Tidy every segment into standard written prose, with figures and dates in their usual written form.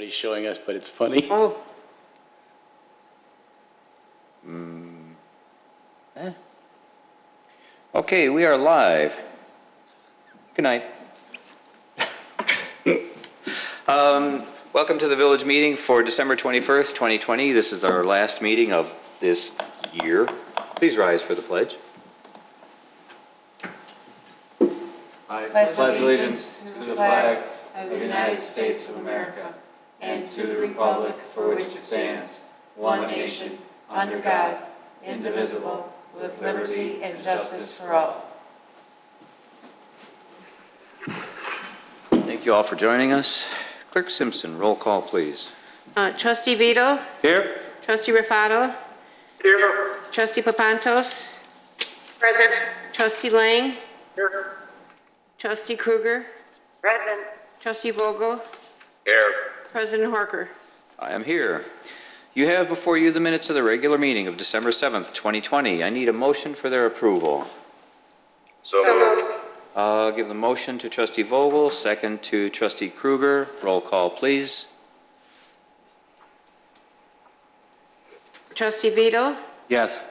he's showing us, but it's funny. Oh. Okay, we are live. Good night. Welcome to the village meeting for December 21st, 2020. This is our last meeting of this year. Please rise for the pledge. I pledge allegiance to the flag of the United States of America and to the republic for which it stands, one nation, under God, indivisible, with liberty and justice for all. Thank you all for joining us. Clerk Simpson, roll call, please. Trustee Vito? Here. Trustee Raffato? Here. Trustee Papantos? Present. Trustee Lang? Here. Trustee Kruger? Present. Trustee Vogel? Here. President Horker? I am here. You have before you the minutes of the regular meeting of December 7th, 2020. I need a motion for their approval. So moved. I'll give the motion to Trustee Vogel, second to Trustee Kruger. Roll call, please. Trustee Vito? Yes.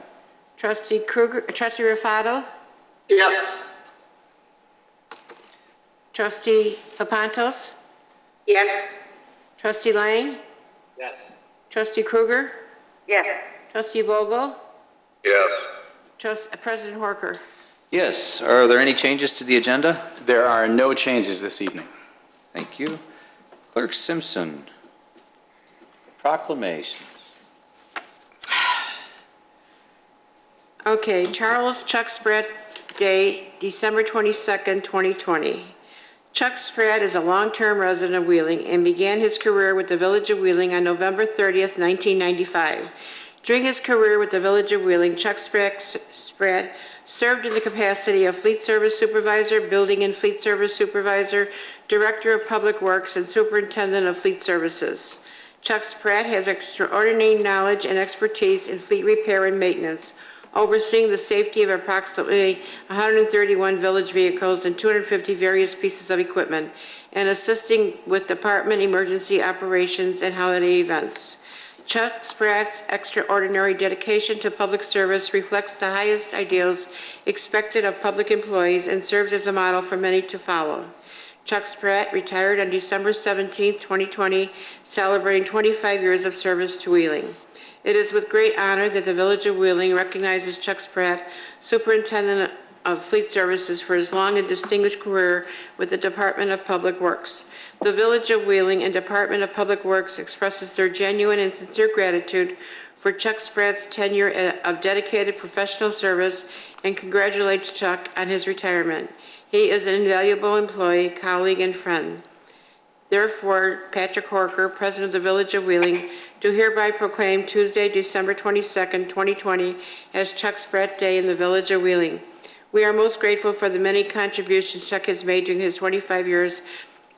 Trustee Kruger? Trustee Raffato? Yes. Trustee Papantos? Yes. Trustee Lang? Yes. Trustee Kruger? Yes. Trustee Vogel? Yes. President Horker? Yes. Are there any changes to the agenda? There are no changes this evening. Thank you. Clerk Simpson. Proclamations. Okay, Charles Chuck Spratt Day, December 22nd, 2020. Chuck Spratt is a long-term resident of Wheeling and began his career with the Village of Wheeling on November 30th, 1995. During his career with the Village of Wheeling, Chuck Spratt served in the capacity of Fleet Service Supervisor, Building and Fleet Service Supervisor, Director of Public Works, and Superintendent of Fleet Services. Chuck Spratt has extraordinary knowledge and expertise in fleet repair and maintenance, overseeing the safety of approximately 131 village vehicles and 250 various pieces of equipment, and assisting with department emergency operations and holiday events. Chuck Spratt's extraordinary dedication to public service reflects the highest ideals expected of public employees and serves as a model for many to follow. Chuck Spratt retired on December 17, 2020, celebrating 25 years of service to Wheeling. It is with great honor that the Village of Wheeling recognizes Chuck Spratt, Superintendent of Fleet Services, for his long and distinguished career with the Department of Public Works. The Village of Wheeling and Department of Public Works expresses their genuine and sincere gratitude for Chuck Spratt's tenure of dedicated professional service and congratulates Chuck on his retirement. He is an invaluable employee, colleague, and friend. Therefore, Patrick Horker, President of the Village of Wheeling, do hereby proclaim Tuesday, December 22nd, 2020 as Chuck Spratt Day in the Village of Wheeling. We are most grateful for the many contributions Chuck has made during his 25 years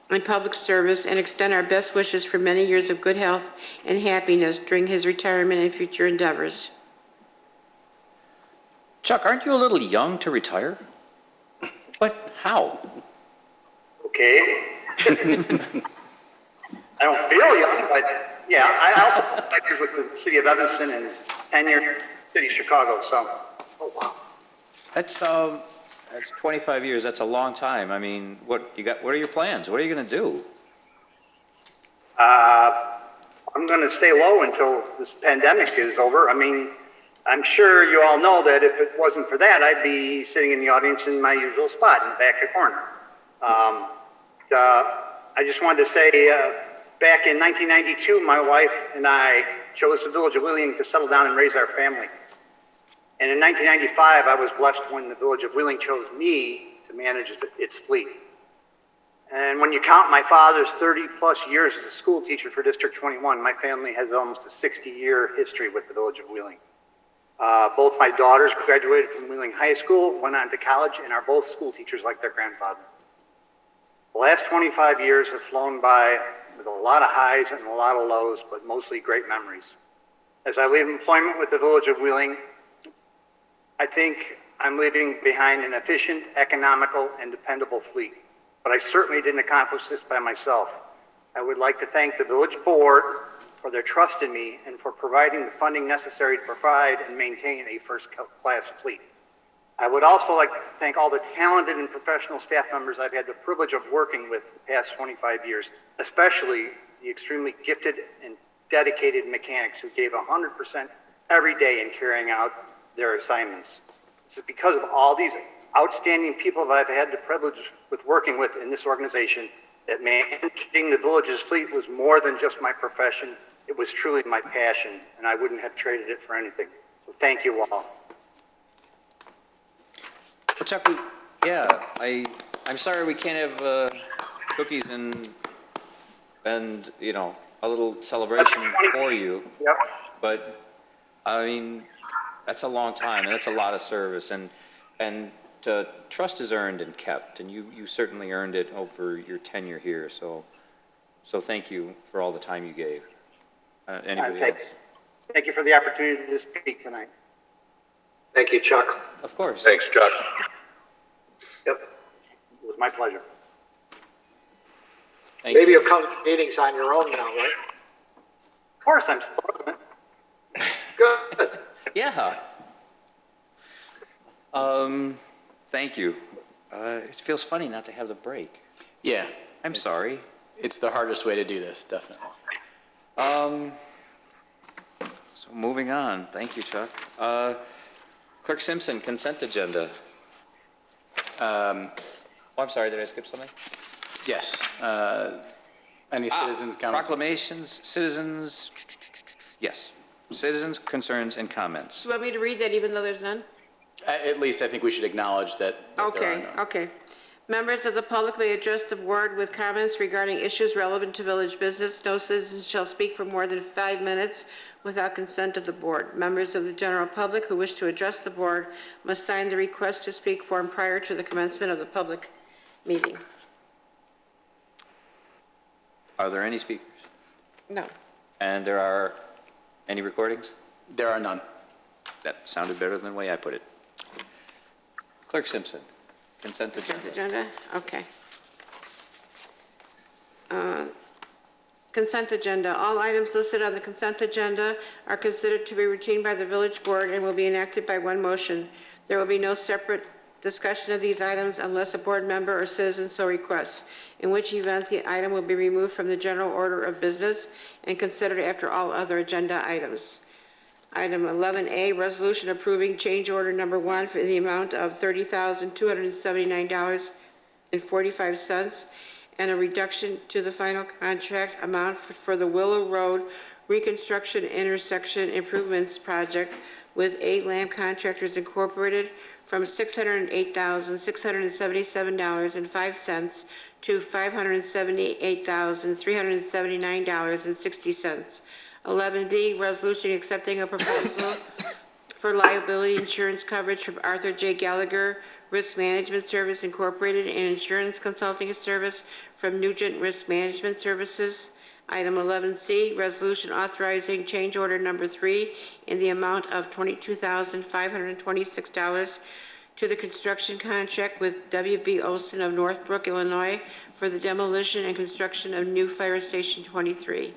in public service and extend our best wishes for many years of good health and happiness during his retirement and future endeavors. Chuck, aren't you a little young to retire? What? How? Okay. I don't feel young, but yeah, I also spent 5 years with the city of Evanston and 10 years city of Chicago, so. Oh, wow. That's 25 years. That's a long time. I mean, what are your plans? What are you going to do? I'm going to stay low until this pandemic is over. I mean, I'm sure you all know that if it wasn't for that, I'd be sitting in the audience in my usual spot in the back corner. I just wanted to say, back in 1992, my wife and I chose the Village of Wheeling to settle down and raise our family. And in 1995, I was blessed when the Village of Wheeling chose me to manage its fleet. And when you count my father's 30-plus years as a school teacher for District 21, my family has almost a 60-year history with the Village of Wheeling. Both my daughters graduated from Wheeling High School, went on to college, and are both school teachers like their grandfather. The last 25 years have flown by with a lot of highs and a lot of lows, but mostly great memories. As I leave employment with the Village of Wheeling, I think I'm leaving behind an efficient, economical, and dependable fleet. But I certainly didn't accomplish this by myself. I would like to thank the village board for their trust in me and for providing the funding necessary to provide and maintain a first-class fleet. I would also like to thank all the talented and professional staff members I've had the privilege of working with the past 25 years, especially the extremely gifted and dedicated mechanics who gave 100% every day in carrying out their assignments. This is because of all these outstanding people that I've had the privilege with working with in this organization that managing the village's fleet was more than just my profession. It was truly my passion, and I wouldn't have traded it for anything. So thank you all. Well, Chuck, I'm sorry we can't have cookies and you know, a little celebration for you. Yep. But I mean, that's a long time, and that's a lot of service, and trust is earned and kept, and you certainly earned it over your tenure here. So thank you for all the time you gave. Anybody else? Thank you for the opportunity to speak tonight. Thank you, Chuck. Of course. Thanks, Chuck. Yep. It was my pleasure. Thank Maybe you. you'll come to meetings on your own now, right? Of course, I'm still president. Good. Yeah. Thank you. It feels funny not to have the break. Yeah. I'm sorry. It's the hardest way to do this, definitely. So moving on. Thank you, Chuck. Clerk Simpson, consent agenda. Oh, I'm sorry. Did I skip something? Yes. Any citizens' comments? Proclamations, citizens, yes. Citizens' concerns and comments. Do you want me to read that even though there's none? At least I think we should acknowledge that there are Okay, none. okay. Members of the public may address the board with comments regarding issues relevant to village business. No citizen shall speak for more than 5 minutes without consent of the board. Members of the general public who wish to address the board must sign the request to speak form prior to the commencement of the public meeting. Are there any speakers? No. And there are any recordings? There are none. That sounded better than the way I put it. Clerk Simpson, consent Consent agenda. agenda? Okay. Consent agenda. All items listed on the consent agenda are considered to be routine by the village board and will be enacted by one motion. There will be no separate discussion of these items unless a board member or citizen so requests, in which event the item will be removed from the general order of business and considered after all other agenda items. Item 11A, resolution approving change order number 1 for the amount of $30,279.45 and a reduction to the final contract amount for the Willow Road Reconstruction Intersection Improvements Project with A-Lamb Contractors Incorporated from $608,677.05 to $578,379.60. 11B, resolution accepting a proposal for liability insurance coverage from Arthur J. Gallagher Risk Management Service Incorporated and insurance consulting service from Nugent Risk Management Services. Item 11C, resolution authorizing change order number 3 in the amount of $22,526 to the construction contract with W.B. Olson of Northbrook, Illinois for the demolition and construction of new Fire Station 23.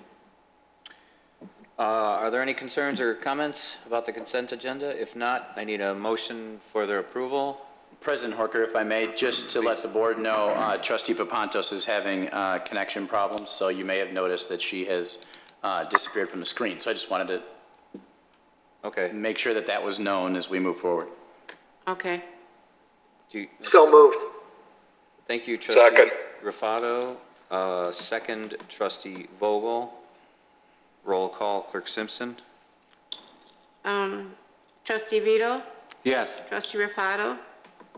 Are there any concerns or comments about the consent agenda? If not, I need a motion for their approval. President Horker, if I may, just to let the board know, Trustee Papantos is having connection problems, so you may have noticed that she has disappeared from the screen. So I just wanted to make sure that that was known as we move forward. Okay. So moved. Thank you, Trustee Rufato. Second, Trustee Vogel. Roll call, Clerk Simpson. Trustee Vito? Yes. Trustee Rufato?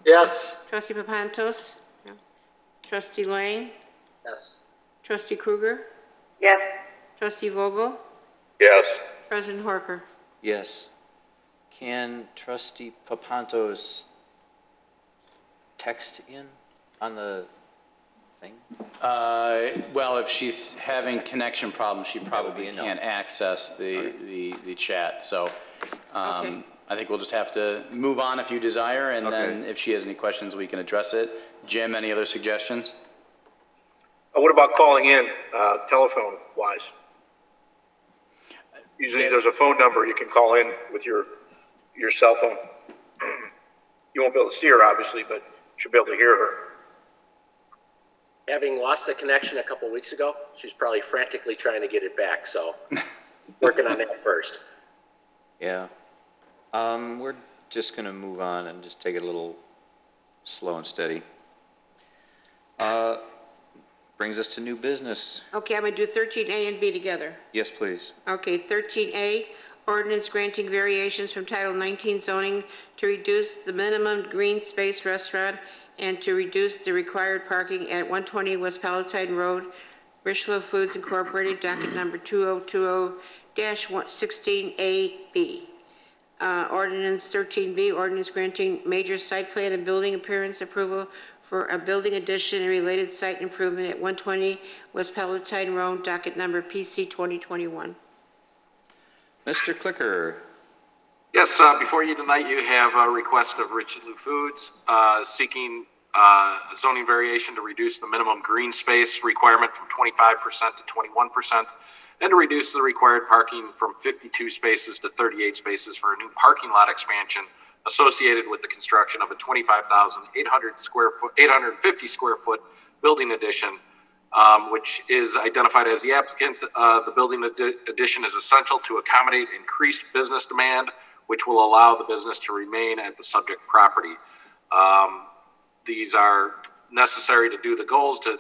Yes. Trustee Papantos? No. Trustee Lang? Yes. Trustee Kruger? Yes. Trustee Vogel? Yes. President Horker? Yes. Can Trustee Papantos text in on the thing? Well, if she's having connection problems, she probably be a no. can't access the chat. So Okay. I think we'll just have to move on if you desire, and then Okay. if she has any questions, we can address it. Jim, any other suggestions? What about calling in, telephone wise? Usually there's a phone number you can call in with your cell phone. You won't be able to see her, obviously, but you should be able to hear her. Having lost the connection a couple weeks ago, she's probably frantically trying to get it back, so working on that first. Yeah. We're just going to move on and just take it a little slow and steady. Brings us to new business. Okay, I'm going to do 13A and B together. Yes, please. Okay, 13A, ordinance granting variations from Title 19 zoning to reduce the minimum green space restaurant and to reduce the required parking at 120 West Palatine Road, Richelieu Foods Incorporated, docket number 2020-16AB. Ordinance 13B, ordinance granting major site plan and building appearance approval for a building addition and related site improvement at 120 West Palatine Road, docket number PC 2021. Mr. Clicker. Yes, before you tonight, you have a request of Richelieu Foods seeking a zoning variation to reduce the minimum green space requirement from 25% to 21%, and to reduce the required parking from 52 spaces to 38 spaces for a new parking lot expansion associated with the construction of a 850 square foot building addition, which is identified as the applicant. The building addition is essential to accommodate increased business demand, which will allow the business to remain at the subject property. These are necessary to do the goals to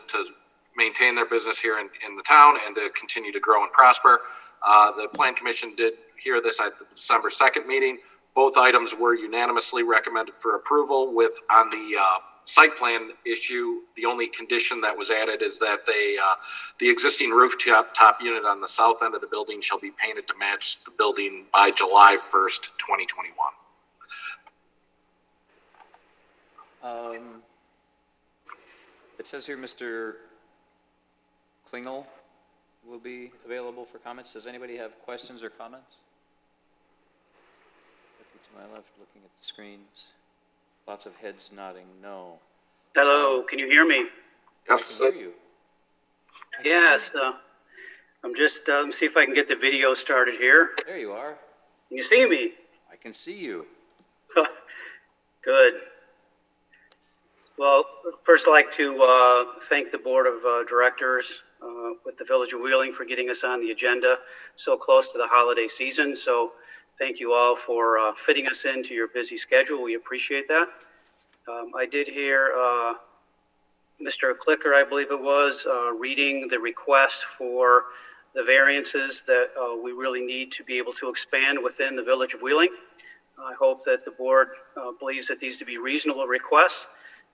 maintain their business here in the town and to continue to grow and prosper. The Plan Commission did hear this at the December 2nd meeting. Both items were unanimously recommended for approval. With on the site plan issue, the only condition that was added is that the existing rooftop unit on the south end of the building shall be painted to match the building by July 1st, 2021. It says here Mr. Klingel will be available for comments. Does anybody have questions or comments? Looking to my left, looking at the screens. Lots of heads nodding no. Hello, can you hear me? Yes. I can hear you. Yes, I'm just, see if I can get the video started here. There you are. Can you see me? I can see you. Good. Well, first I'd like to thank the Board of Directors with the Village of Wheeling for getting us on the agenda so close to the holiday season. So thank you all for fitting us into your busy schedule. We appreciate that. I did hear Mr. Clicker, I believe it was, reading the request for the variances that we really need to be able to expand within the Village of Wheeling. I hope that the board believes that these to be reasonable requests,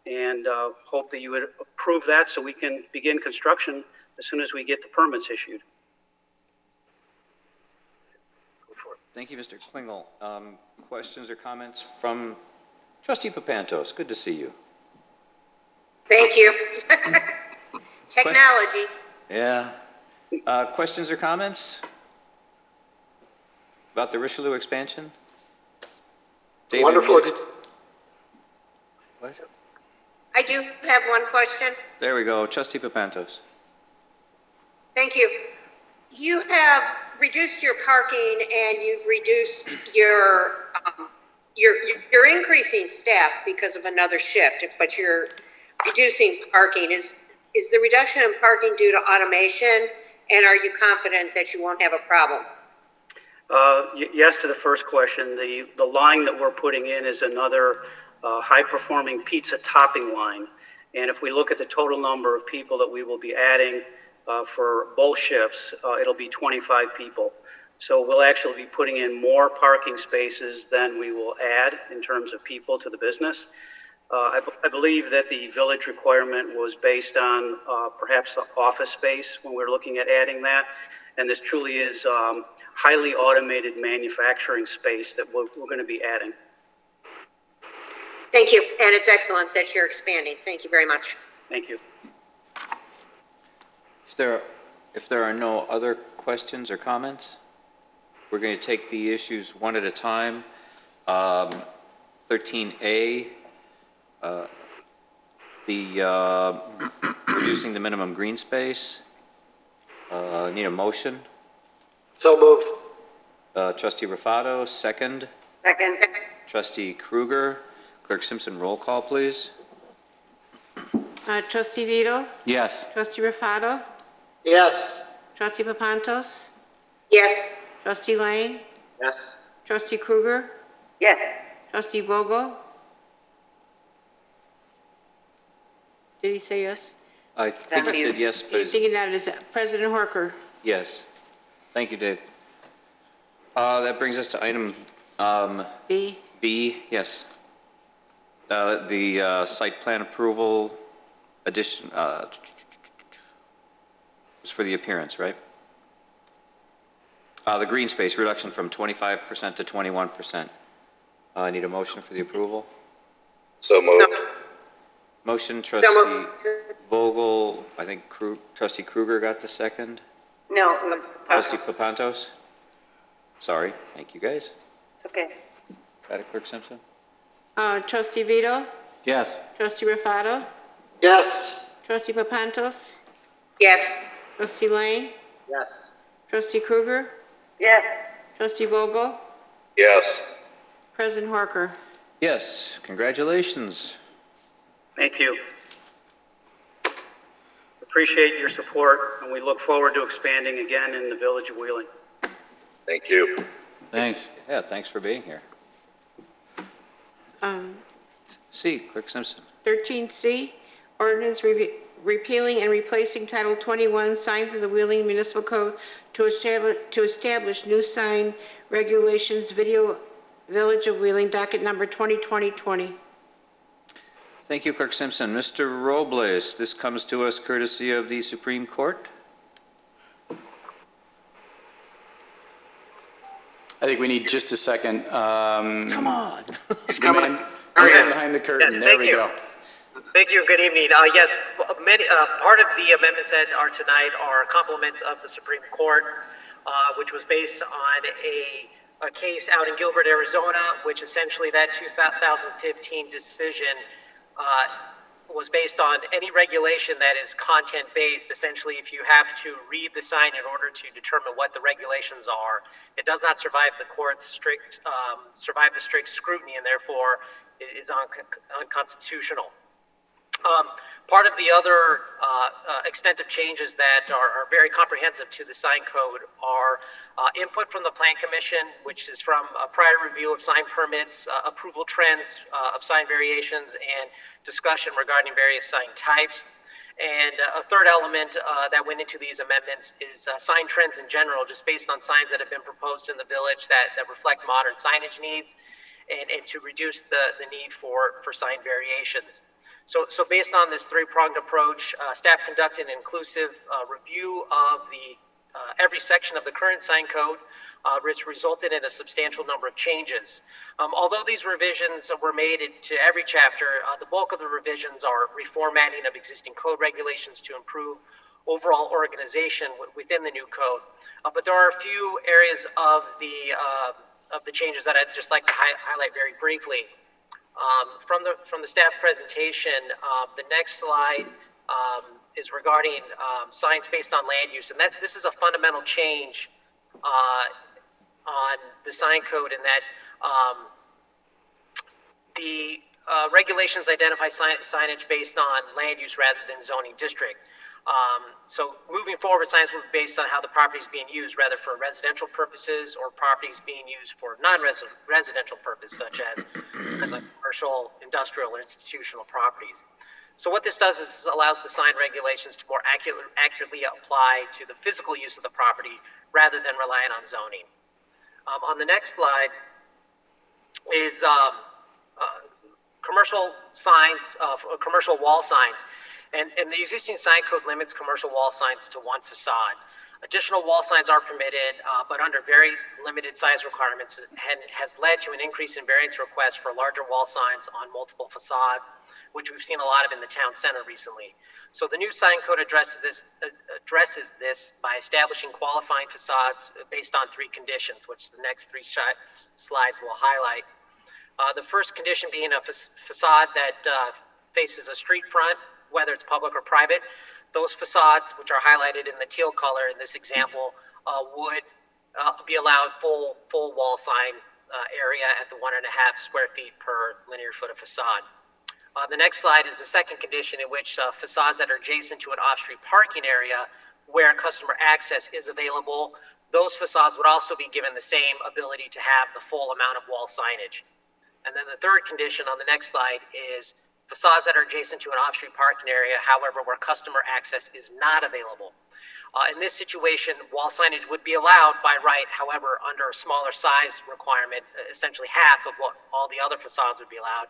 and hope that you would approve that so we can begin construction as soon as we get the permits issued. Thank you, Mr. Klingel. Questions or comments from Trustee Papantos? Good to see you. Thank you. Technology. Yeah. Questions or comments about the Richelieu expansion? David, Wonderful. What? I do have one question. There we go. Trustee Papantos. Thank you. You have reduced your parking and you've reduced you're increasing staff because of another shift, but you're reducing parking. Is the reduction in parking due to automation, and are you confident that you won't have a problem? Yes to the first question. The line that we're putting in is another high-performing pizza topping line. And if we look at the total number of people that we will be adding for both shifts, it'll be 25 people. So we'll actually be putting in more parking spaces than we will add in terms of people to the business. I believe that the village requirement was based on perhaps the office space when we're looking at adding that. And this truly is highly automated manufacturing space that we're going to be adding. Thank you, and it's excellent that you're expanding. Thank you very much. Thank you. If there are no other questions or comments, we're going to take the issues one at a time. 13A, the reducing the minimum green space. Need a motion. So moved. Trustee Rufato, second. Second. Trustee Kruger. Clerk Simpson, roll call, please. Trustee Vito? Yes. Trustee Rufato? Yes. Trustee Papantos? Yes. Trustee Lang? Yes. Trustee Kruger? Yes. Trustee Vogel? Did he say yes? I think he said yes, but You're thinking that is President Horker? yes. Thank you, Dave. That brings us to item B? B, yes. The site plan approval addition, was for the appearance, right? The green space reduction from 25% to 21%. I need a motion for the approval. So moved. Motion, Trustee Vogel, I think Trustee Kruger got the second. No. Trustee Papantos? Sorry, thank you guys. It's okay. Got it, Clerk Simpson? Trustee Vito? Yes. Trustee Rufato? Yes. Trustee Papantos? Yes. Trustee Lang? Yes. Trustee Kruger? Yes. Trustee Vogel? Yes. President Horker? Yes, congratulations. Thank you. Appreciate your support, and we look forward to expanding again in the Village of Wheeling. Thank you. Thanks. Yeah, thanks for being here. C, Clerk Simpson. 13C, ordinance repealing and replacing Title 21 signs of the Wheeling Municipal Code to establish new sign regulations, video Village of Wheeling, docket number 2020-20. Thank you, Clerk Simpson. Mr. Robles, this comes to us courtesy of the Supreme Court. I think we need just a second. Come on. He's coming. Man, There he man is. behind the curtain. Yes, There thank we you. go. Thank you, good evening. Yes, part of the amendments that are tonight are compliments of the Supreme Court, which was based on a case out in Gilbert, Arizona, which essentially that 2015 decision was based on any regulation that is content-based. Essentially, if you have to read the sign in order to determine what the regulations are, it does not survive the court's strict scrutiny, and therefore is unconstitutional. Part of the other extent of changes that are very comprehensive to the sign code are input from the Plan Commission, which is from a prior review of sign permits, approval trends of sign variations, and discussion regarding various sign types. And a third element that went into these amendments is sign trends in general, just based on signs that have been proposed in the village that reflect modern signage needs, and to reduce the need for sign variations. So based on this three-pronged approach, staff conducted an inclusive review of every section of the current sign code, which resulted in a substantial number of changes. Although these revisions were made to every chapter, the bulk of the revisions are reformatting of existing code regulations to improve overall organization within the new code. But there are a few areas of the changes that I'd just like to highlight very briefly. From the staff presentation, the next slide is regarding signs based on land use, and this is a fundamental change on the sign code in that the regulations identify signage based on land use rather than zoning district. So moving forward, signs will be based on how the property is being used, rather for residential purposes or properties being used for non-residential purpose, such as like commercial, industrial, or institutional properties. So what this does is allows the sign regulations to more accurately apply to the physical use of the property rather than relying on zoning. On the next slide is commercial signs, commercial wall signs. And the existing sign code limits commercial wall signs to one facade. Additional wall signs are permitted, but under very limited size requirements, and has led to an increase in variance requests for larger wall signs on multiple facades, which we've seen a lot of in the town center recently. So the new sign code addresses this by establishing qualifying facades based on three conditions, which the next three slides will highlight. The first condition being a facade that faces a street front, whether it's public or private. those facades, which are highlighted in the teal color in this example, would be allowed full wall sign area at the 1.5 square feet per linear foot of facade. The next slide is the second condition, in which facades that are adjacent to an off-street parking area where customer access is available, those facades would also be given the same ability to have the full amount of wall signage. And then the third condition on the next slide is facades that are adjacent to an off-street parking area, however, where customer access is not available. In this situation, wall signage would be allowed by right, however, under a smaller size requirement, essentially half of what all the other facades would be allowed,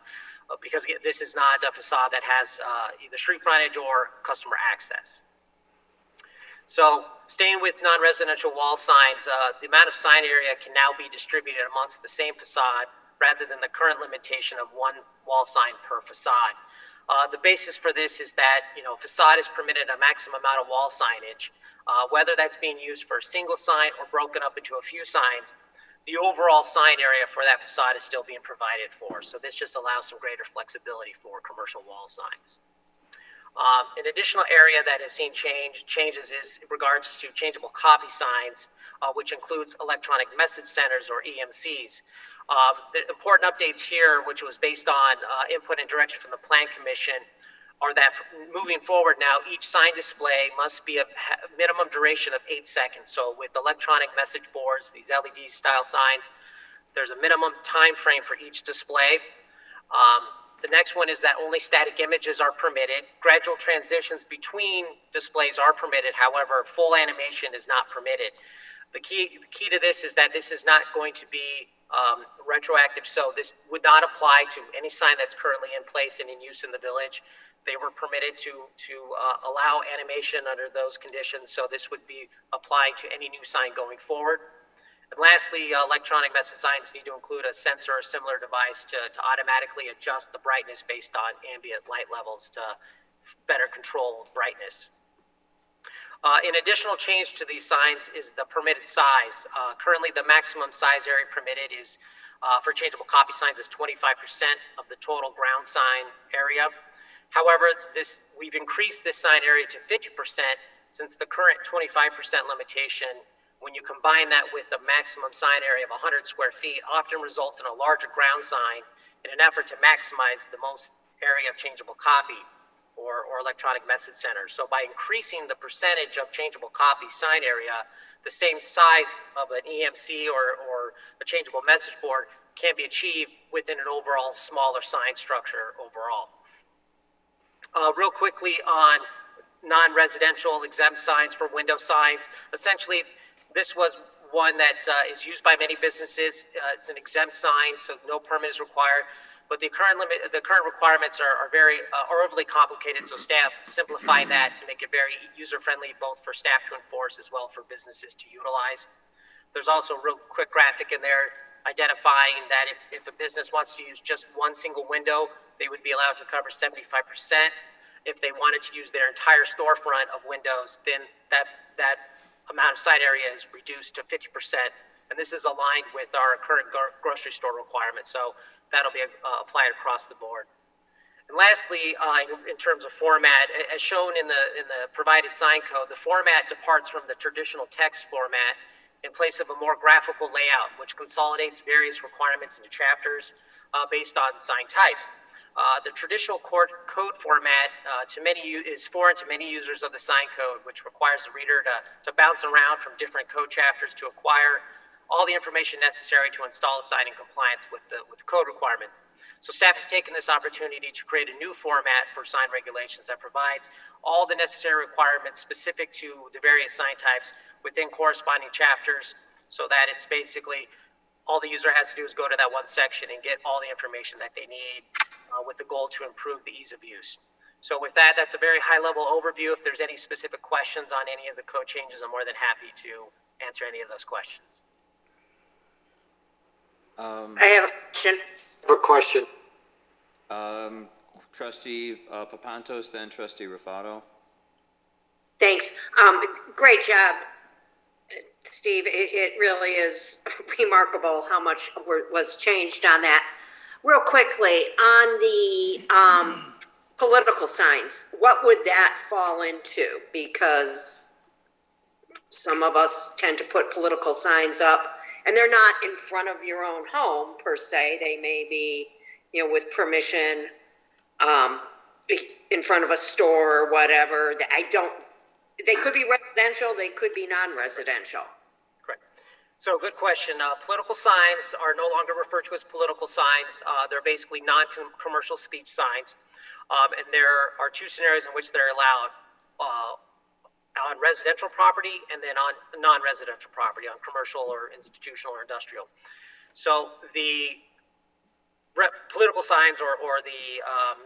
because this is not a facade that has either street frontage or customer access. So staying with non-residential wall signs, the amount of sign area can now be distributed amongst the same facade rather than the current limitation of one wall sign per facade. The basis for this is that, facade is permitted a maximum amount of wall signage, whether that's being used for a single sign or broken up into a few signs. The overall sign area for that facade is still being provided for. So this just allows some greater flexibility for commercial wall signs. An additional area that has seen changes is in regards to changeable copy signs, which includes electronic message centers or EMCs. The important updates here, which was based on input and direction from the Plan Commission, are that moving forward now, each sign display must be a minimum duration of 8 seconds. So with electronic message boards, these LED style signs, there's a minimum time frame for each display. The next one is that only static images are permitted. Gradual transitions between displays are permitted. However, full animation is not permitted. The key to this is that this is not going to be retroactive, so this would not apply to any sign that's currently in place and in use in the village. They were permitted to allow animation under those conditions, so this would be applying to any new sign going forward. And lastly, electronic message signs need to include a sensor or similar device to automatically adjust the brightness based on ambient light levels to better control brightness. An additional change to these signs is the permitted size. Currently, the maximum size area permitted is for changeable copy signs is 25% of the total ground sign area. However, we've increased this sign area to 50% since the current 25% limitation, when you combine that with the maximum sign area of 100 square feet, often results in a larger ground sign in an effort to maximize the most area of changeable copy or electronic message center. So by increasing the percentage of changeable copy sign area, the same size of an EMC or a changeable message board can be achieved within an overall smaller sign structure overall. Real quickly on non-residential exempt signs for window signs, essentially this was one that is used by many businesses. It's an exempt sign, so no permit is required. But the current requirements are very overly complicated, so staff simplified that to make it very user-friendly, both for staff to enforce as well for businesses to utilize. There's also a real quick graphic in there identifying that if a business wants to use just one single window, they would be allowed to cover 75%. If they wanted to use their entire storefront of windows, then that amount of side area is reduced to 50%. And this is aligned with our current grocery store requirements. So that'll be applied across the board. And lastly, in terms of format, as shown in the provided sign code, the format departs from the traditional text format in place of a more graphical layout, which consolidates various requirements into chapters based on sign types. The traditional code format is foreign to many users of the sign code, which requires the reader to bounce around from different code chapters to acquire all the information necessary to install a sign in compliance with the code requirements. So staff has taken this opportunity to create a new format for sign regulations that provides all the necessary requirements specific to the various sign types within corresponding chapters, so that it's basically all the user has to do is go to that one section and get all the information that they need with the goal to improve the ease of use. So with that, that's a very high-level overview. If there's any specific questions on any of the code changes, I'm more than happy to answer any of those questions. I have a question. Trustee Papantos, then Trustee Rufato. Thanks. Great job, Steve. It really is remarkable how much was changed on that. Real quickly, on the political signs, what would that fall into? Because some of us tend to put political signs up, and they're not in front of your own home per se. They may be, with permission, in front of a store or whatever. They could be residential, they could be non-residential. Correct. So good question. Political signs are no longer referred to as political signs. They're basically non-commercial speech signs. And there are two scenarios in which they're allowed on residential property and then on non-residential property, on commercial or institutional or industrial. So the political signs or the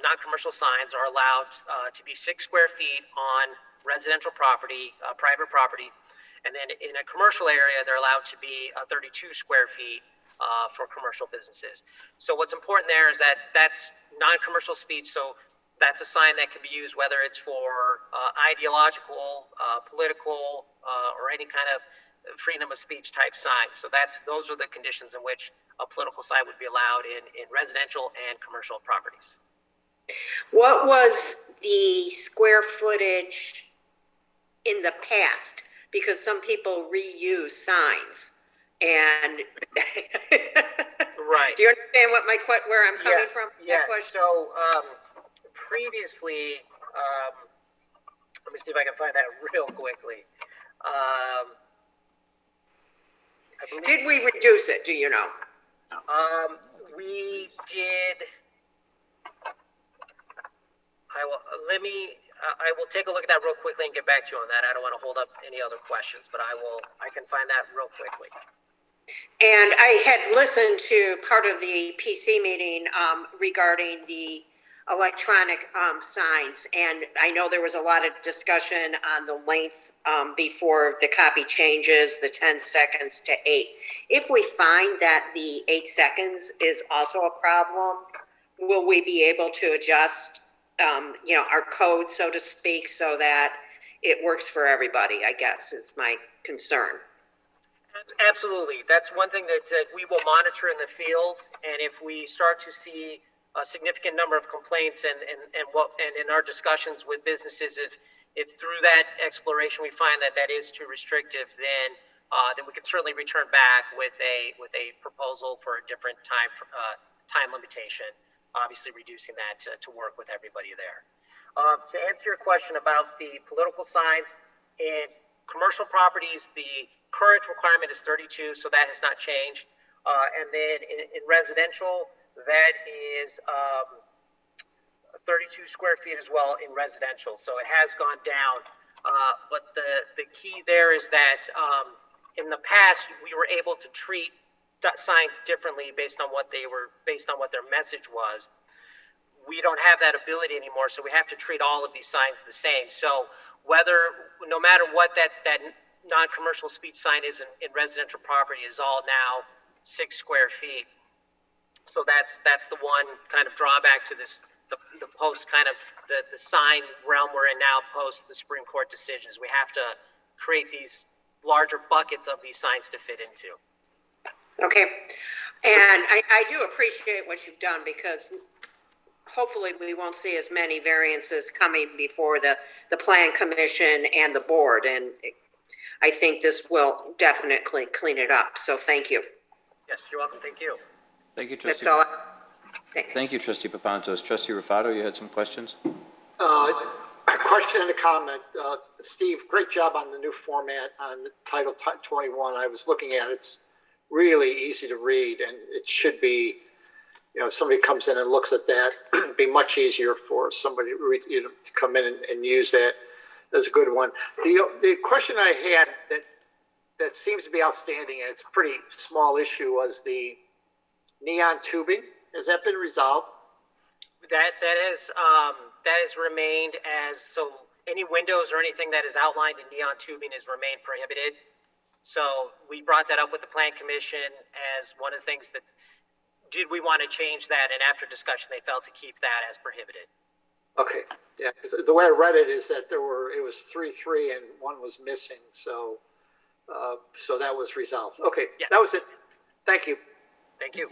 non-commercial signs are allowed to be 6 square feet on residential property, private property. And then in a commercial area, they're allowed to be 32 square feet for commercial businesses. So what's important there is that that's non-commercial speech. So that's a sign that can be used whether it's for ideological, political, or any kind of freedom of speech type sign. So those are the conditions in which a political sign would be allowed in residential and commercial properties. What was the square footage in the past? Because some people reuse signs, and right. Do you understand where I'm coming from? Yeah. So previously, let me see if I can find that real quickly. Did we reduce it? Do you know? We did. I will take a look at that real quickly and get back to you on that. I don't want to hold up any other questions, but I can find that real quickly. And I had listened to part of the PC meeting regarding the electronic signs, and I know there was a lot of discussion on the length before the copy changes, the 10 seconds to 8. If we find that the 8 seconds is also a problem, will we be able to adjust our code, so to speak, so that it works for everybody, I guess, is my concern. Absolutely. That's one thing that we will monitor in the field. And if we start to see a significant number of complaints and in our discussions with businesses, if through that exploration we find that is too restrictive, then we can certainly return back with a proposal for a different time limitation, obviously reducing that to work with everybody there. To answer your question about the political signs, in commercial properties, the current requirement is 32, so that has not changed. And then in residential, that is 32 square feet as well in residential. So it has gone down. But the key there is that in the past, we were able to treat signs differently based on what their message was. We don't have that ability anymore, so we have to treat all of these signs the same. So no matter what that non-commercial speech sign is in residential property, is all now 6 square feet. So that's the one kind of drawback to this, the post kind of the sign realm we're in now post the Supreme Court decisions. We have to create these larger buckets of these signs to fit into. Okay. And I do appreciate what you've done, because hopefully we won't see as many variances coming before the Plan Commission and the board. And I think this will definitely clean it up. So thank you. Yes, you're welcome. Thank you. Thank you, Trustee. That's all. Thank you, Trustee Papantos. Trustee Rufato, you had some questions? A question and a comment. Steve, great job on the new format on Title 21. I was looking at it. It's really easy to read, and it should be, if somebody comes in and looks at that, it'd be much easier for somebody to come in and use that. That's a good one. The question I had that seems to be outstanding, and it's a pretty small issue, was the neon tubing. Has that been resolved? That has remained as, so any windows or anything that is outlined in neon tubing has remained prohibited. So we brought that up with the Plan Commission as one of the things that, did we want to change that? And after discussion, they felt to keep that as prohibited. Okay, yeah, because the way I read it is that it was 3 and one was missing, so that was resolved. Okay, yeah. That was it. Thank you. Thank you.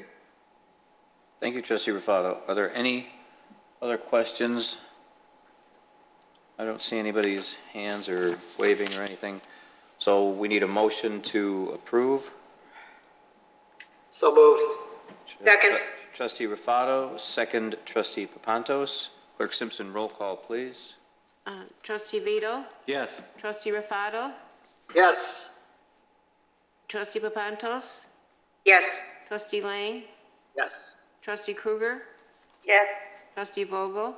Thank you, Trustee Rufato. Are there any other questions I don't see anybody's hands or waving or anything. So we need a motion to approve. So moved. Second. Trustee Rufato, second trustee Papantos. Clerk Simpson, roll call, please. Trustee Vito? Yes. Trustee Rufato? Yes. Trustee Papantos? Yes. Trustee Lang? Yes. Trustee Krueger? Yes. Trustee Vogel?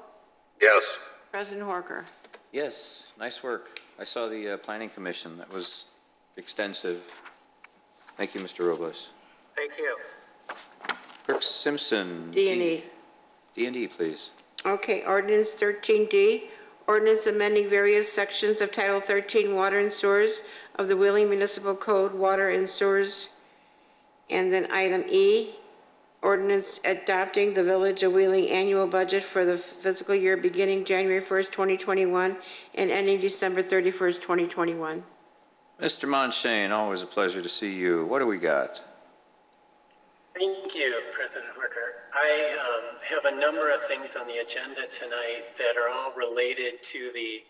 Yes. President Horker? Yes, nice work. I saw the Planning Commission. That was extensive. Thank you, Mr. Robles. Thank you. Clerk Simpson. D&E. D&E, please. Okay, ordinance 13D, ordinance amending various sections of Title 13 Water and Sewers of the Wheeling Municipal Code, Water and Sewers. And then item E, ordinance adopting the Village of Wheeling annual budget for the fiscal year beginning January 1st, 2021 and ending December 31st, 2021. Mr. Monshane, always a pleasure to see you. What do we got? Thank you, President Horker. I have a number of things on the agenda tonight that are all related to the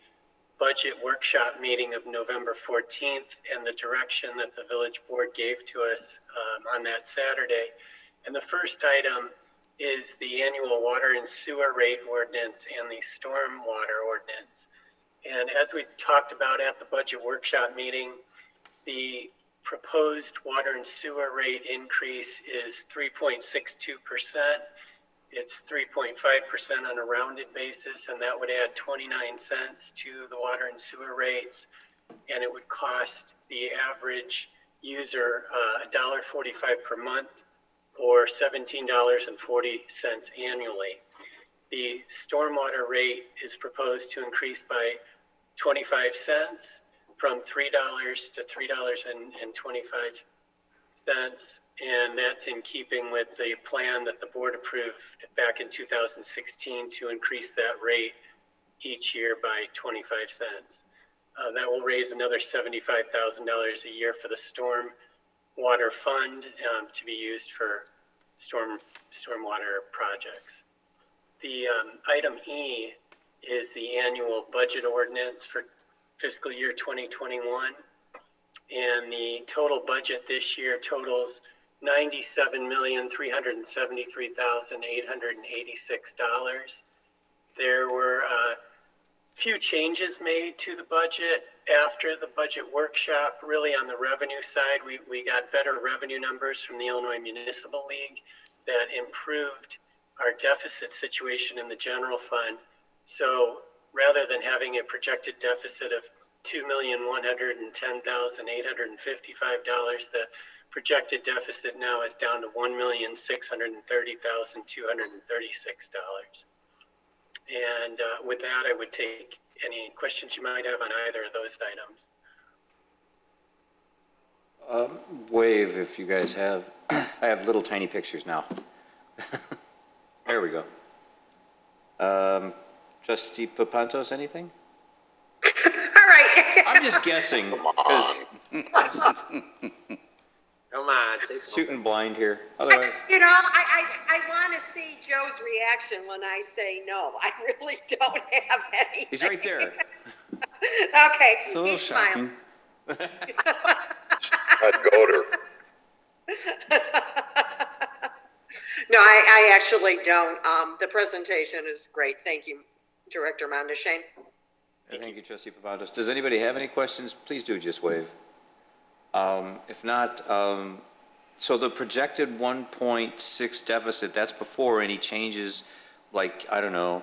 budget workshop meeting of November 14th and the direction that the village board gave to us on that Saturday. And the first item is the annual water and sewer rate ordinance and the storm water ordinance. And as we talked about at the budget workshop meeting, the proposed water and sewer rate increase is 3.62%. It's 3.5% on a rounded basis, and that would add 29 cents to the water and sewer rates, and it would cost the average user $1.45 per month or $17.40 annually. The stormwater rate is proposed to increase by 25 cents from $3 to $3.25, and that's in keeping with the plan that the board approved back in 2016 to increase that rate each year by 25 cents. That will raise another $75,000 a year for the storm water fund to be used for stormwater projects. The item E is the annual budget ordinance for fiscal year 2021, and the total budget this year totals $97,373,886. There were a few changes made to the budget after the budget workshop. Really on the revenue side, we got better revenue numbers from the Illinois Municipal League that improved our deficit situation in the general fund. So rather than having a projected deficit of $2,110,855, the projected deficit now is down to $1,630,236. And with that, I would take any questions you might have on either of those items. Wave if you guys have. I have little tiny pictures now. There we go. Trustee Papantos, anything? All right. I'm just guessing, because Come on, say something. shooting blind here. Otherwise, You know, I want to see Joe's reaction when I say no. I really don't have any. he's right there. Okay. It's a little he's smiling. shocking. I'd go to. No, I actually don't. The presentation is great. Thank you, Director Mondeshane. Thank you, Trustee Papantos. Does anybody have any questions? Please do just wave. If not, so the projected 1.6 deficit, that's before any changes like, I don't know,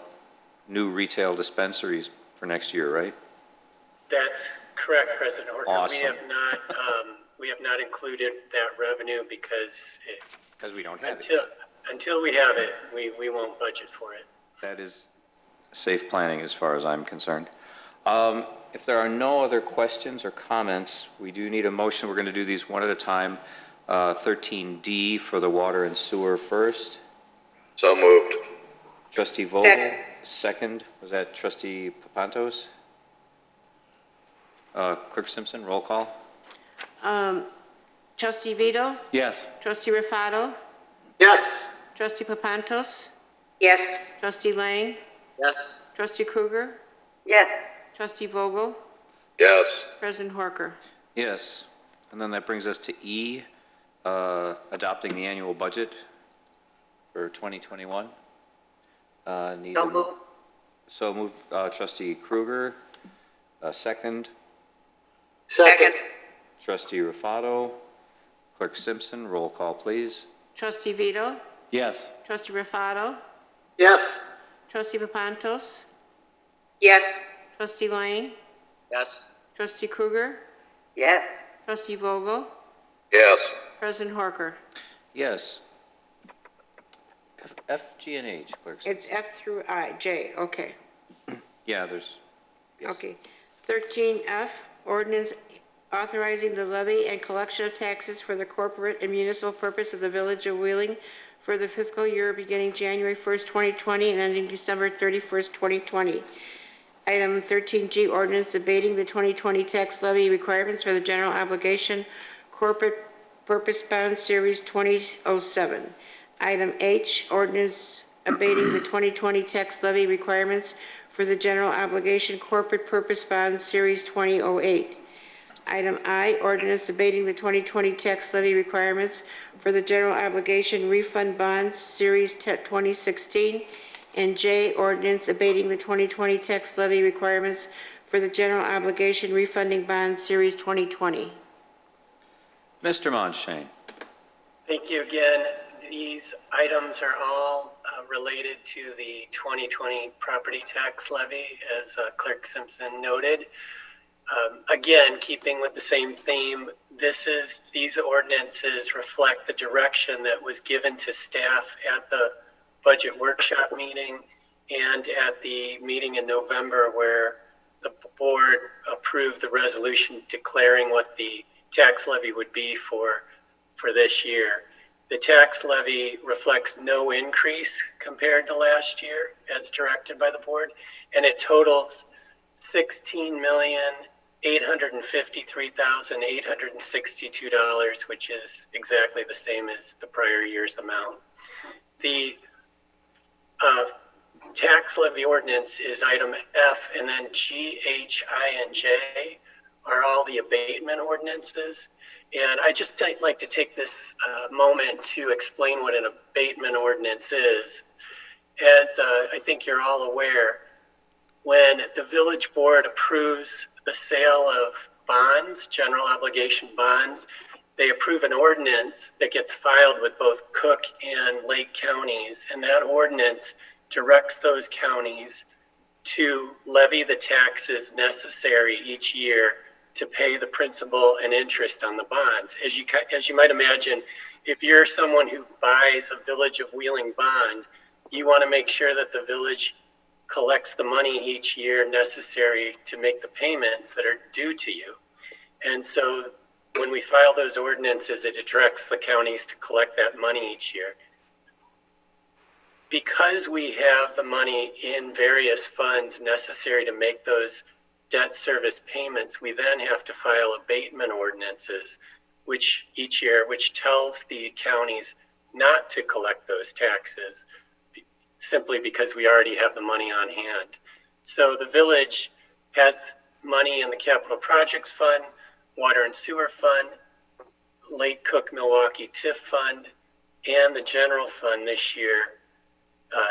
new retail dispensaries for next year, right? That's correct, President Horker. Awesome. We have not included that revenue because Because we don't have it. until we have it, we won't budget for it. That is safe planning as far as I'm concerned. If there are no other questions or comments, we do need a motion. We're going to do these one at a time. 13D for the water and sewer first. So moved. Trustee Vogel, second. Was that Trustee Papantos? Clerk Simpson, roll call. Trustee Vito? Yes. Trustee Rufato? Yes. Trustee Papantos? Yes. Trustee Lang? Yes. Trustee Krueger? Yes. Trustee Vogel? Yes. President Horker? Yes. And then that brings us to E, adopting the annual budget for 2021. Need So a- move. So move, trustee Kruger, second, Second. trustee Rufato, clerk Simpson, roll call, please. Trustee Vito? Yes. Trustee Rafato? Yes. Trustee Papantos? Yes. Trustee Lang? Yes. Trustee Kruger? Yes. Trustee Vogel? Yes. President Horker? Yes. F, G, and H, clerk. It's F through I, J, okay. Yeah, there's, yes. Okay. 13F, ordinance authorizing the levy and collection of taxes for the corporate and municipal purpose of the Village of Wheeling for the fiscal year beginning January 1st, 2020 and ending December 31st, 2020. Item 13G, ordinance abating the 2020 tax levy requirements for the general obligation corporate purpose bond series 2007. Item H, ordinance abating the 2020 tax levy requirements for the general obligation corporate purpose bond series 2008. Item I, ordinance abating the 2020 tax levy requirements for the general obligation refund bonds series 2016. And J, ordinance abating the 2020 tax levy requirements for the general obligation refunding bonds series 2020. Mr. Monshane. Thank you again. These items are all related to the 2020 property tax levy, as Clerk Simpson noted. Again, keeping with the same theme, these ordinances reflect the direction that was given to staff at the budget workshop meeting and at the meeting in November where the board approved the resolution declaring what the tax levy would be for this year. The tax levy reflects no increase compared to last year as directed by the board, and it totals $16,853,862, which is exactly the same as the prior year's amount. The tax levy ordinance is item F, and then G, H, I, and J are all the abatement ordinances. And I just like to take this moment to explain what an abatement ordinance is. As I think you're all aware, when the village board approves the sale of bonds, general obligation bonds, they approve an ordinance that gets filed with both Cook and Lake counties, and that ordinance directs those counties to levy the taxes necessary each year to pay the principal and interest on the bonds. As you might imagine, if you're someone who buys a Village of Wheeling bond, you want to make sure that the village collects the money each year necessary to make the payments that are due to you. And so when we file those ordinances, it directs the counties to collect that money each year. Because we have the money in various funds necessary to make those debt service payments, we then have to file abatement ordinances, which each year, which tells the counties not to collect those taxes simply because we already have the money on hand. So the village has money in the Capital Projects Fund, Water and Sewer Fund, Lake Cook Milwaukee TIF Fund, and the General Fund this year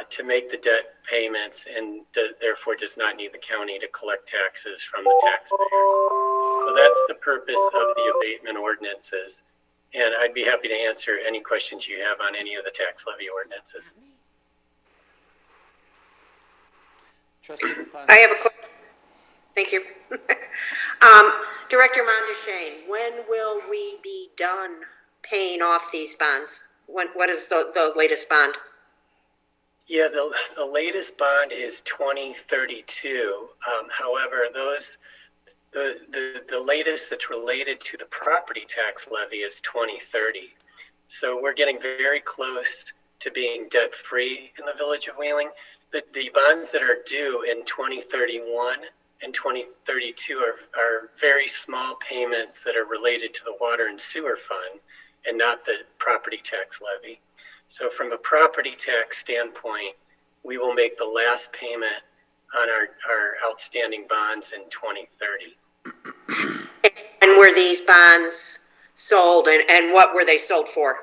to make the debt payments, and therefore does not need the county to collect taxes from the taxpayers. So that's the purpose of the abatement ordinances. And I'd be happy to answer any questions you have on any of the tax levy ordinances. Trustee Rafato. I have a question. Thank you. Director Mondeshane, when will we be done paying off these bonds? What is the latest bond? Yeah, the latest bond is 2032. However, the latest that's related to the property tax levy is 2030. So we're getting very close to being debt-free in the Village of Wheeling. The bonds that are due in 2031 and 2032 are very small payments that are related to the Water and Sewer Fund and not the property tax levy. So from a property tax standpoint, we will make the last payment on our outstanding bonds in 2030. And were these bonds sold, and what were they sold for?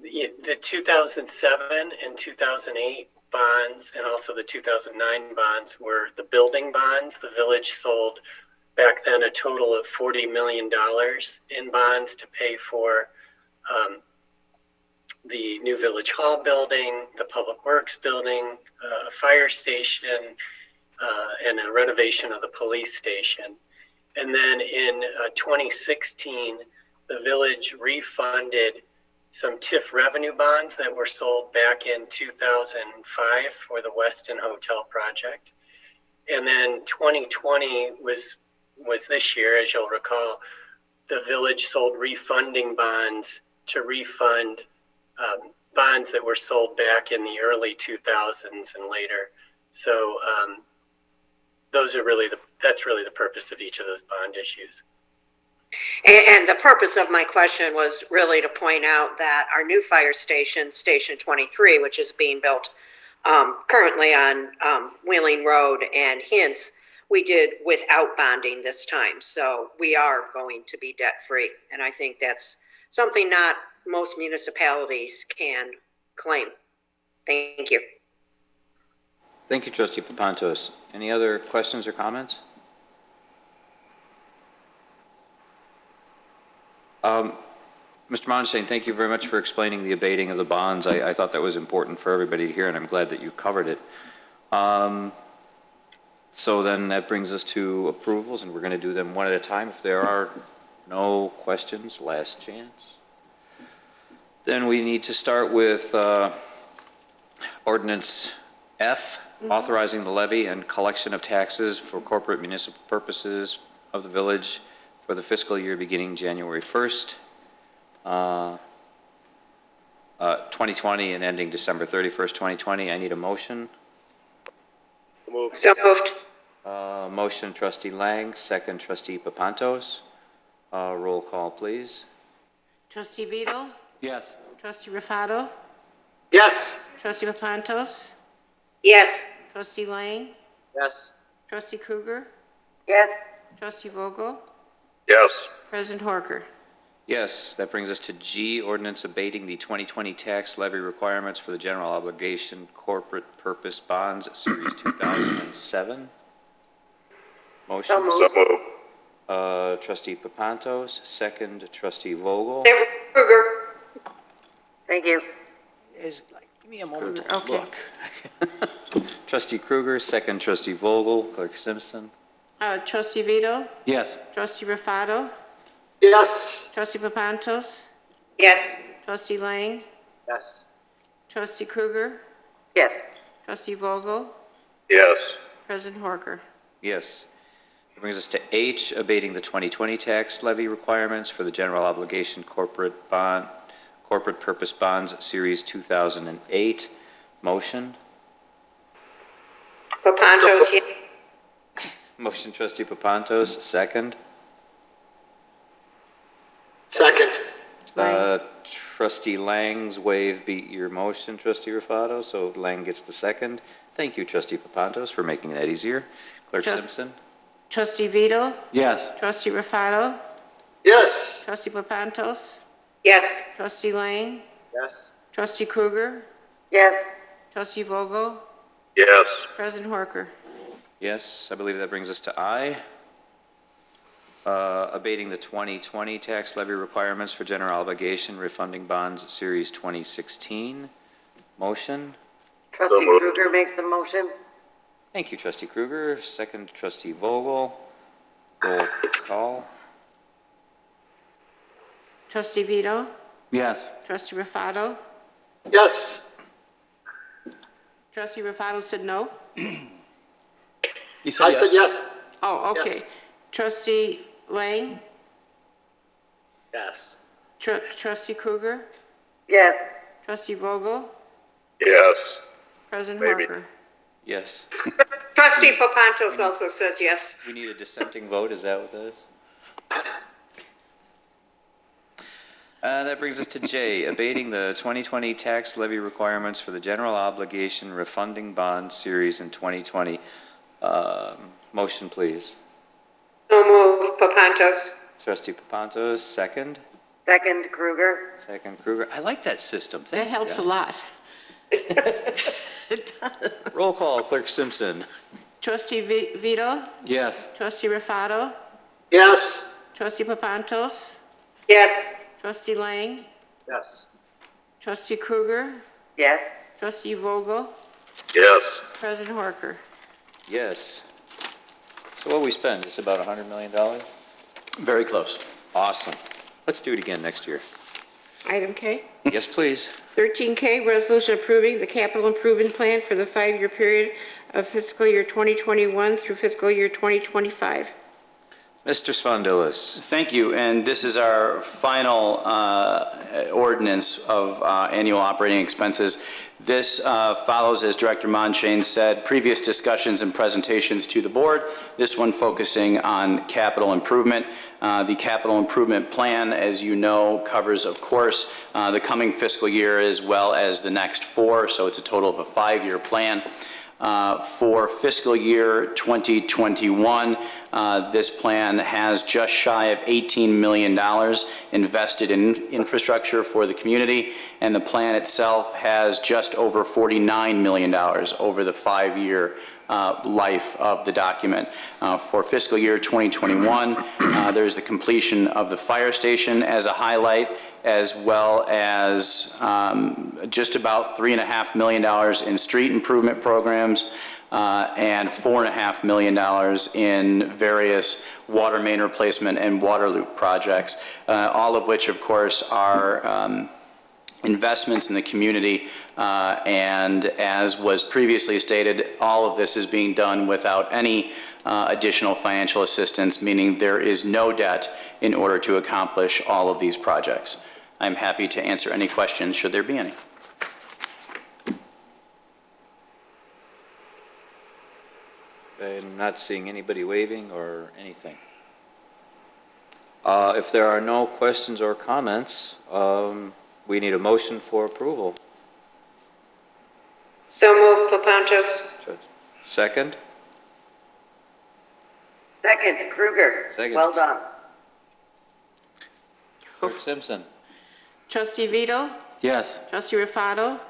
The 2007 and 2008 bonds and also the 2009 bonds were the building bonds. The village sold back then a total of $40 million in bonds to pay for the new Village Hall building, the Public Works building, a fire station, and a renovation of the police station. And then in 2016, the village refunded some TIF revenue bonds that were sold back in 2005 for the Westin Hotel project. And then 2020 was this year, as you'll recall. The village sold refunding bonds to refund bonds that were sold back in the early 2000s and later. So that's really the purpose of each of those bond issues. And the purpose of my question was really to point out that our new fire station, Station 23, which is being built currently on Wheeling Road and Hintz, we did without bonding this time. So we are going to be debt-free. And I think that's something not most municipalities can claim. Thank you. Thank you, Trustee Papantos. Any other questions or comments? Mr. Monstein, thank you very much for explaining the abating of the bonds. I thought that was important for everybody to hear, and I'm glad that you covered it. So then that brings us to approvals, and we're going to do them one at a time. If there are no questions, last chance. Then we need to start with Ordinance F, authorizing the levy and collection of taxes for corporate municipal purposes of the village for the fiscal year beginning January 1st, 2020 and ending December 31st, 2020. I need a motion. So moved. Motion, Trustee Lang, second, Trustee Papantos. Roll call, please. Trustee Vito? Yes. Trustee Rufato? Yes. Trustee Papantos? Yes. Trustee Lang? Yes. Trustee Kruger? Yes. Trustee Vogel? Yes. President Horker? Yes, that brings us to G, ordinance abating the 2020 tax levy requirements for the general obligation corporate purpose bonds, Series 2007. Motion. So moved. So moved. Trustee Papantos, second, Trustee Vogel. Kruger. Thank you. Give me a moment to Okay. look. Trustee Kruger, second, Trustee Vogel, Clerk Simpson. Trustee Vito? Yes. Trustee Rufato? Yes. Trustee Papantos? Yes. Trustee Lang? Yes. Trustee Kruger? Yes. Trustee Vogel? Yes. President Horker? Yes. That brings us to H, abating the 2020 tax levy requirements for the general obligation corporate purpose bonds, Series 2008. Motion. Papantos, yes. Motion, Trustee Papantos, second. Second. Trustee Lang's wave beat your motion, Trustee Rufato, so Lang gets the second. Thank you, Trustee Papantos, for making that easier. Clerk Simpson? Trustee Vito? Yes. Trustee Rufato? Yes. Trustee Papantos? Yes. Trustee Lang? Yes. Trustee Kruger? Yes. Trustee Vogel? Yes. President Horker? Yes, I believe that brings us to I. Abating the 2020 tax levy requirements for general obligation refunding bonds, Series 2016. Motion. Trustee So moved. Kruger makes the motion. Thank you, Trustee Kruger. Second, Trustee Vogel. Roll call. Trustee Vito? Yes. Trustee Rufato? Yes. Trustee Rufato said no? He said I yes. said yes. Oh, okay. Yes. Trustee Lang? Yes. Trustee Kruger? Yes. Trustee Vogel? Yes. President Maybe. Horker? Yes. Trustee Papantos also says yes. We need a dissenting vote, is that what that is? That brings us to J, abating the 2020 tax levy requirements for the general obligation refunding bond series in 2020. Motion, please. So moved, Papantos. Trustee Papantos, second. Second, Kruger. Second, Kruger. I like that system. That Thank you, helps a guys. lot. Roll call, Clerk Simpson. Trustee Vito? Yes. Trustee Rufato? Yes. Trustee Papantos? Yes. Trustee Lang? Yes. Trustee Kruger? Yes. Trustee Vogel? Yes. President Horker? Yes. So what we spend, it's about $100 million? Very close. Awesome. Let's do it again next year. Item K. Yes, please. 13K, resolution approving the capital improvement plan for the 5-year period of fiscal year 2021 through fiscal year 2025. Mr. Spondilis. Thank you, and this is our final ordinance of annual operating expenses. This follows, as Director Monshane said, previous discussions and presentations to the board, this one focusing on capital improvement. The capital improvement plan, as you know, covers, of course, the coming fiscal year as well as the next 4, so it's a total of a 5-year plan. For fiscal year 2021, this plan has just shy of $18 million invested in infrastructure for the community, and the plan itself has just over $49 million over the 5-year life of the document. For fiscal year 2021, there's the completion of the fire station as a highlight, as well as just about $3.5 million in street improvement programs and $4.5 million in various water main replacement and water loop projects, all of which, of course, are investments in the community, and as was previously stated, all of this is being done without any additional financial assistance, meaning there is no debt in order to accomplish all of these projects. I'm happy to answer any questions, should there be any. I'm not seeing anybody waving or anything. If there are no questions or comments, we need a motion for approval. So moved, Papantos. Second? Second, Kruger. Second. Well done. Clerk Simpson? Trustee Vito? Yes. Trustee Rufato?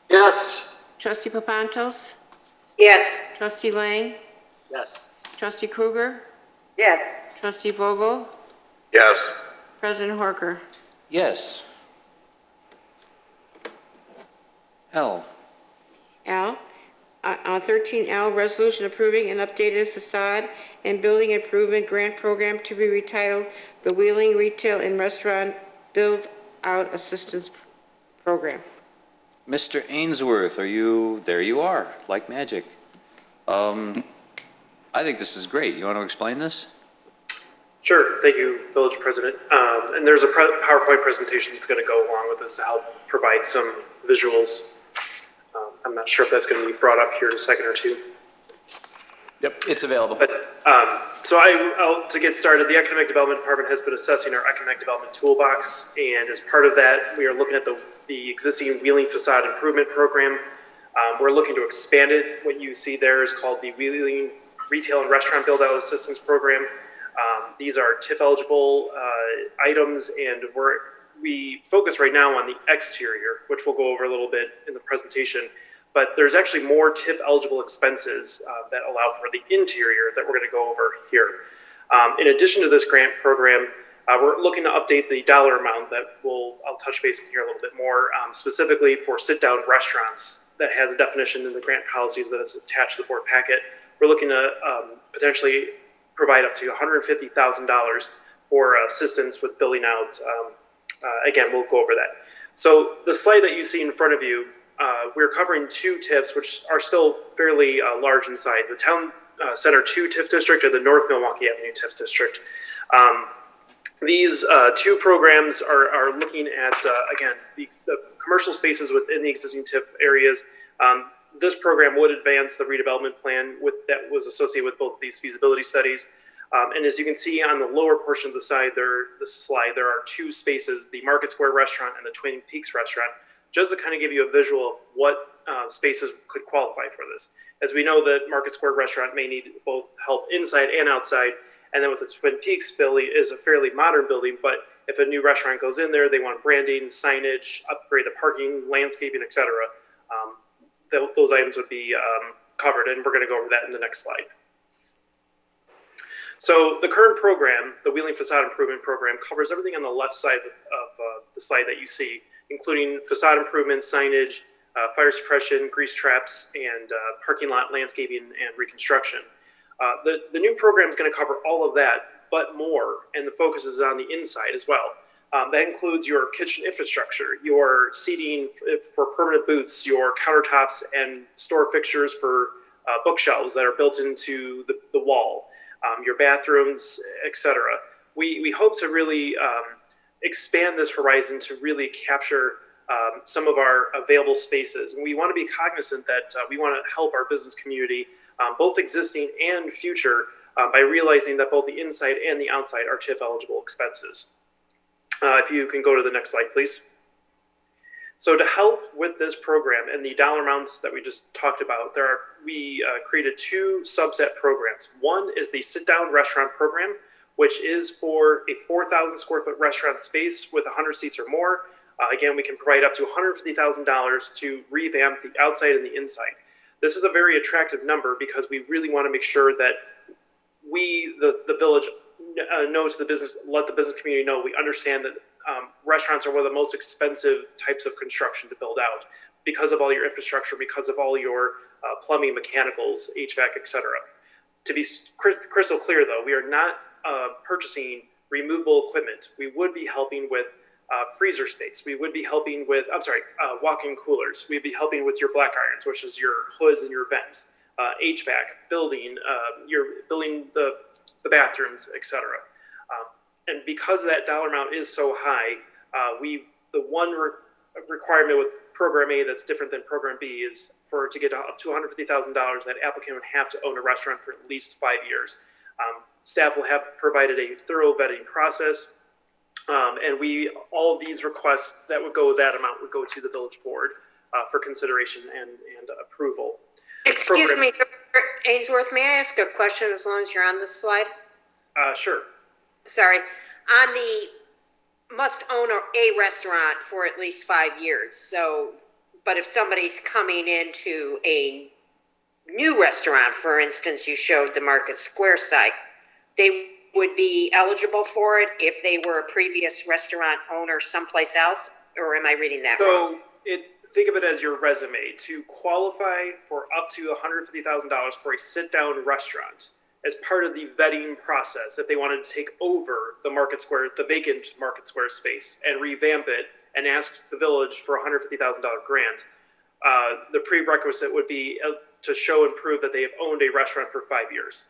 Yes. Trustee Papantos? Yes. Trustee Lang? Yes. Trustee Kruger? Yes. Trustee Vogel? Yes. President Horker? Yes. L. L, 13L, resolution approving an updated facade and building improvement grant program to be retitled the Wheeling Retail and Restaurant Build-Out Assistance Program. Mr. Ainsworth, are you, there you are, like magic. I think this is great. You want to explain this? Sure. Thank you, Village President. And there's a PowerPoint presentation that's going to go along with this to help provide some visuals. I'm not sure if that's going to be brought up here in a second or two. Yep, it's available. But, so to get started, the Economic Development Department has been assessing our economic development toolbox, and as part of that, we are looking at the existing Wheeling Facade Improvement Program. We're looking to expand it. What you see there is called the Wheeling Retail and Restaurant Build-Out Assistance Program. These are TIF-eligible items, and we focus right now on the exterior, which we'll go over a little bit in the presentation. But there's actually more TIF-eligible expenses that allow for the interior that we're going to go over here. In addition to this grant program, we're looking to update the dollar amount that I'll touch base here a little bit more, specifically for sit-down restaurants that has a definition in the grant policies that is attached to the board packet. We're looking to potentially provide up to $150,000 for assistance with building out. Again, we'll go over that. So the slide that you see in front of you, we're covering 2 TIFs, which are still fairly large in size. The Town Center 2 TIF District and the North Milwaukee Avenue TIF District. These 2 programs are looking at, again, the commercial spaces within the existing TIF areas. This program would advance the redevelopment plan that was associated with both of these feasibility studies. And as you can see on the lower portion of the slide, there are two spaces, the Market Square Restaurant and the Twin Peaks Restaurant, just to kind of give you a visual of what spaces could qualify for this. As we know, the Market Square Restaurant may need both help inside and outside, and then with the Twin Peaks building is a fairly modern building, but if a new restaurant goes in there, they want branding, signage, upgrade the parking, landscaping, etc. Those items would be covered, and we're going to go over that in the next slide. So the current program, the Wheeling Facade Improvement Program, covers everything on the left side of the slide that you see, including facade improvements, signage, fire suppression, grease traps, and parking lot landscaping and reconstruction. The new program is going to cover all of that, but more, and the focus is on the inside as well. That includes your kitchen infrastructure, your seating for permanent booths, your countertops and store fixtures for bookshelves that are built into the wall, your bathrooms, etc. We hope to really expand this horizon to really capture some of our available spaces. And we want to be cognizant that we want to help our business community, both existing and future, by realizing that both the inside and the outside are TIF eligible expenses. If you can go to the next slide, please. So to help with this program and the dollar amounts that we just talked about, we created two subset programs. One is the sit-down restaurant program, which is for a 4,000 square foot restaurant space with 100 seats or more. Again, we can provide up to $150,000 to revamp the outside and the inside. This is a very attractive number because we really want to make sure that we, the village, knows the business, let the business community know we understand that restaurants are one of the most expensive types of construction to build out because of all your infrastructure, because of all your plumbing, mechanicals, HVAC, etc. To be crystal clear, though, we are not purchasing removable equipment. We would be helping with freezer space. We would be helping with, walk-in coolers. We'd be helping with your black irons, which is your hoods and your vents, HVAC, building, you're building the bathrooms, etc. And because that dollar amount is so high, the one requirement with Program A that's different than Program B is to get up to $150,000, that applicant would have to own a restaurant for at least 5 years. Staff will have provided a thorough vetting process. And all of these requests that would go, that amount would go to the village board for consideration and approval. Excuse me, Ainsworth, may I ask a question as long as you're on this slide? Sure. Sorry. On the must own a restaurant for at least 5 years. So, but if somebody's coming into a new restaurant, for instance, you showed the Market Square site, they would be eligible for it if they were a previous restaurant owner someplace else? Or am I reading that wrong? Think of it as your resume. To qualify for up to $150,000 for a sit-down restaurant as part of the vetting process, if they wanted to take over the Market Square, the vacant Market Square space, and revamp it and ask the village for a $150,000 grant, the prerequisite would be to show and prove that they have owned a restaurant for 5 years.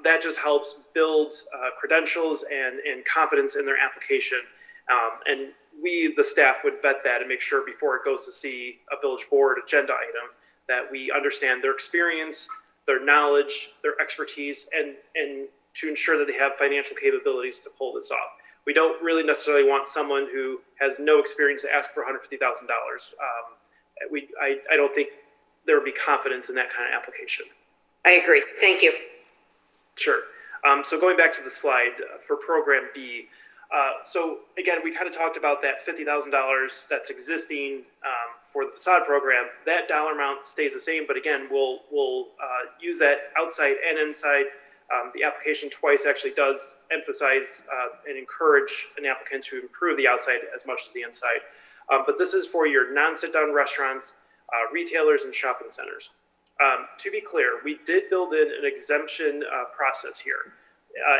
That just helps build credentials and confidence in their application. And we, the staff, would vet that and make sure before it goes to see a village board agenda item that we understand their experience, their knowledge, their expertise, and to ensure that they have financial capabilities to pull this off. We don't really necessarily want someone who has no experience to ask for $150,000. I don't think there would be confidence in that kind of application. I agree. Thank you. Sure. So going back to the slide for Program B, so again, we kind of talked about that $50,000 that's existing for the facade program. That dollar amount stays the same, but again, we'll use that outside and inside. The application twice actually does emphasize and encourage an applicant to improve the outside as much as the inside. But this is for your non-sit-down restaurants, retailers, and shopping centers. To be clear, we did build in an exemption process here.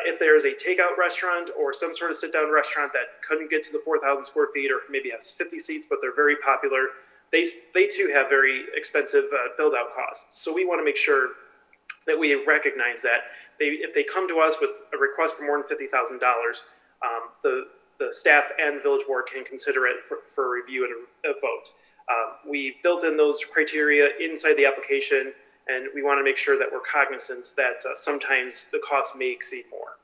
If there is a takeout restaurant or some sort of sit-down restaurant that couldn't get to the 4,000 square feet or maybe has 50 seats, but they're very popular, they too have very expensive build-out costs. So we want to make sure that we recognize that if they come to us with a request for more than $50,000, the staff and village board can consider it for review and a vote. We built in those criteria inside the application, And we want to make sure that we're cognizant that sometimes the cost may exceed more.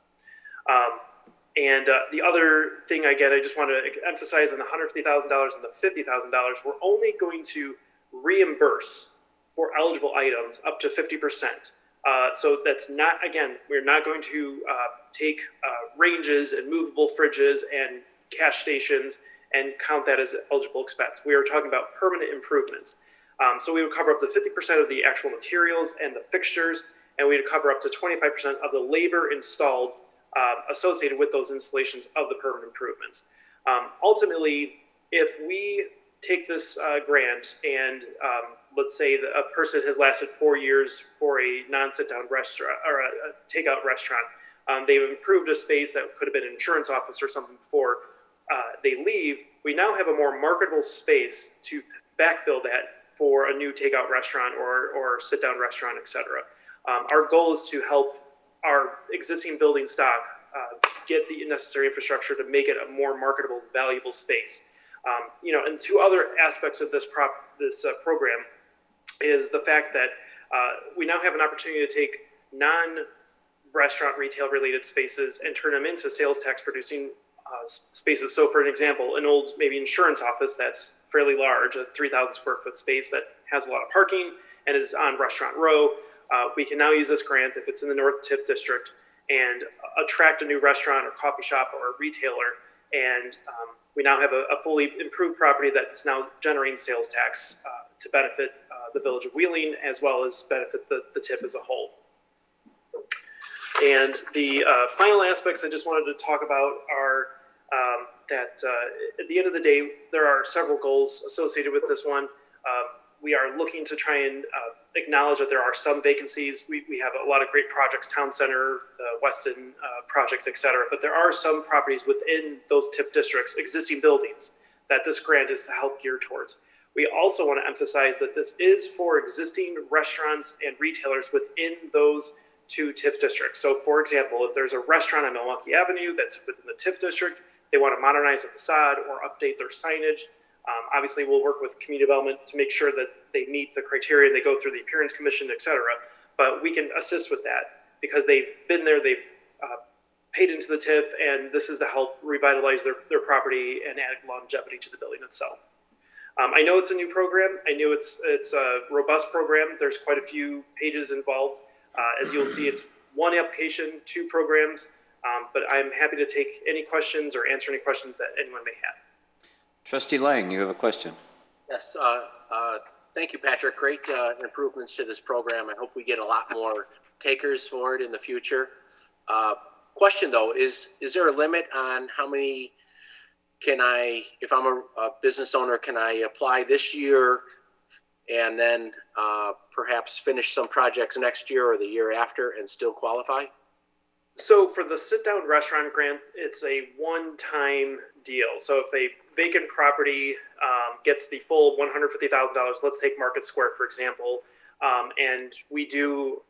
The other thing, again, I just want to emphasize on the $150,000 and the $50,000, we're only going to reimburse for eligible items up to 50%. So that's not, again, we're not going to take ranges and movable fridges and cash stations and count that as eligible expense. We are talking about permanent improvements. So we would cover up to 50% of the actual materials and the fixtures, and we would cover up to 25% of the labor installed associated with those installations of the permanent improvements. Ultimately, if we take this grant and let's say that a person has lasted 4 years for a non-sit-down restaurant or a takeout restaurant, they've improved a space that could have been an insurance office or something before they leave, we now have a more marketable space to backfill that for a new takeout restaurant or sit-down restaurant, et cetera. Our goal is to help our existing building stock get the necessary infrastructure to make it a more marketable, valuable space. And two other aspects of this program is the fact that we now have an opportunity to take non-restaurant retail related spaces and turn them into sales tax producing spaces. So for an example, an old maybe insurance office that's fairly large, a 3,000 square foot space that has a lot of parking and is on Restaurant Row, we can now use this grant if it's in the North TIF district and attract a new restaurant or coffee shop or retailer. And we now have a fully improved property that's now generating sales tax to benefit the village of Wheeling as well as benefit the TIF as a whole. And the final aspects I just wanted to talk about are that at the end of the day, there are several goals associated with this one. We are looking to try and acknowledge that there are some vacancies. We have a lot of great projects, Town Center, the Weston project, et cetera, but there are some properties within those TIF districts, existing buildings, that this grant is to help gear towards. We also want to emphasize that this is for existing restaurants and retailers within those two TIF districts. So for example, if there's a restaurant on Milwaukee Avenue that's within the TIF district, they want to modernize the facade or update their signage. Obviously, we'll work with community development to make sure that they meet the criteria, they go through the appearance commission, et cetera. But we can assist with that because they've been there, they've paid into the TIF, and this is to help revitalize their property and add longevity to the building itself. I know it's a new program. I know it's a robust program. There's quite a few pages involved. As you'll see, it's one application, two programs, but I'm happy to take any questions or answer any questions that anyone may have. Trustee Lang, you have a question. Yes, thank you, Patrick. Great improvements to this program. I hope we get a lot more takers for it in the future. Question though, is there a limit on how many can I, if I'm a business owner, can I apply this year and then perhaps finish some projects next year or the year after and still qualify? So for the sit-down restaurant grant, it's a one-time deal. So if a vacant property gets the full $150,000, let's take Market Square, for example, and we do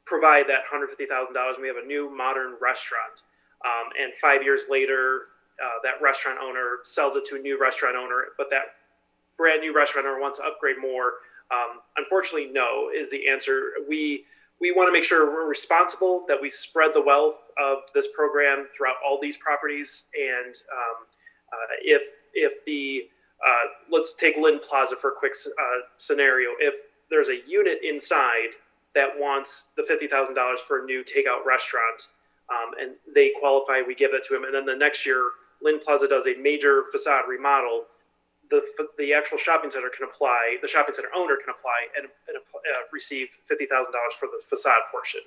provide that $150,000, we have a new modern restaurant. And 5 years later, that restaurant owner sells it to a new restaurant owner, but that brand new restaurant owner wants to upgrade more. Unfortunately, no is the answer. We want to make sure we're responsible, that we spread the wealth of this program throughout all these properties. And if the, let's take Lynn Plaza for a quick scenario. If there's a unit inside that wants the $50,000 for a new takeout restaurant, and they qualify, we give it to them. And then the next year, Lynn Plaza does a major facade remodel. The actual shopping center can apply, the shopping center owner can apply and receive $50,000 for the facade portion.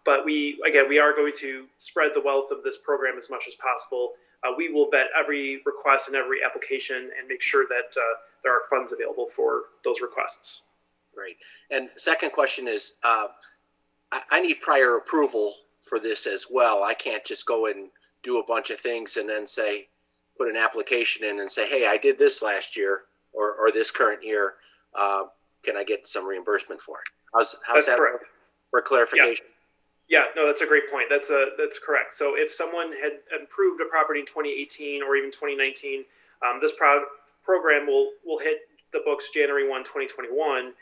But we are going to spread the wealth of this program as much as possible. We will vet every request and every application and make sure that there are funds available for those requests. Great. And second question is, I need prior approval for this as well. I can't just go and do a bunch of things and then say, put an application in and say, hey, I did this last year or this current year. Can I get some reimbursement for it? How's that correct. For clarification? Yeah, no, that's a great point. That's correct. So if someone had improved a property in 2018 or even 2019, this program will hit the books January 1, 2021.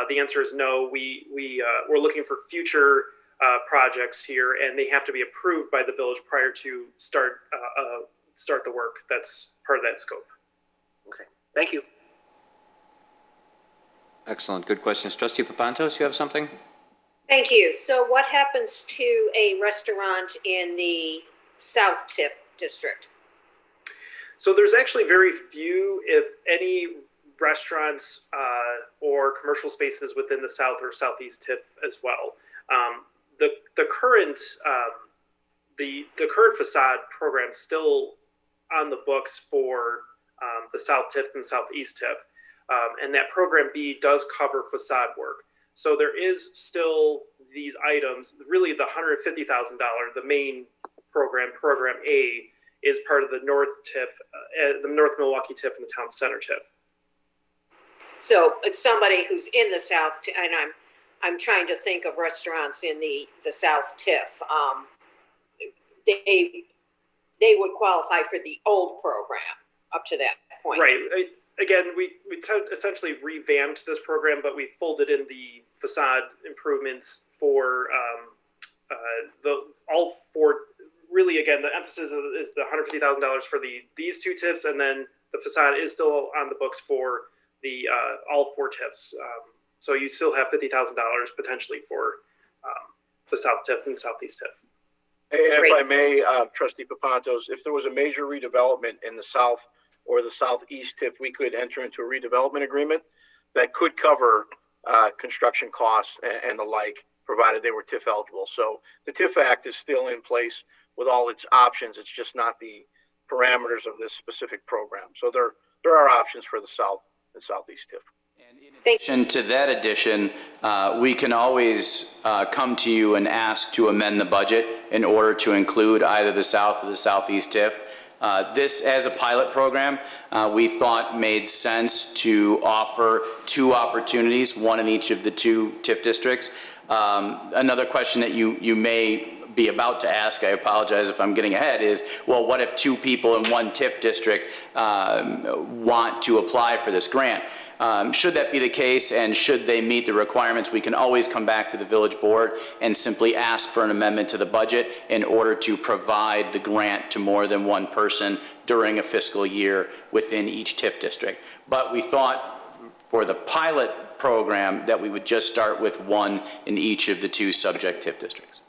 The answer is no. We're looking for future projects here, and they have to be approved by the village prior to start the work. That's part of that scope. Okay, thank you. Excellent, good questions. Trustee Papantos, you have something? Thank you. So what happens to a restaurant in the South TIF district? So there's actually very few, if any, restaurants or commercial spaces within the South or Southeast TIF as well. The current facade program is still on the books for the South TIF and Southeast TIF, and that program B does cover facade work. So there is still these items. Really, the $150,000, the main program A, is part of the North TIF, the North Milwaukee TIF, and the Town Center TIF. So it's somebody who's in the South, and I'm trying to think of restaurants in the South TIF. They would qualify for the old program up to that point. Right. Again, we essentially revamped this program, but we folded in the facade improvements for all four. Really, again, the emphasis is the $150,000 for these two TIFs, and then the facade is still on the books for the all four TIFs. So you still have $50,000 potentially for the South TIF and Southeast TIF. And if I may, Trustee Papantos, if there was a major redevelopment in the South or the Southeast TIF, we could enter into a redevelopment agreement that could cover construction costs and the like, provided they were TIF eligible. So the TIF Act is still in place with all its options. It's just not the parameters of this specific program. So there are options for the South and Southeast TIF. And in addition to that addition, we can always come to you and ask to amend the budget in order to include either the South or the Southeast TIF. This, as a pilot program, we thought made sense to offer two opportunities, one in each of the two TIF districts. Another question that you may be about to ask, I apologize if I'm getting ahead, is, well, what if two people in one TIF district want to apply for this grant? Should that be the case, and should they meet the requirements, we can always come back to the village board and simply ask for an amendment to the budget in order to provide the grant to more than one person during a fiscal year within each TIF district. But we thought for the pilot program that we would just start with one in each of the two subject TIF districts.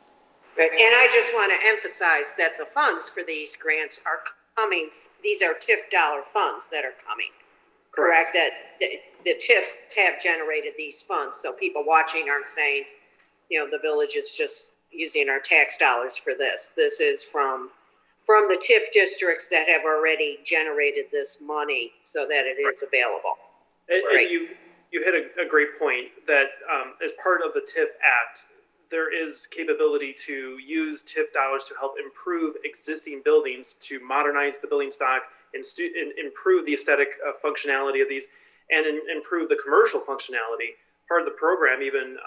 Right. And I just want to emphasize that the funds for these grants are coming, these are TIF dollar funds that are coming. Correct? That the TIFs have generated these funds, so people watching aren't saying, the village is just using our tax dollars for this. This is from the TIF districts that have already generated this money so that it is available. And you hit a great point that as part of the TIF Act, there is capability to use TIF dollars to help improve existing buildings, to modernize the building stock, and improve the aesthetic functionality of these, and improve the commercial functionality. Part of the program even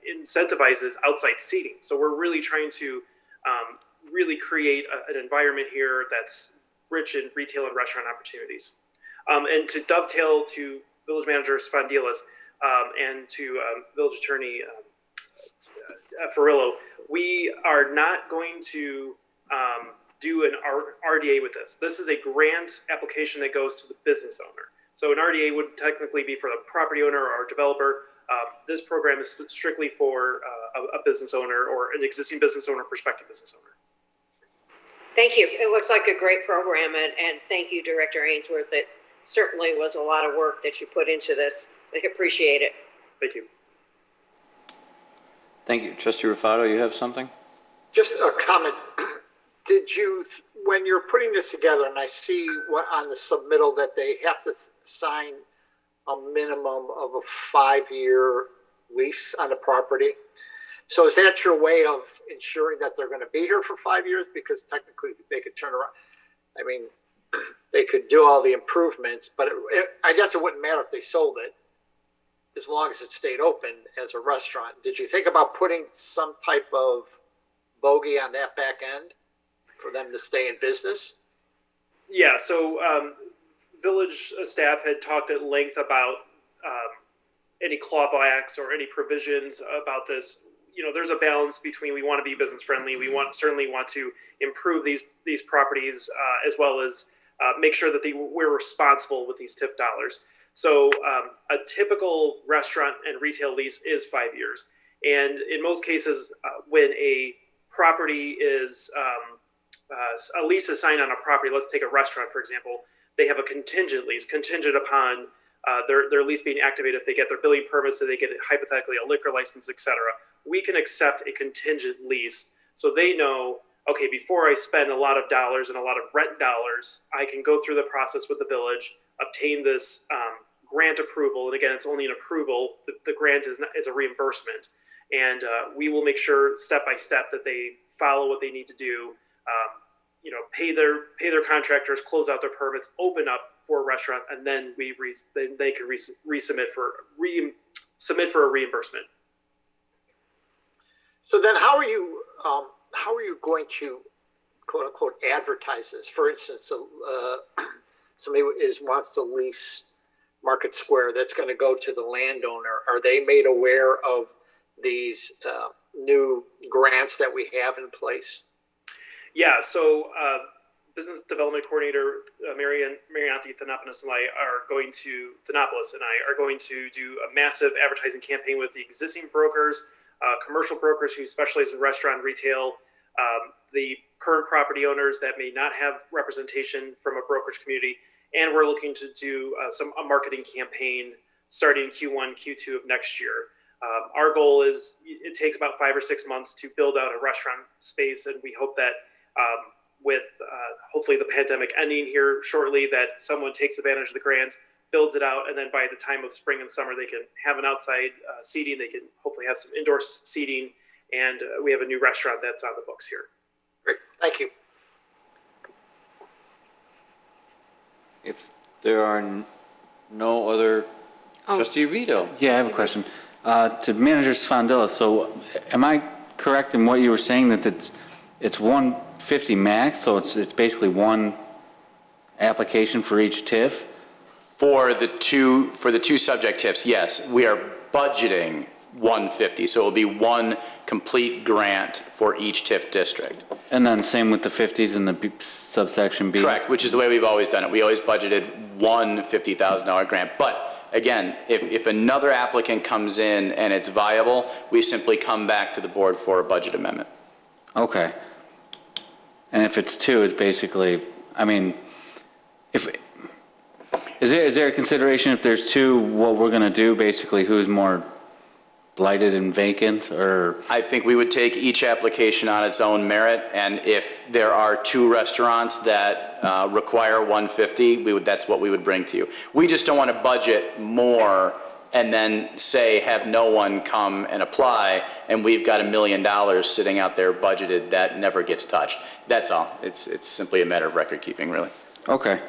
incentivizes outside seating. So we're really trying to really create an environment here that's rich in retail and restaurant opportunities. And to dovetail to Village Manager Spondilas and to Village Attorney Ferrillo, we are not going to do an RDA with this. This is a grant application that goes to the business owner. So an RDA would technically be for the property owner or developer. This program is strictly for a business owner or an existing business owner, prospective business owner. Thank you. It looks like a great program, and thank you, Director Ainsworth. It certainly was a lot of work that you put into this. I appreciate it. Thank you. Thank you. Trustee Rufato, you have something? Just a comment. Did you, when you're putting this together, and I see what on the submittal that they have to sign a minimum of a 5-year lease on the property. So is that your way of ensuring that they're going to be here for 5 years? Because technically they could turn around. I mean, they could do all the improvements, but I guess it wouldn't matter if they sold it as long as it stayed open as a restaurant. Did you think about putting some type of bogey on that back end for them to stay in business? Yeah, so village staff had talked at length about any clawbacks or any provisions about this. There's a balance between we want to be business friendly. We certainly want to improve these properties as well as make sure that we're responsible with these TIF dollars. So a typical restaurant and retail lease is 5 years. And in most cases, when a property is, a lease is signed on a property, let's take a restaurant, for example, they have a contingent lease, contingent upon their lease being activated if they get their building permits, so they get hypothetically a liquor license, et cetera. We can accept a contingent lease so they know, okay, before I spend a lot of dollars and a lot of rent dollars, I can go through the process with the village, obtain this grant approval. And again, it's only an approval. The grant is a reimbursement. And we will make sure step by step that they follow what they need to do, pay their contractors, close out their permits, open up for a restaurant, and then they can submit for a reimbursement. So then how are you going to, quote unquote, advertise this? For instance, somebody wants to lease Market Square, that's going to go to the landowner. Are they made aware of these new grants that we have in place? Yeah, so Business Development Coordinator Marianthi Thanopoulos and I are going to do a massive advertising campaign with the existing brokers, commercial brokers who specialize in restaurant and retail, the current property owners that may not have representation from a brokerage community, and we're looking to do a marketing campaign starting Q1, Q2 of next year. Our goal is it takes about 5 or 6 months to build out a restaurant space, and we hope that with hopefully the pandemic ending here shortly, that someone takes advantage of the grant, builds it out, and then by the time of spring and summer, they can have an outside seating. They can hopefully have some indoor seating, and we have a new restaurant that's on the books here. Great, thank you. If there are no other, Trustee Vito. Yeah, I have a question. To Manager Sfandilla, so am I correct in what you were saying that it's 150 max, so it's basically one application for each TIF? For the two subject TIFs, yes, we are budgeting 150, so it will be one complete grant for each TIF district. And then same with the 50s in the subsection B? Correct, which is the way we've always done it. We always budgeted one $50,000 grant. But again, if another applicant comes in and it's viable, we simply come back to the board for a budget amendment. Okay. And if it's two, it's basically, is there a consideration if there's two, what we're going to do, basically who's more blighted and vacant, or? I think we would take each application on its own merit, and if there are two restaurants that require 150, that's what we would bring to you. We just don't want to budget more and then say have no one come and apply, and we've got $1 million sitting out there budgeted that never gets touched. That's all. It's simply a matter of record keeping, really. Okay.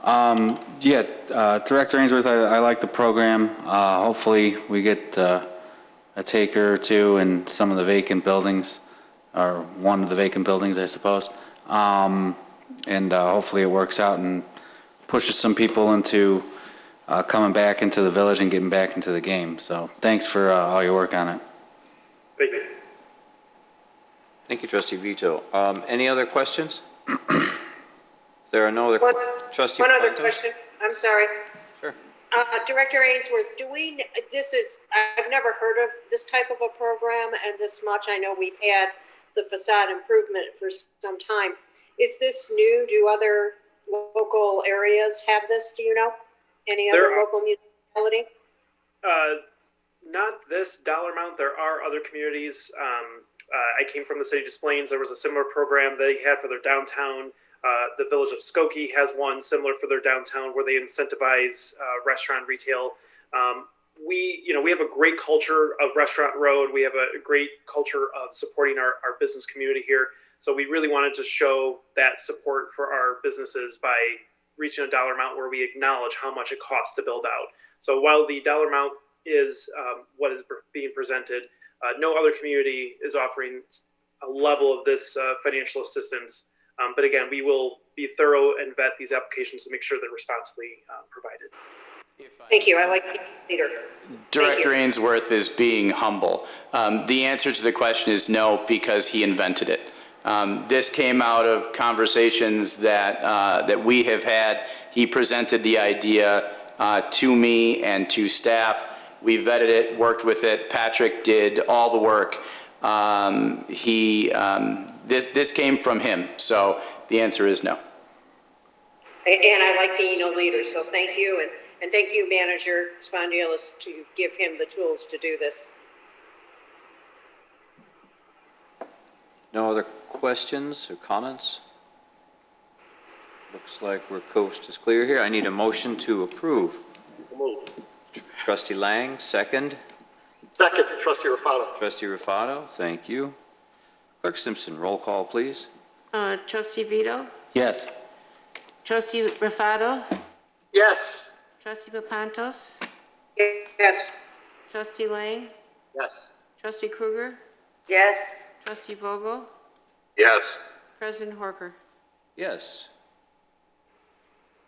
Director Ainsworth, I like the program. Hopefully we get a taker or two in some of the vacant buildings, or one of the vacant buildings, I suppose. And hopefully it works out and pushes some people into coming back into the village and getting back into the game. So thanks for all your work on it. Thank you. Thank you, Trustee Vito. Any other questions? There are no other Trustee One other Pontos? question, I'm sorry. Sure. Director Ainsworth, I've never heard of this type of a program and this much. I know we've had the facade improvement for some time. Is this new? Do other local areas have this? Do you know? Any other local municipality? Not this dollar amount. There are other communities. I came from the city of Des Plaines. There was a similar program they had for their downtown. The village of Skokie has one similar for their downtown where they incentivize restaurant retail. We have a great culture of Restaurant Road. We have a great culture of supporting our business community here. So we really wanted to show that support for our businesses by reaching a dollar amount where we acknowledge how much it costs to build out. So while the dollar amount is what is being presented, no other community is offering a level of this financial assistance. But again, we will be thorough and vet these applications to make sure they're responsibly provided. If Thank you. I like the leader. Director Ainsworth is being humble. The answer to the question is no, because he invented it. This came out of conversations that we have had. He presented the idea to me and to staff. We vetted it, worked with it. Patrick did all the work. This came from him, so the answer is no. And I like being a leader, so thank you. And thank you, Manager Spondylus, to give him the tools to do this. No other questions or comments? Looks like our coast is clear here. I need a motion to approve. Trustee Lang, second. Second, Trustee Rufato. Trustee Rufato, thank you. Clerk Simpson, roll call, please. Trustee Vito? Yes. Trustee Rufato? Yes. Trustee Papantos? Yes. Trustee Lang? Yes. Trustee Kruger? Yes. Trustee Vogel? Yes. President Horker? Yes.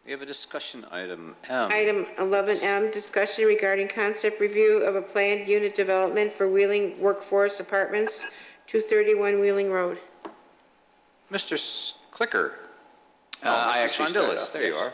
We have a discussion item M. Item 11M, discussion regarding concept review of a planned unit development for Wheeling Workforce Apartments, 231 Wheeling Road. Mr. Clicker. I actually started Spondylus, off, there you yes. are.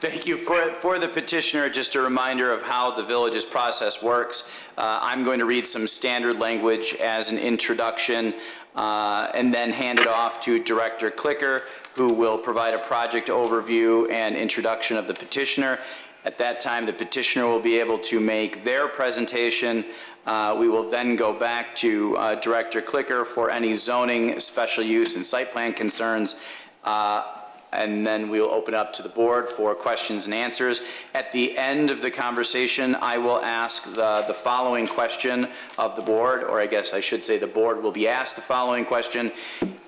Thank you. For the petitioner, just a reminder of how the village's process works. I'm going to read some standard language as an introduction and then hand it off to Director Clicker, who will provide a project overview and introduction of the petitioner. At that time, the petitioner will be able to make their presentation. We will then go back to Director Clicker for any zoning, special use, and site plan concerns. And then we'll open up to the board for questions and answers. At the end of the conversation, I will ask the following question of the board, or I guess I should say the board will be asked the following question.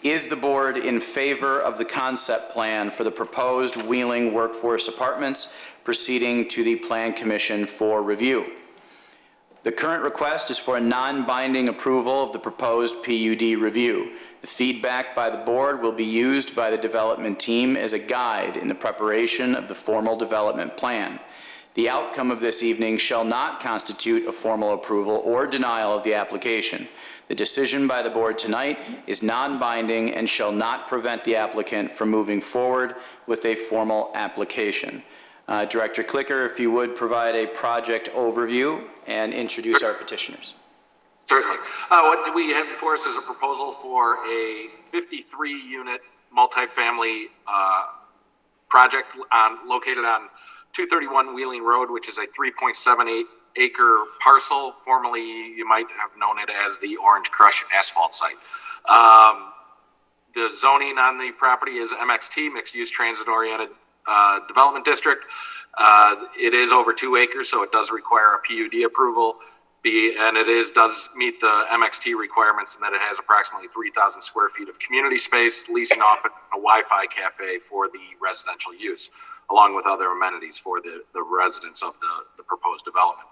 Is the board in favor of the concept plan for the proposed Wheeling Workforce Apartments proceeding to the Plan Commission for review? The current request is for a non-binding approval of the proposed PUD review. The feedback by the board will be used by the development team as a guide in the preparation of the formal development plan. The outcome of this evening shall not constitute a formal approval or denial of the application. The decision by the board tonight is non-binding and shall not prevent the applicant from moving forward with a formal application. Director Clicker, if you would provide a project overview and introduce our petitioners. Certainly. What we have before us is a proposal for a 53-unit multifamily project located on 231 Wheeling Road, which is a 3.78 acre parcel. Formerly, you might have known it as the Orange Crush asphalt site. The zoning on the property is MXT, Mixed Use Transit Oriented Development District. It is over 2 acres, so it does require a PUD approval. And it does meet the MXT requirements in that it has approximately 3,000 square feet of community space, leasing off a Wi-Fi cafe for the residential use, along with other amenities for the residents of the proposed development.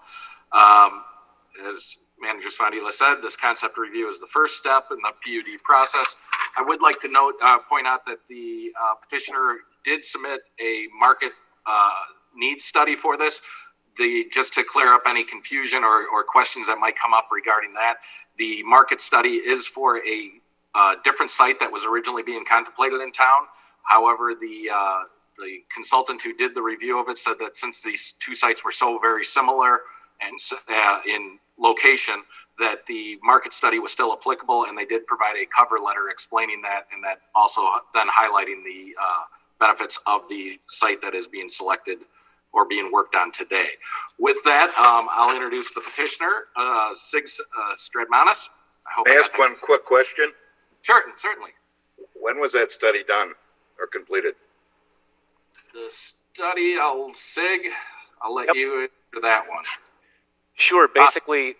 As Manager Spondylus said, this concept review is the first step in the PUD process. I would like to point out that the petitioner did submit a market needs study for this. Just to clear up any confusion or questions that might come up regarding that, the market study is for a different site that was originally being contemplated in town. However, the consultant who did the review of it said that since these two sites were so very similar and in location, that the market study was still applicable, and they did provide a cover letter explaining that, and that also then highlighting the benefits of the site that is being selected or being worked on today. With that, I'll introduce the petitioner, Sig Stradmanis. May I ask one quick question? Sure, certainly. When was that study done or completed? The study, I'll let you answer that one. Sure. Basically,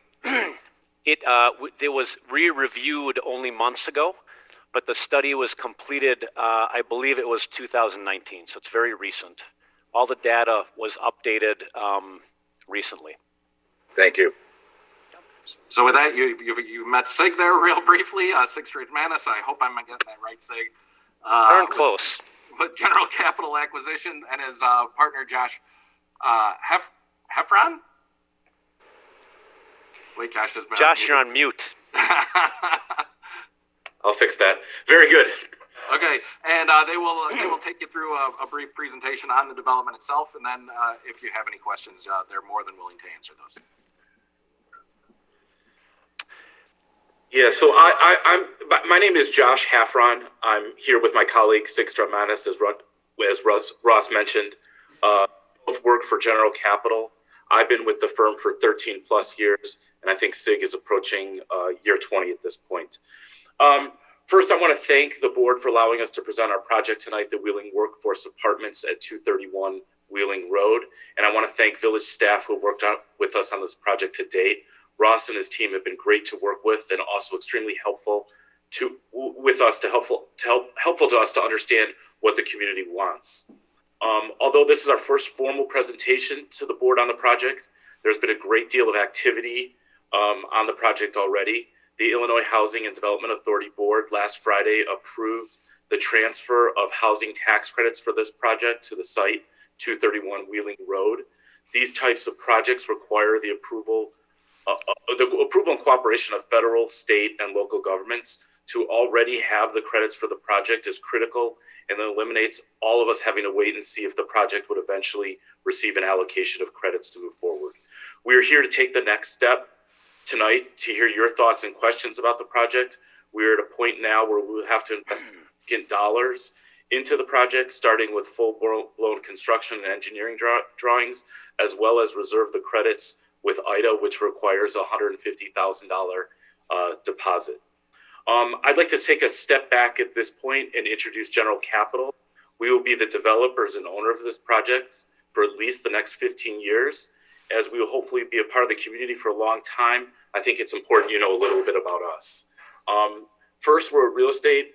it was re-reviewed only months ago, but the study was completed, I believe it was 2019, so it's very recent. All the data was updated recently. Thank you. So with that, you met Sig there real briefly, Sig Stradmanis. I hope I'm getting that right, Sig. Darn close. With General Capital Acquisition and his partner, Josh Heffron? Wait, Josh has been. Josh, you're on mute. I'll fix that. Very good. Okay, and they will take you through a brief presentation on the development itself, and then if you have any questions, they're more than willing to answer those. Yeah, so my name is Josh Heffron. I'm here with my colleague Sig Strutmanis, as Ross mentioned. Both work for General Capital. I've been with the firm for 13 plus years, and I think Sig is approaching year 20 at this point. First, I want to thank the board for allowing us to present our project tonight, the Wheeling Workforce Apartments at 231 Wheeling Road. And I want to thank village staff who have worked with us on this project to date. Ross and his team have been great to work with and also extremely helpful to us to understand what the community wants. Although this is our first formal presentation to the board on the project, there's been a great deal of activity on the project already. The Illinois Housing and Development Authority Board last Friday approved the transfer of housing tax credits for this project to the site, 231 Wheeling Road. These types of projects require the approval and cooperation of federal, state, and local governments. To already have the credits for the project is critical and eliminates all of us having to wait and see if the project would eventually receive an allocation of credits to move forward. We are here to take the next step tonight to hear your thoughts and questions about the project. We're at a point now where we will have to invest significant dollars into the project, starting with full-blown construction and engineering drawings, as well as reserve the credits with IDA, which requires a $150,000 deposit. I'd like to take a step back at this point and introduce General Capital. We will be the developers and owner of this project for at least the next 15 years. As we will hopefully be a part of the community for a long time, I think it's important you know a little bit about us. First, we're a real estate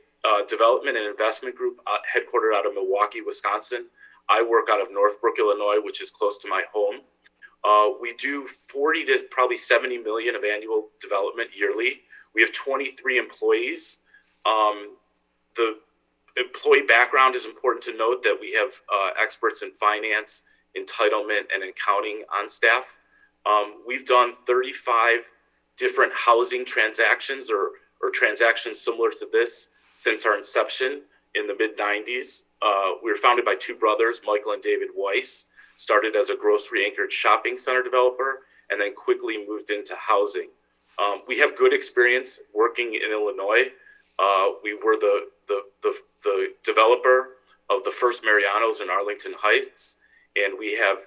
development and investment group headquartered out of Milwaukee, Wisconsin. I work out of Northbrook, Illinois, which is close to my home. We do 40 to probably 70 million of annual development yearly. We have 23 employees. The employee background is important to note that we have experts in finance, entitlement, and accounting on staff. We've done 35 different housing transactions or transactions similar to this since our inception in the mid-90s. We were founded by two brothers, Michael and David Weiss, started as a grocery anchored shopping center developer, and then quickly moved into housing. We have good experience working in Illinois. We were the developer of the first Mariano's in Arlington Heights, and we have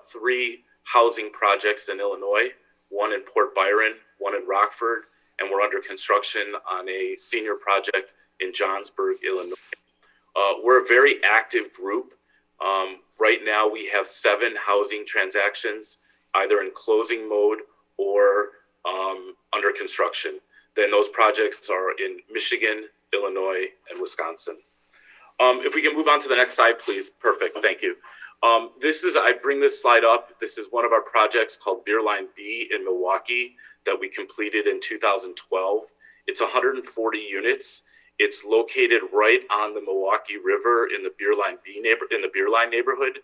3 housing projects in Illinois, one in Port Byron, one in Rockford, and we're under construction on a senior project in Johnsburg, Illinois. We're a very active group. Right now we have 7 housing transactions, either in closing mode or under construction. Then those projects are in Michigan, Illinois, and Wisconsin. If we can move on to the next slide, please. Perfect, thank you. I bring this slide up. This is one of our projects called Beer Line B in Milwaukee that we completed in 2012. It's 140 units. It's located right on the Milwaukee River in the Beer Line neighborhood.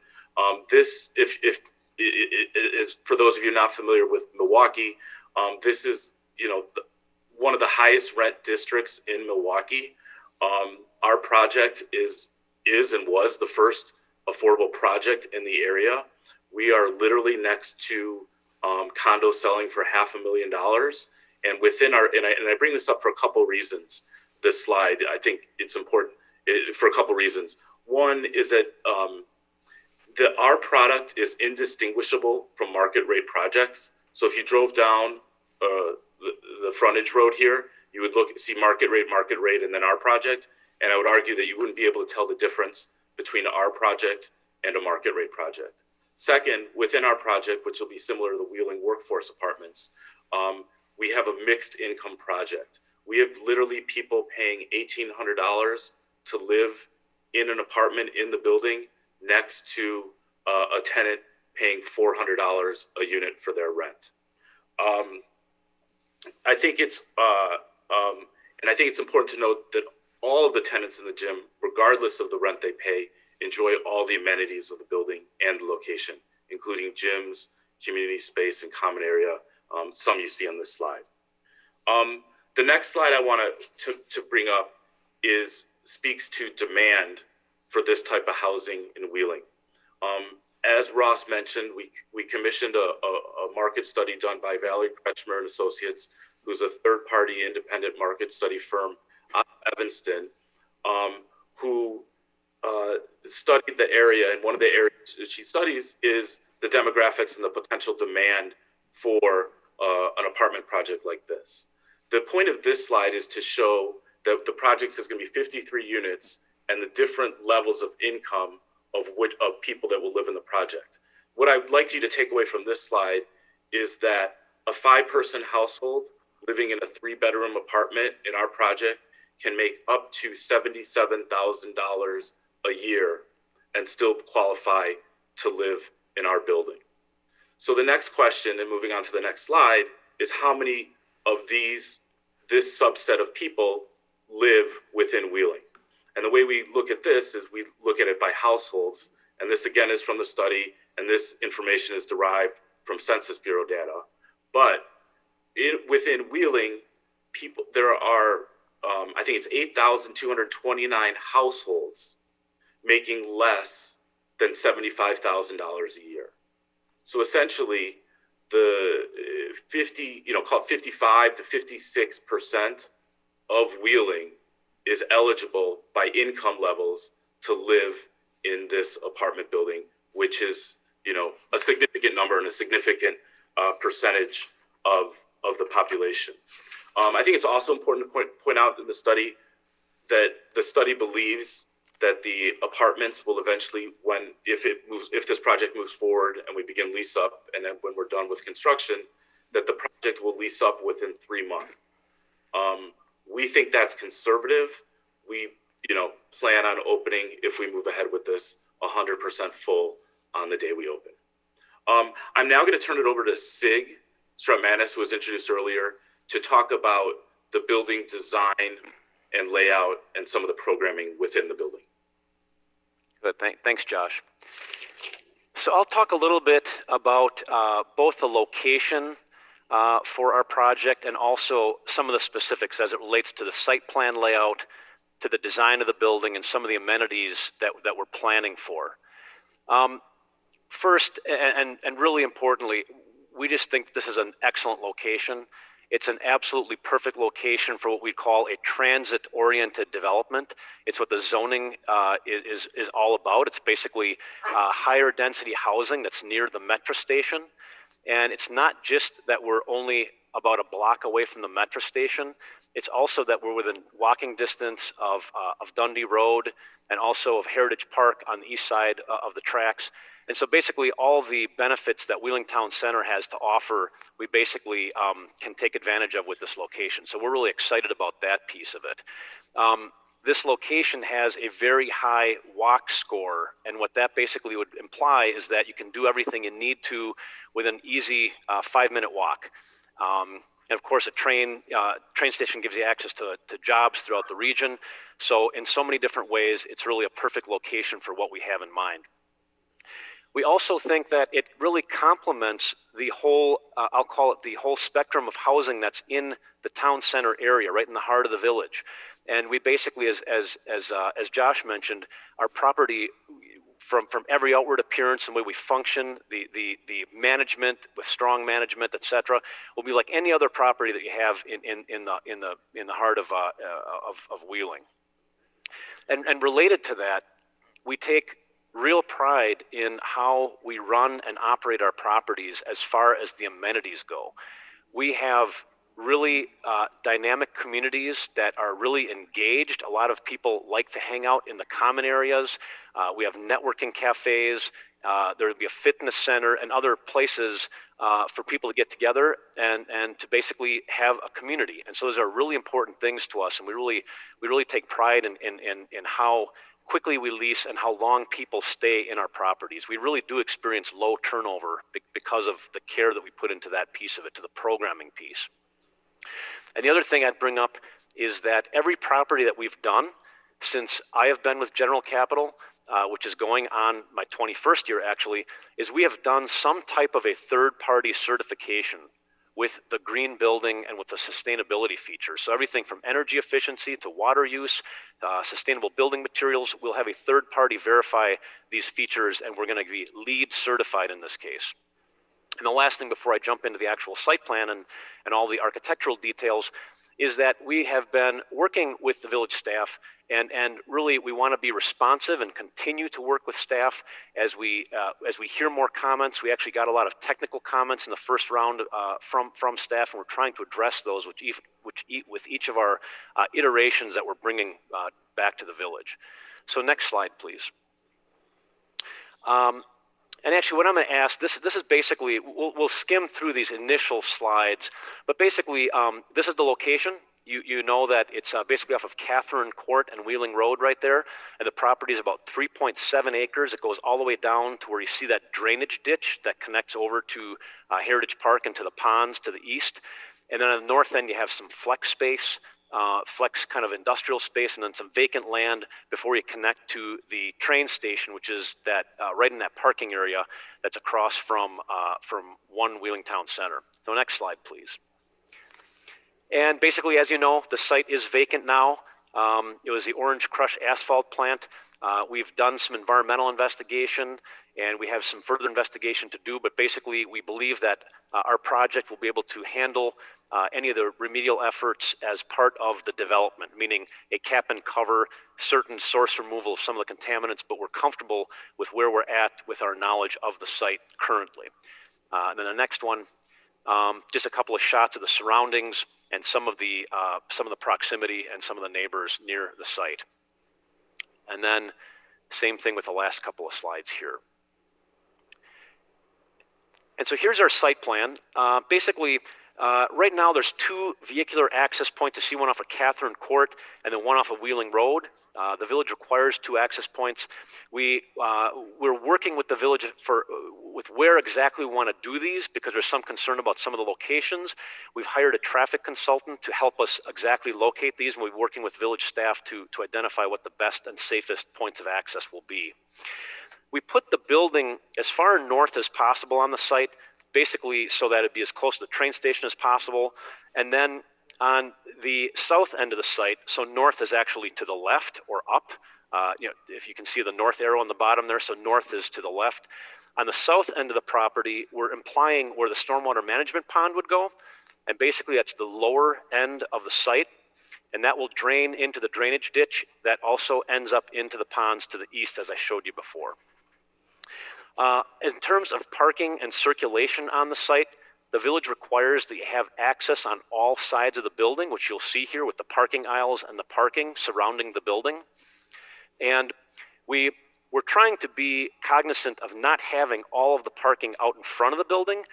This, is for those of you not familiar with Milwaukee, this is one of the highest rent districts in Milwaukee. Our project is and was the first affordable project in the area. We are literally next to condo selling for $500,000, and within our and I bring this up for a couple reasons. This slide, I think it's important for a couple reasons. One is that our product is indistinguishable from market rate projects. So if you drove down the frontage road here, you would see market rate, and then our project. And I would argue that you wouldn't be able to tell the difference between our project and a market rate project. Second, within our project, which will be similar to the Wheeling Workforce Apartments, we have a mixed income project. We have literally people paying $1,800 to live in an apartment in the building next to a tenant paying $400 a unit for their rent. I think it's important to note that all of the tenants in the gym, regardless of the rent they pay, enjoy all the amenities of the building and the location, including gyms, community space, and common area. Some you see on this slide. The next slide I want to bring up speaks to demand for this type of housing in Wheeling. As Ross mentioned, we commissioned a market study done by Valerie Kretschmer and Associates, who's a third-party independent market study firm out of Evanston, who studied the area. And one of the areas that she studies is the demographics and the potential demand for an apartment project like this. The point of this slide is to show that the project is going to be 53 units and the different levels of income of people that will live in the project. What I'd like you to take away from this slide is that a 5-person household living in a 3-bedroom apartment in our project can make up to $77,000 a year and still qualify to live in our building. So the next question, and moving on to the next slide, is how many of this subset of people live within Wheeling? And the way we look at this is we look at it by households. And this again is from the study, and this information is derived from Census Bureau data. But within Wheeling, there are, I think it's 8,229 households making less than $75,000 a year. So essentially, the 55 to 56% of Wheeling is eligible by income levels to live in this apartment building, which is, a significant number and a significant percentage of the population. I think it's also important to point out in the study that the study believes that the apartments will eventually, if this project moves forward and we begin lease up, and then when we're done with construction, that the project will lease up within 3 months. We think that's conservative. We, plan on opening, if we move ahead with this, 100% full on the day we open. I'm now going to turn it over to Sig Stratt-Manis, who was introduced earlier, to talk about the building design and layout and some of the programming within the building. Good, thanks, Josh. So I'll talk a little bit about both the location for our project and also some of the specifics as it relates to the site plan layout, to the design of the building, and some of the amenities that we're planning for. First, and really importantly, we just think this is an excellent location. It's an absolutely perfect location for what we call a transit-oriented development. It's what the zoning is all about. It's basically higher density housing that's near the metro station. And it's not just that we're only about a block away from the metro station. It's also that we're within walking distance of Dundee Road and also of Heritage Park on the east side of the tracks. And so basically all the benefits that Wheeling Town Center has to offer, we basically can take advantage of with this location. So we're really excited about that piece of it. This location has a very high walk score, and what that basically would imply is that you can do everything you need to with an easy 5-minute walk. And of course, a train station gives you access to jobs throughout the region. So in so many different ways, it's really a perfect location for what we have in mind. We also think that it really complements the whole, I'll call it the whole spectrum of housing that's in the town center area, right in the heart of the village. And we basically, as Josh mentioned, our property, from every outward appearance and the way we function, the management with strong management, et cetera, will be like any other property that you have in the heart of Wheeling. And related to that, we take real pride in how we run and operate our properties as far as the amenities go. We have really dynamic communities that are really engaged. A lot of people like to hang out in the common areas. We have networking cafes. There will be a fitness center and other places for people to get together and to basically have a community. And so those are really important things to us, and we really take pride in how quickly we lease and how long people stay in our properties. We really do experience low turnover because of the care that we put into that piece of it, to the programming piece. And the other thing I'd bring up is that every property that we've done since I have been with General Capital which is going on my 21st year actually, is we have done some type of a third-party certification with the green building and with the sustainability features. So everything from energy efficiency to water use, sustainable building materials, we'll have a third party verify these features, and we're going to be LEED certified in this case. And the last thing before I jump into the actual site plan and all the architectural details is that we have been working with the village staff, and really we want to be responsive and continue to work with staff as we hear more comments. We actually got a lot of technical comments in the first round from staff, and we're trying to address those with each of our iterations that we're bringing back to the village. So next slide, please. And actually, what I'm going to ask, this is basically, we'll skim through these initial slides, but basically, this is the location. You know that it's basically off of Catherine Court and Wheeling Road right there, and the property is about 3.7 acres. It goes all the way down to where you see that drainage ditch that connects over to Heritage Park and to the ponds to the east. And then on the north end, you have some flex space, flex kind of industrial space, and then some vacant land before you connect to the train station, which is that right in that parking area that's across from One Wheeling Town Center. So next slide, please. And basically, as you know, the site is vacant now. It was the Orange Crush asphalt plant. We've done some environmental investigation, and we have some further investigation to do, but basically we believe that our project will be able to handle any of the remedial efforts as part of the development, meaning a cap and cover, certain source removal of some of the contaminants, but we're comfortable with where we're at with our knowledge of the site currently. And then the next one, just a couple of shots of the surroundings and some of the proximity and some of the neighbors near the site. And then same thing with the last couple of slides here. And so here's our site plan. Basically, right now there's two vehicular access points. To see one off of Catherine Court and then one off of Wheeling Road. The village requires two access points. We're working with the village with where exactly we want to do these because there's some concern about some of the locations. We've hired a traffic consultant to help us exactly locate these, and we're working with village staff to identify what the best and safest points of access will be. We put the building as far north as possible on the site, basically so that it'd be as close to the train station as possible. And then on the south end of the site, so north is actually to the left or up. If you can see the north arrow on the bottom there, so north is to the left. On the south end of the property, we're implying where the stormwater management pond would go. And basically that's the lower end of the site. And that will drain into the drainage ditch that also ends up into the ponds to the east, as I showed you before. In terms of parking and circulation on the site, the village requires that you have access on all sides of the building, which you'll see here with the parking aisles and the parking surrounding the building. And we're trying to be cognizant of not having all of the parking out in front of the building.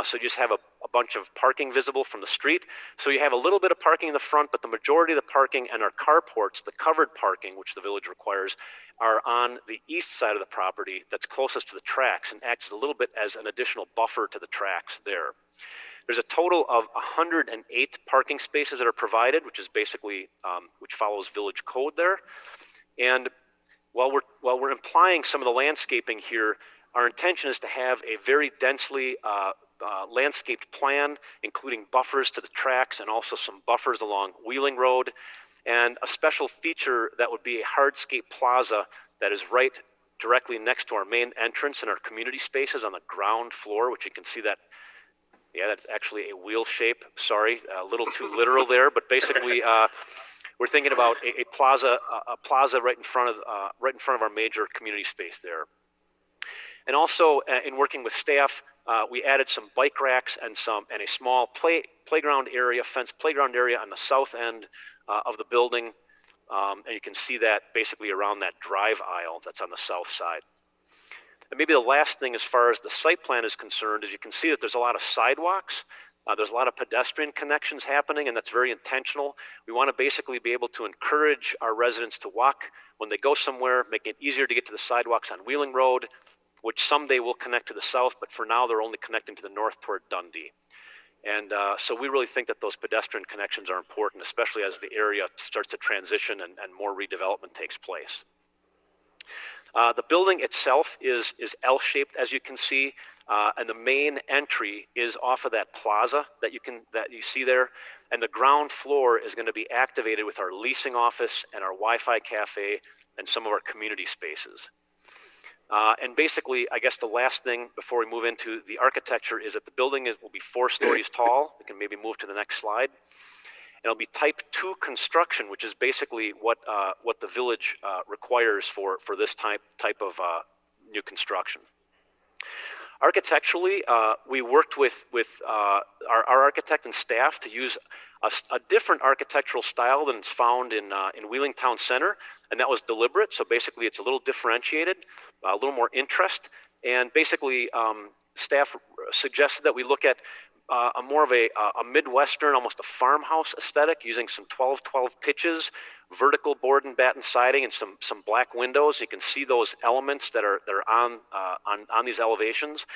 So you just have a bunch of parking visible from the street. So you have a little bit of parking in the front, but the majority of the parking and our carports, the covered parking, which the village requires, are on the east side of the property that's closest to the tracks and acts a little bit as an additional buffer to the tracks there. There's a total of 108 parking spaces that are provided, which is basically, which follows village code there. And while we're implying some of the landscaping here, our intention is to have a very densely landscaped plan, including buffers to the tracks and also some buffers along Wheeling Road, and a special feature that would be a hardscape plaza that is right directly next to our main entrance and our community spaces on the ground floor, which you can see that, yeah, that's actually a wheel shape. Sorry, a little too literal there, but basically we're thinking about a plaza right in front of our major community space there. And also, in working with staff, we added some bike racks and a small playground area, fenced playground area on the south end of the building, and you can see that basically around that drive aisle that's on the south side. And maybe the last thing as far as the site plan is concerned is you can see that there's a lot of sidewalks. There's a lot of pedestrian connections happening, and that's very intentional. We want to basically be able to encourage our residents to walk when they go somewhere, making it easier to get to the sidewalks on Wheeling Road, which someday will connect to the south, but for now they're only connecting to the north toward Dundee. And so we really think that those pedestrian connections are important, especially as the area starts to transition and more redevelopment takes place. The building itself is L-shaped, as you can see, and the main entry is off of that plaza that you see there. And the ground floor is going to be activated with our leasing office and our Wi-Fi cafe and some of our community spaces. And basically, I guess the last thing before we move into the architecture is that the building will be 4 stories tall. We can maybe move to the next slide. And it'll be type 2 construction, which is basically what the village requires for this type of new construction. Architecturally, we worked with our architect and staff to use a different architectural style than is found in Wheeling Town Center, and that was deliberate. So basically, it's a little differentiated, a little more interest, and basically, staff suggested that we look at more of a Midwestern, almost a farmhouse aesthetic, using some 12-12 pitches, vertical board and batten siding, and some black windows. You can see those elements that are on these elevations.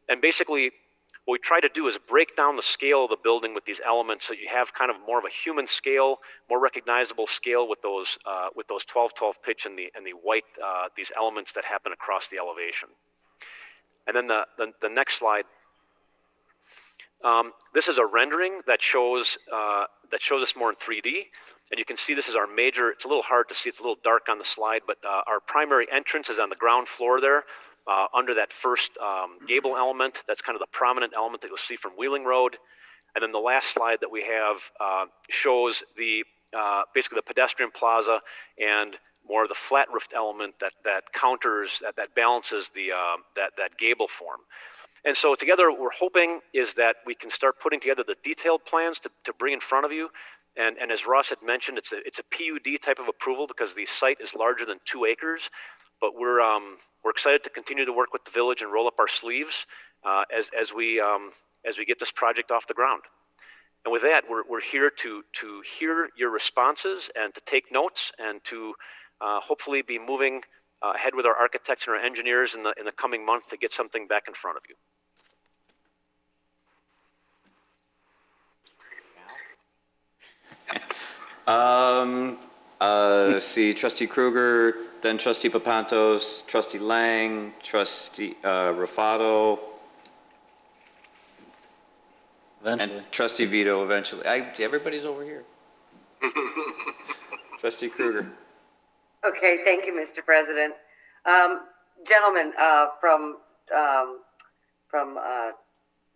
And basically, what we try to do is break down the scale of the building with these elements, so you have kind of more of a human scale, more recognizable scale with those 12-12 pitch and the white these elements that happen across the elevation. And then the next slide. This is a rendering that shows us more in 3D, and you can see this is our major. It's a little hard to see; it's a little dark on the slide, but our primary entrance is on the ground floor there, under that first gable element. That's kind of the prominent element that you'll see from Wheeling Road. And then the last slide that we have shows basically the pedestrian plaza and more of the flat roofed element that counters that balances that gable form. And so together, we're hoping is that we can start putting together the detailed plans to bring in front of you. And as Ross had mentioned, it's a PUD type of approval because the site is larger than 2 acres. But we're excited to continue to work with the village and roll up our sleeves as we get this project off the ground. And with that, we're here to hear your responses and to take notes and to hopefully be moving ahead with our architects and our engineers in the coming month to get something back in front of you. See, Trustee Kruger, then Trustee Papantos, Trustee Lang, Trustee Rufato, Eventually. and Trustee Vito eventually. Everybody's over here. Trustee Kruger. Okay, thank you, Mr. President. Gentlemen from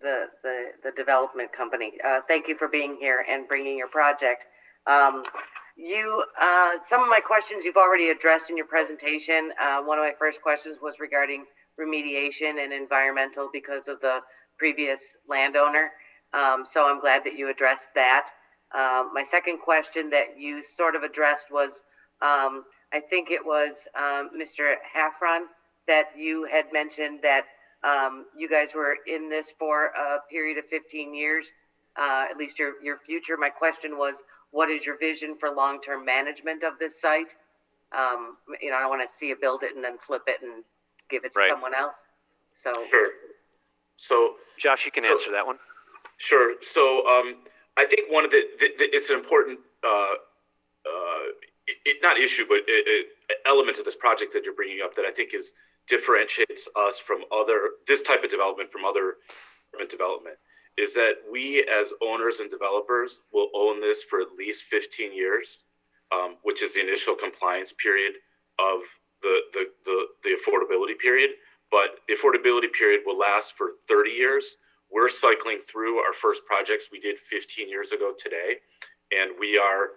the development company, thank you for being here and bringing your project. Some of my questions you've already addressed in your presentation. One of my first questions was regarding remediation and environmental because of the previous landowner. So I'm glad that you addressed that. My second question that you sort of addressed was, I think it was Mr. Hafron that you had mentioned that you guys were in this for a period of 15 years, at least your future. My question was, what is your vision for long-term management of this site? I don't want to see you build it and then flip it and give it to someone else. So Sure. So Josh, you can answer that one. Sure. So I think one of it's an important, not issue, but element of this project that you're bringing up that I think differentiates us from this type of development from other development is that we as owners and developers will own this for at least 15 years, which is the initial compliance period of the affordability period. But the affordability period will last for 30 years. We're cycling through our first projects we did 15 years ago today, and we are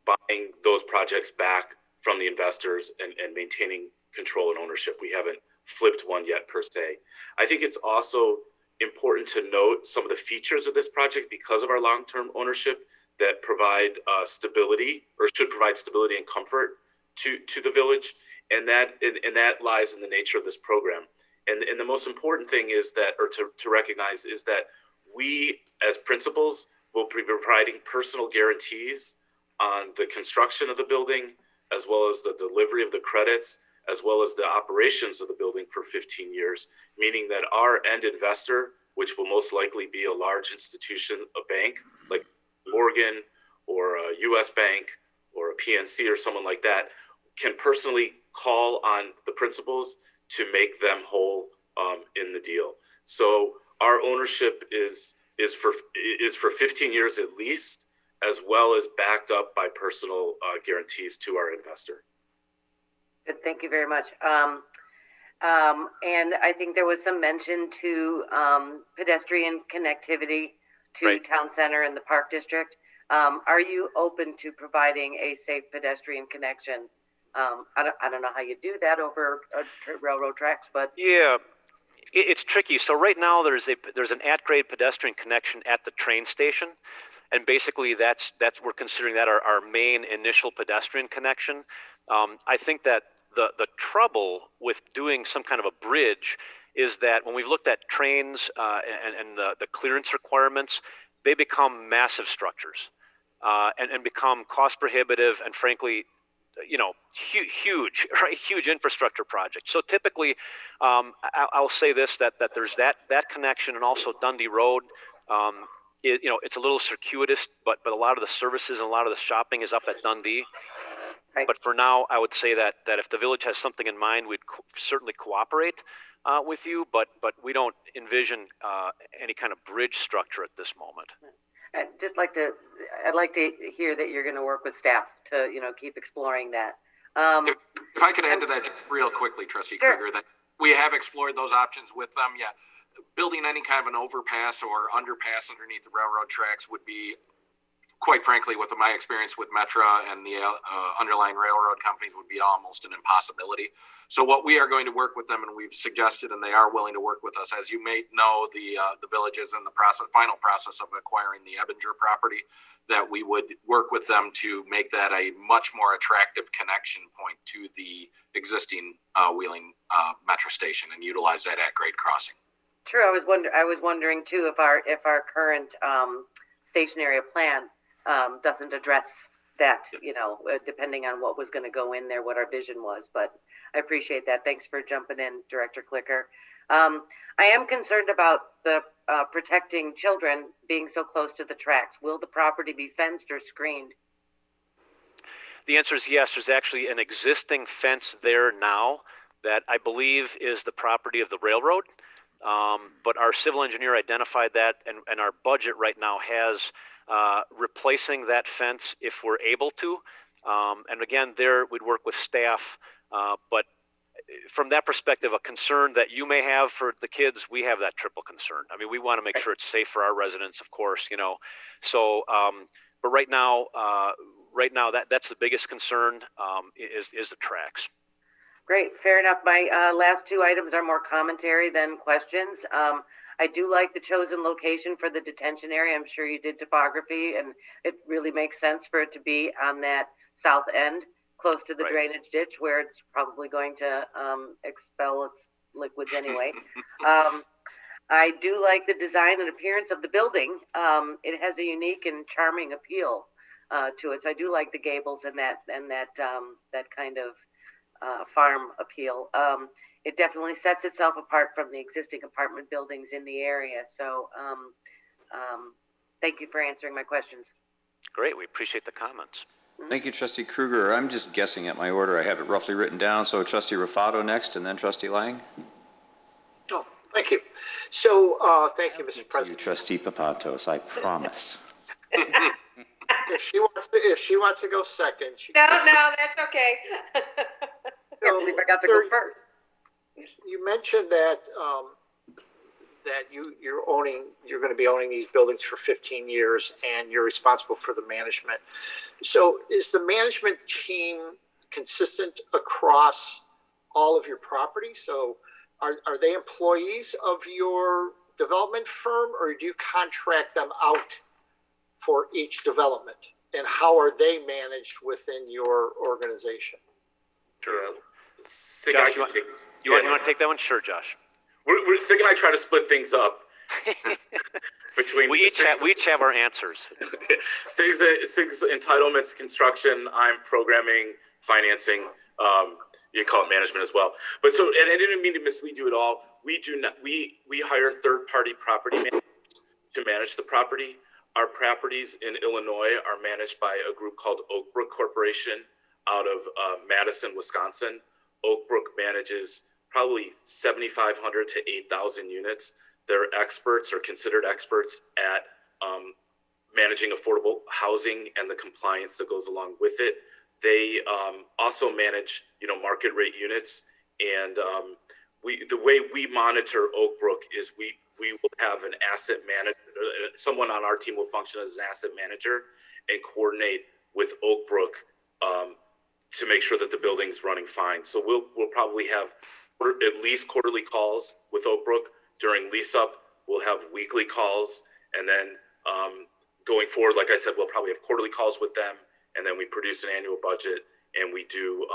buying those projects back from the investors and maintaining control and ownership. We haven't flipped one yet per se. I think it's also important to note some of the features of this project because of our long-term ownership that provide stability or should provide stability and comfort to the village, and that lies in the nature of this program. And the most important thing is that, or to recognize, is that we as principals will be providing personal guarantees on the construction of the building, as well as the delivery of the credits, as well as the operations of the building for 15 years, meaning that our end investor, which will most likely be a large institution, a bank like Morgan or a US Bank or a PNC or someone like that, can personally call on the principals to make them whole in the deal. So our ownership is for 15 years at least, as well as backed up by personal guarantees to our investor. Good, thank you very much. And I think there was some mention to pedestrian connectivity to Right. town center and the park district. Are you open to providing a safe pedestrian connection? I don't know how you do that over railroad tracks, but Yeah, it's tricky. So right now there's an at-grade pedestrian connection at the train station, and basically that's we're considering that our main initial pedestrian connection. I think that the trouble with doing some kind of a bridge is that when we've looked at trains and the clearance requirements, they become massive structures and become cost prohibitive and frankly, huge, right? Huge infrastructure project. So typically, I'll say this, that there's that connection, and also Dundee Road. It's a little circuitous, but a lot of the services and a lot of the shopping is up at Dundee. Right. But for now, I would say that if the village has something in mind, we'd certainly cooperate with you. But we don't envision any kind of bridge structure at this moment. I'd like to hear that you're going to work with staff to, keep exploring that. If I could add to that just real quickly, Trustee Sure. Kruger, that we have explored those options with them. Yeah, building any kind of an overpass or underpass underneath the railroad tracks would be, quite frankly, with my experience with Metra and the underlying railroad companies, would be almost an impossibility. So what we are going to work with them, and we've suggested, and they are willing to work with us, as you may know, the village is in the final process of acquiring the Ebinger property, that we would work with them to make that a much more attractive connection point to the existing Wheeling Metro station and utilize that at grade crossing. True. I was wondering too if our current station area plan doesn't address that, depending on what was going to go in there, what our vision was. But I appreciate that. Thanks for jumping in, Director Clicker. I am concerned about the protecting children being so close to the tracks. Will the property be fenced or screened? The answer is yes. There's actually an existing fence there now that I believe is the property of the railroad. But our civil engineer identified that, and our budget right now has replacing that fence if we're able to. And again, there we'd work with staff. But from that perspective, a concern that you may have for the kids, we have that triple concern. I mean, we want to make sure it's safe for our residents, of course, So, but right now, that's the biggest concern is the tracks. Great, fair enough. My last two items are more commentary than questions. I do like the chosen location for the detention area. I'm sure you did topography, and it really makes sense for it to be on that south end, close to the Right. drainage ditch, where it's probably going to expel its liquids anyway. I do like the design and appearance of the building. It has a unique and charming appeal to it. So I do like the gables and that kind of farm appeal. It definitely sets itself apart from the existing apartment buildings in the area. So thank you for answering my questions. Great, we appreciate the comments. Thank you, Trustee Kruger. I'm just guessing at my order. I have it roughly written down. So Trustee Rufato next, and then Trustee Lang. Oh, thank you. So, thank you, Mr. You, President. Trustee Papantos, I promise. If she wants to go second, she No, that's okay. I can't believe I got to go first. You mentioned that you're going to be owning these buildings for 15 years, and you're responsible for the management. So, is the management team consistent across all of your properties? So, are they employees of your development firm, or do you contract them out for each development? And how are they managed within your organization? Sure. Sig, Josh, I can take this. You want to take that one? Sure, Josh. Sig and I try to split things up between. We each have our answers. Sig's entitlements, construction. I'm programming, financing. You call it management as well. But so, and I didn't mean to mislead you at all. We do not. We hire third-party property managers to manage the property. Our properties in Illinois are managed by a group called Oakbrook Corporation out of Madison, Wisconsin. Oak Brook manages probably 7,500 to 8,000 units. They're experts or considered experts at managing affordable housing and the compliance that goes along with it. They also manage, market rate units. And the way we monitor Oak Brook is we will have an asset manager, someone on our team will function as an asset manager and coordinate with Oak Brook to make sure that the building's running fine. So we'll probably have at least quarterly calls with Oak Brook. During lease up, we'll have weekly calls, and then going forward, like I said, we'll probably have quarterly calls with them, and then we produce an annual budget, and we do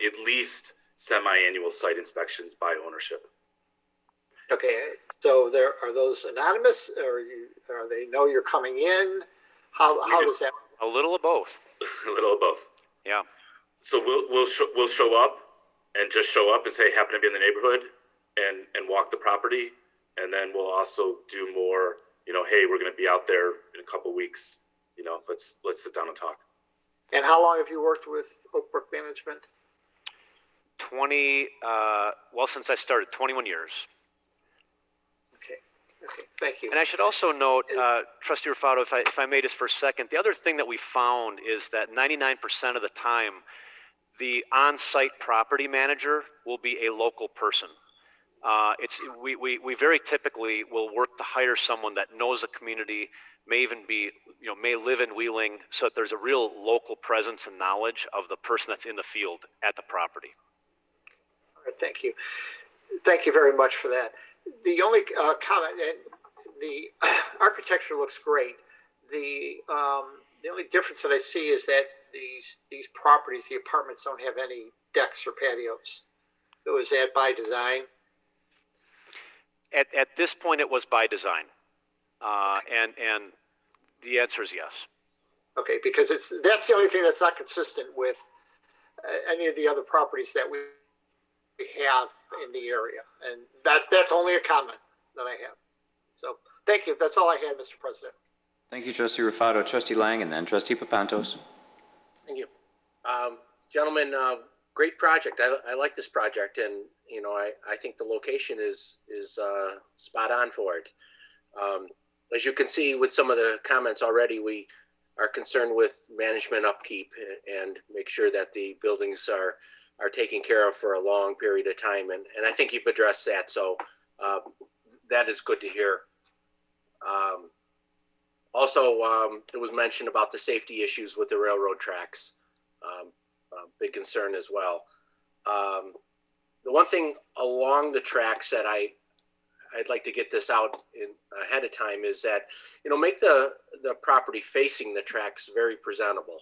at least semi-annual site inspections by ownership. Okay, so are those anonymous, or they know you're coming in? How does that? A little of both. A little of both. Yeah. So we'll show up and just show up and say happen to be in the neighborhood and walk the property, and then we'll also do more. Hey, we're going to be out there in a couple weeks. Let's sit down and talk. And how long have you worked with Oak Brook Management? Since I started, 21 years. Okay, thank you. And I should also note, Trustee Rufato, if I may just for a second, the other thing that we found is that 99% of the time, the on-site property manager will be a local person. We very typically will work to hire someone that knows the community, may even be, may live in Wheeling, so that there's a real local presence and knowledge of the person that's in the field at the property. All right, thank you. Thank you very much for that. The only comment, and the architecture looks great. The only difference that I see is that these properties, the apartments, don't have any decks or patios. So is that by design? At this point, it was by design, and the answer is yes. Okay, because that's the only thing that's not consistent with any of the other properties that we have in the area, and that's only a comment that I have. So thank you. That's all I had, Mr. President. Thank you, Trustee Rufato. Trustee Lang, and then Trustee Papantos. Thank you. Gentlemen, great project. I like this project, and I think the location is spot on for it. As you can see with some of the comments already, we are concerned with management upkeep and make sure that the buildings are taken care of for a long period of time, and I think you've addressed that, so that is good to hear. Also, it was mentioned about the safety issues with the railroad tracks. Big concern as well. The one thing along the tracks that I'd like to get this out ahead of time is that, make the property facing the tracks very presentable.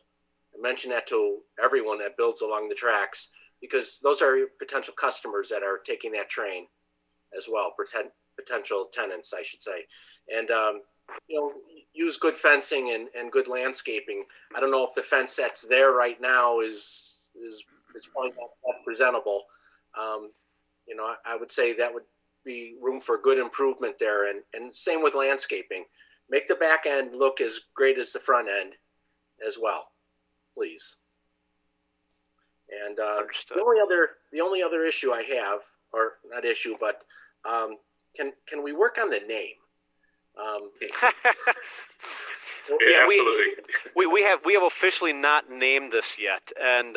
I mention that to everyone that builds along the tracks, because those are potential customers that are taking that train as well, potential tenants, I should say. And, use good fencing and good landscaping. I don't know if the fence that's there right now is probably not that presentable. I would say that would be room for good improvement there, and same with landscaping. Make the back end look as great as the front end as well, please. And the only other issue I have, or not issue, but can we work on the name? Absolutely. We have officially not named this yet, and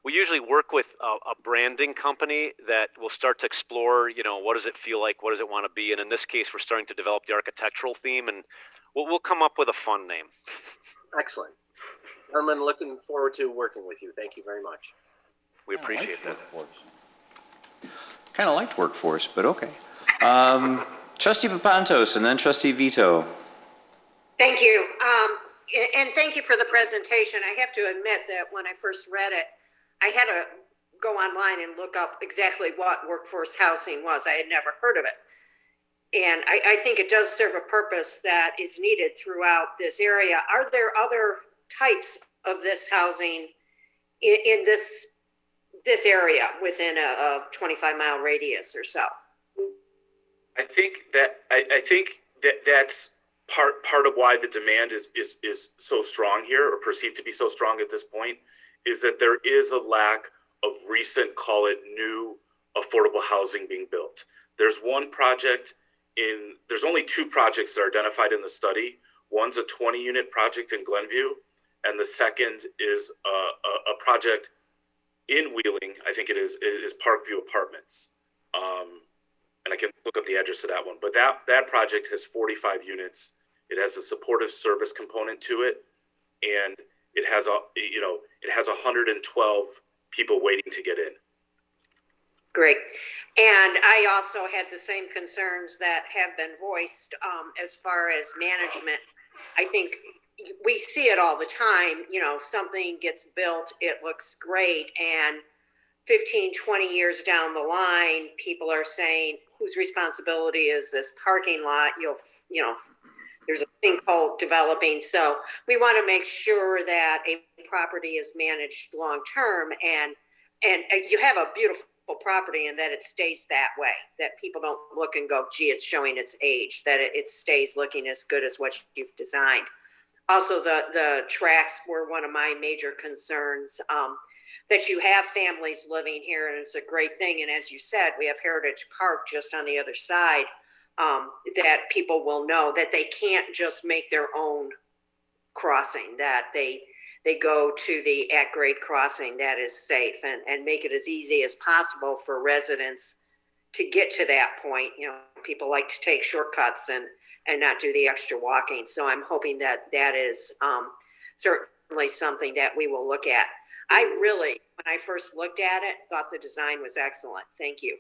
we usually work with a branding company that will start to explore, what does it feel like, what does it want to be, and in this case, we're starting to develop the architectural theme, and we'll come up with a fun name. Excellent. Herman, looking forward to working with you. Thank you very much. We appreciate that. Kind of liked workforce, but okay. Trustee Papantos, and then Trustee Vito. Thank you. And thank you for the presentation. I have to admit that when I first read it, I had to go online and look up exactly what workforce housing was. I had never heard of it. And I think it does serve a purpose that is needed throughout this area. Are there other types of this housing in this area within a 25-mile radius or so? I think that's part of why the demand is so strong here, or perceived to be so strong at this point, is that there is a lack of recent, call it new, affordable housing being built. There's only two projects that are identified in the study. One's a 20-unit project in Glenview, and the second is a project in Wheeling, I think it is Parkview Apartments. And I can look up the address of that one. But that project has 45 units. It has a supportive service component to it, and it has 112 people waiting to get in. Great. And I also had the same concerns that have been voiced as far as management. I think we see it all the time, something gets built, it looks great, and 15, 20 years down the line, people are saying, whose responsibility is this parking lot? There's a thing called developing. So we want to make sure that a property is managed long-term and you have a beautiful property and that it stays that way, that people don't look and go, gee, it's showing its age, that it stays looking as good as what you've designed. Also, the tracks were one of my major concerns, that you have families living here, and it's a great thing. And as you said, we have Heritage Park just on the other side, that people will know that they can't just make their own crossing, that they go to the at-grade crossing that is safe and make it as easy as possible for residents to get to that point. People like to take shortcuts and not do the extra walking. So I'm hoping that is certainly something that we will look at. I really, when I first looked at it, thought the design was excellent. Thank you.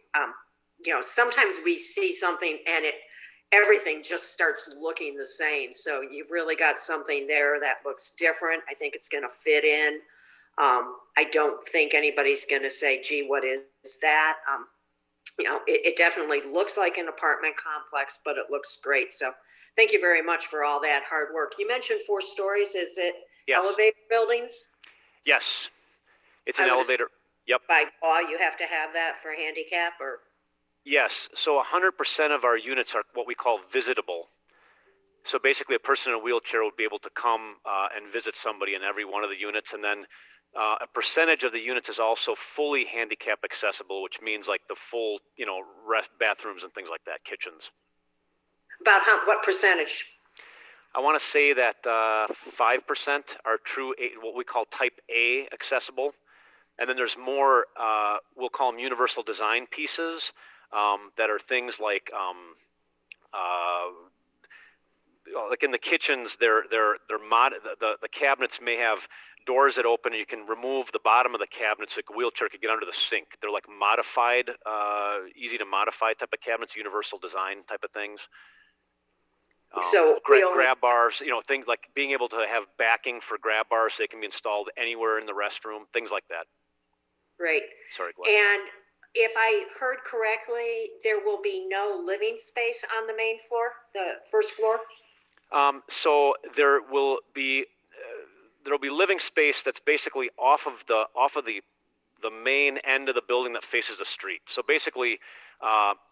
Sometimes we see something and everything just starts looking the same. So you've really got something there that looks different. I think it's going to fit in. I don't think anybody's going to say, gee, what is that? It definitely looks like an apartment complex, but it looks great. So thank you very much for all that hard work. You mentioned 4 stories. Is it elevator buildings? Yes, it's an elevator. Yep. By law, you have to have that for handicap or? Yes, so 100% of our units are what we call visitable. So basically a person in a wheelchair would be able to come and visit somebody in every one of the units. And then a percentage of the units is also fully handicap accessible, which means like the full, bathrooms and things like that, kitchens. About what percentage? I want to say that 5% are true, what we call type A accessible. And then there's more, we'll call them universal design pieces that are things like in the kitchens, the cabinets may have doors that open and you can remove the bottom of the cabinet so a wheelchair could get under the sink. They're like modified, easy to modify type of cabinets, universal design type of things. So grab bars, things like being able to have backing for grab bars so they can be installed anywhere in the restroom, things like that. Great. Sorry, Gwen. And if I heard correctly, there will be no living space on the main floor, the first floor? So there will be living space that's basically off of the main end of the building that faces the street. So basically,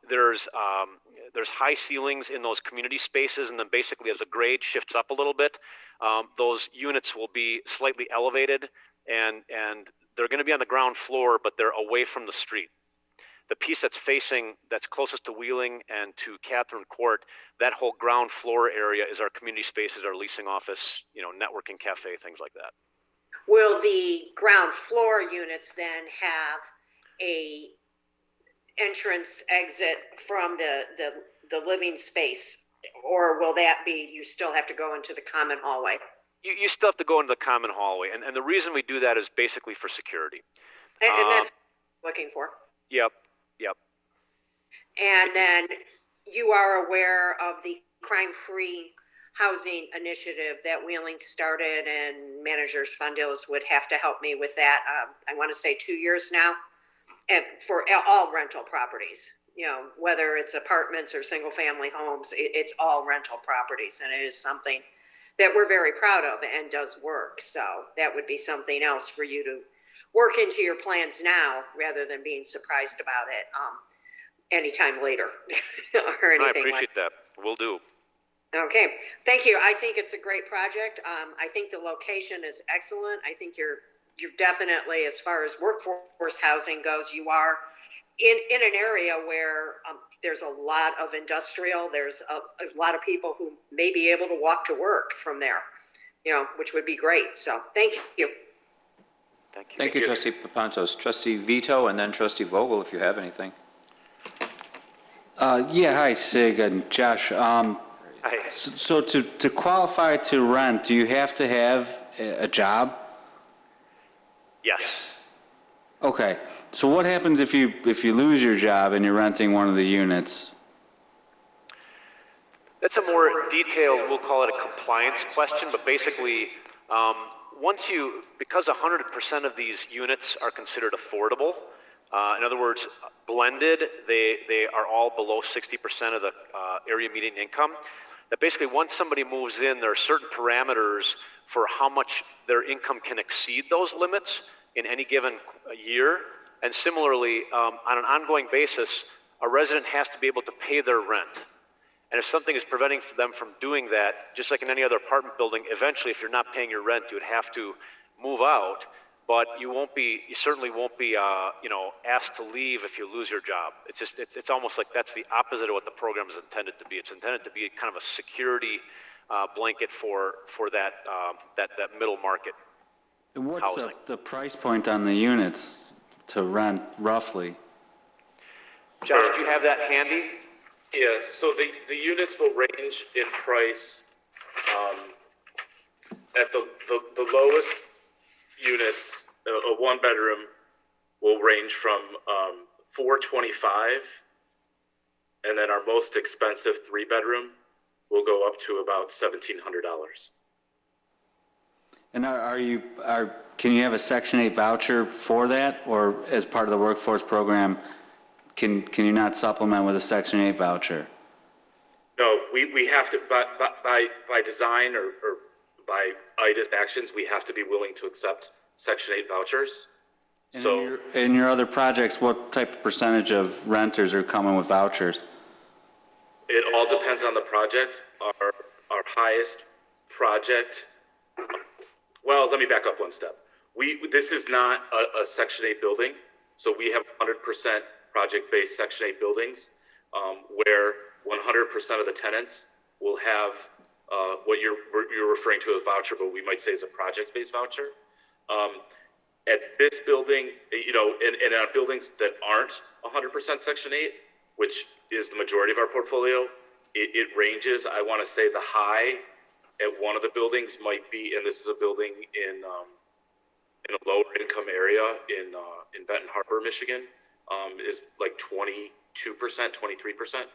there's high ceilings in those community spaces, and then basically as the grade shifts up a little bit, those units will be slightly elevated, and they're going to be on the ground floor, but they're away from the street. The piece that's closest to Wheeling and to Catherine Court, that whole ground floor area is our community spaces, our leasing office, networking cafe, things like that. Will the ground floor units then have a entrance exit from the living space, or will that be you still have to go into the common hallway? You still have to go into the common hallway, and the reason we do that is basically for security. And that's what I'm looking for. Yep. And then you are aware of the crime-free housing initiative that Wheeling started, and managers Fundilis would have to help me with that. I want to say 2 years now, and for all rental properties, whether it's apartments or single-family homes, it's all rental properties, and it is something that we're very proud of and does work. So that would be something else for you to work into your plans now, rather than being surprised about it anytime later or anything. I appreciate that. Will do. Okay, thank you. I think it's a great project. I think the location is excellent. I think you're you've definitely, as far as workforce housing goes, you are in an area where there's a lot of industrial, there's a lot of people who may be able to walk to work from there, which would be great. So thank you. Thank you, Trustee Papantos. Trustee Vito and then Trustee Vogel, if you have anything. Yeah, hi, Sig and Josh. So to qualify to rent, do you have to have a job? Yes. Okay. So what happens if you lose your job and you're renting one of the units? That's a more detailed, we'll call it a compliance question, but basically, because 100% of these units are considered affordable, in other words, blended, they are all below 60% of the area median income, that basically once somebody moves in, there are certain parameters for how much their income can exceed those limits in any given year. And similarly, on an ongoing basis, a resident has to be able to pay their rent. And if something is preventing them from doing that, just like in any other apartment building, eventually if you're not paying your rent, you would have to move out, but you certainly won't be asked to leave if you lose your job. It's almost like that's the opposite of what the program is intended to be. It's intended to be kind of a security blanket for that middle market And housing. what's the price point on the units to rent roughly? Josh, do you have that handy? Yeah, so the units will range in price, at the lowest units, a one bedroom will range from, $425. And then our most expensive 3-bedroom will go up to about $1,700. And can you have a Section 8 voucher for that, or as part of the workforce program, can you not supplement with a Section 8 voucher? No, we have to, by design or by IDA's actions, we have to be willing to accept Section 8 vouchers. And So in your other projects, what type of percentage of renters are coming with vouchers? it all depends on the project. Our highest project, well, let me back up one step. This is not a Section 8 building, so we have 100% project-based Section 8 buildings, where 100% of the tenants will have what you're referring to as voucher, but we might say is a project-based voucher. At this building, and on buildings that aren't 100% Section 8, which is the majority of our portfolio, it ranges. I want to say the high at one of the buildings might be, and this is a building in a lower income area in Benton Harbor, Michigan, is like 22%, 23%.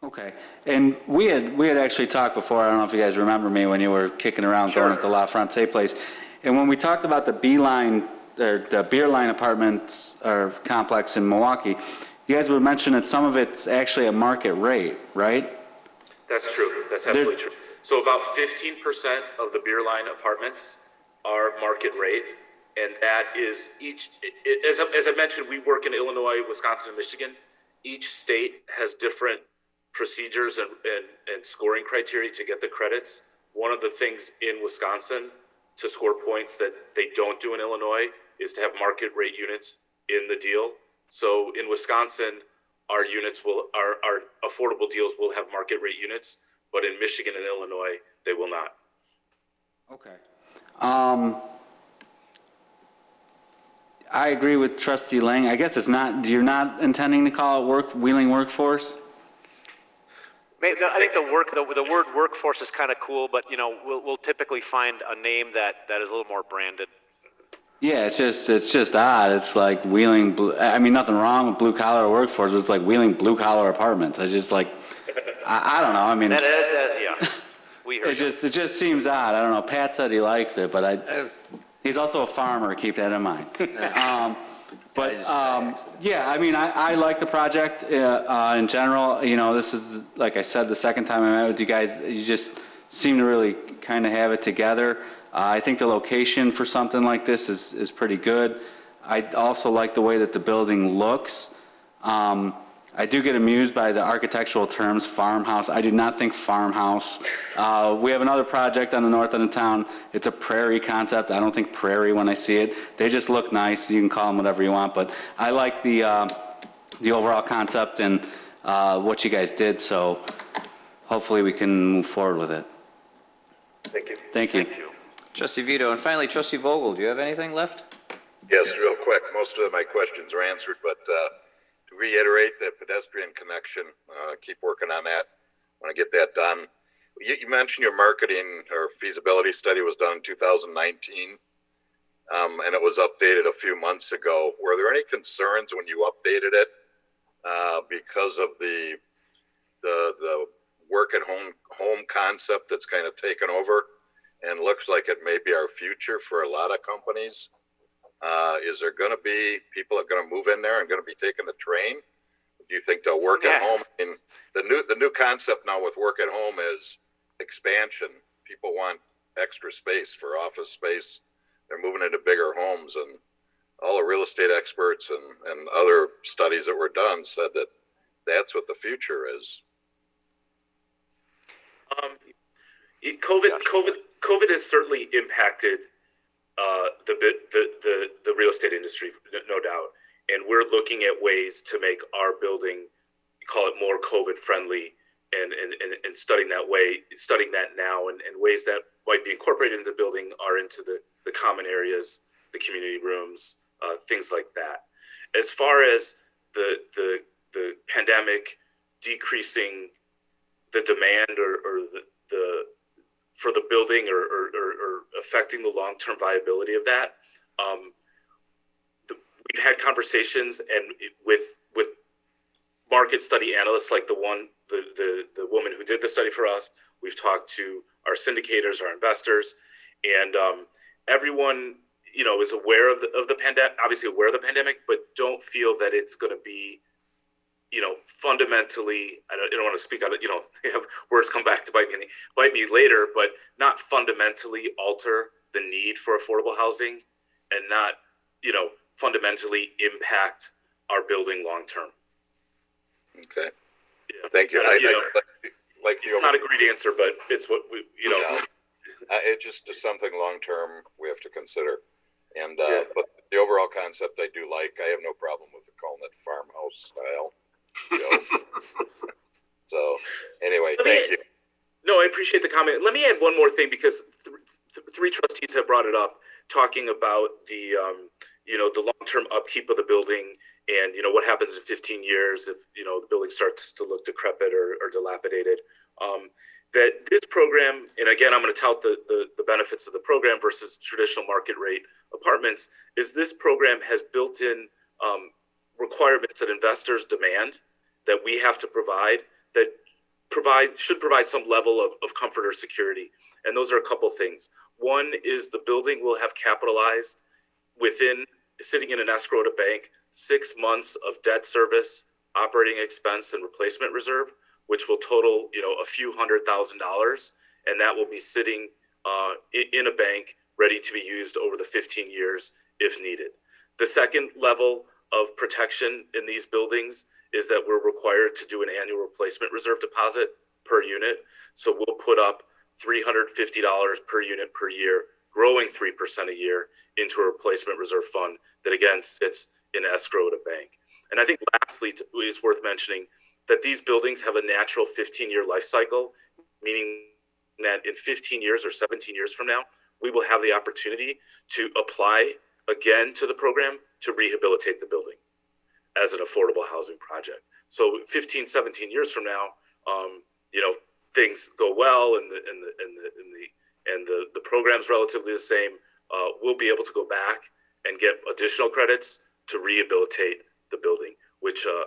Okay, and we had actually talked before, I don't know if you guys remember me, when you were kicking around going at the La Fronte place, and when we talked about the beer line apartments or complex in Milwaukee, you guys would mention that some of it's actually a market rate, right? That's true. That's absolutely true. So about 15% of the beer line apartments are market rate, and that is as I mentioned, we work in Illinois, Wisconsin, and Michigan. Each state has different procedures and scoring criteria to get the credits. One of the things in Wisconsin to score points that they don't do in Illinois is to have market rate units in the deal. So in Wisconsin, our units our affordable deals will have market rate units, but in Michigan and Illinois, they will not. Okay. I agree with Trustee Lang. I guess you're not intending to call it Wheeling Workforce? I think the word workforce is kind of cool, but we'll typically find a name that is a little more branded. Yeah, it's just odd. It's like Wheeling. I mean, nothing wrong with blue collar workforce, but it's like Wheeling blue collar apartments. I just like, I don't know. I mean, yeah, we heard it just seems odd. I don't know. Pat said he likes it, but he's also a farmer. Keep that in mind. Yeah, I mean, I like the project in general. This is, like I said, the second time I met with you guys. You just seem to really kind of have it together. I think the location for something like this is pretty good. I also like the way that the building looks. I do get amused by the architectural terms, farmhouse. I do not think farmhouse. We have another project on the north end of town. It's a prairie concept. I don't think prairie when I see it. They just look nice. You can call them whatever you want, but I like the overall concept and what you guys did, so hopefully we can move forward with it. Thank you. Thank you. Trustee Vito, and finally, Trustee Vogel, do you have anything left? Yes, real quick. Most of my questions are answered, but to reiterate that pedestrian connection, keep working on that. Want to get that done. You mentioned your marketing or feasibility study was done in 2019, and it was updated a few months ago. Were there any concerns when you updated it because of the work at home concept that's kind of taken over and looks like it may be our future for a lot of companies? Is there going to be people that are going to move in there and going to be taking the train? Do you think they'll work at home? I mean, the new concept now with work at home is expansion. People want extra space for office space. They're moving into bigger homes, and all the real estate experts and other studies that were done said that that's what the future is. COVID has certainly impacted the real estate industry, no doubt. And we're looking at ways to make our building, call it more COVID friendly, and studying that now, and ways that might be incorporated into the building are into the common areas, the community rooms, things like that. As far as the pandemic decreasing the demand or the for the building or affecting the long-term viability of that, we've had conversations and with market study analysts like the woman who did the study for us. We've talked to our syndicators, our investors, and everyone is aware of the pandemic, obviously aware of the pandemic, but don't feel that it's going to be fundamentally, I don't want to speak on it, have words come back to bite me later, but not fundamentally alter the need for affordable housing and not, fundamentally impact our building long term. Okay. Yeah. Thank you. It's not a great answer, but it's what we, it just is something long term we have to consider. And but the overall concept I do like. I have no problem with calling it farmhouse style. So anyway, thank you. No, I appreciate the comment. Let me add one more thing, because three trustees have brought it up, talking about the the long-term upkeep of the building, and what happens in 15 years if the building starts to look decrepit or dilapidated. That this program, and again, I'm going to tout the benefits of the program versus traditional market rate apartments, is this program has built-in requirements that investors demand that we have to provide, that should provide some level of comfort or security. And those are a couple things. One is the building will have capitalized within, sitting in an escrow at a bank, 6 months of debt service, operating expense, and replacement reserve, which will total a few $100,000, and that will be sitting in a bank ready to be used over the 15 years if needed. The second level of protection in these buildings is that we're required to do an annual replacement reserve deposit per unit. So we'll put up $350 per unit per year, growing 3% a year, into a replacement reserve fund that again sits in escrow at a bank. And I think lastly, it's worth mentioning that these buildings have a natural 15-year life cycle, meaning that in 15 years or 17 years from now, we will have the opportunity to apply again to the program to rehabilitate the building as an affordable housing project. So 15, 17 years from now, things go well and the program's relatively the same, we'll be able to go back and get additional credits to rehabilitate the building, which a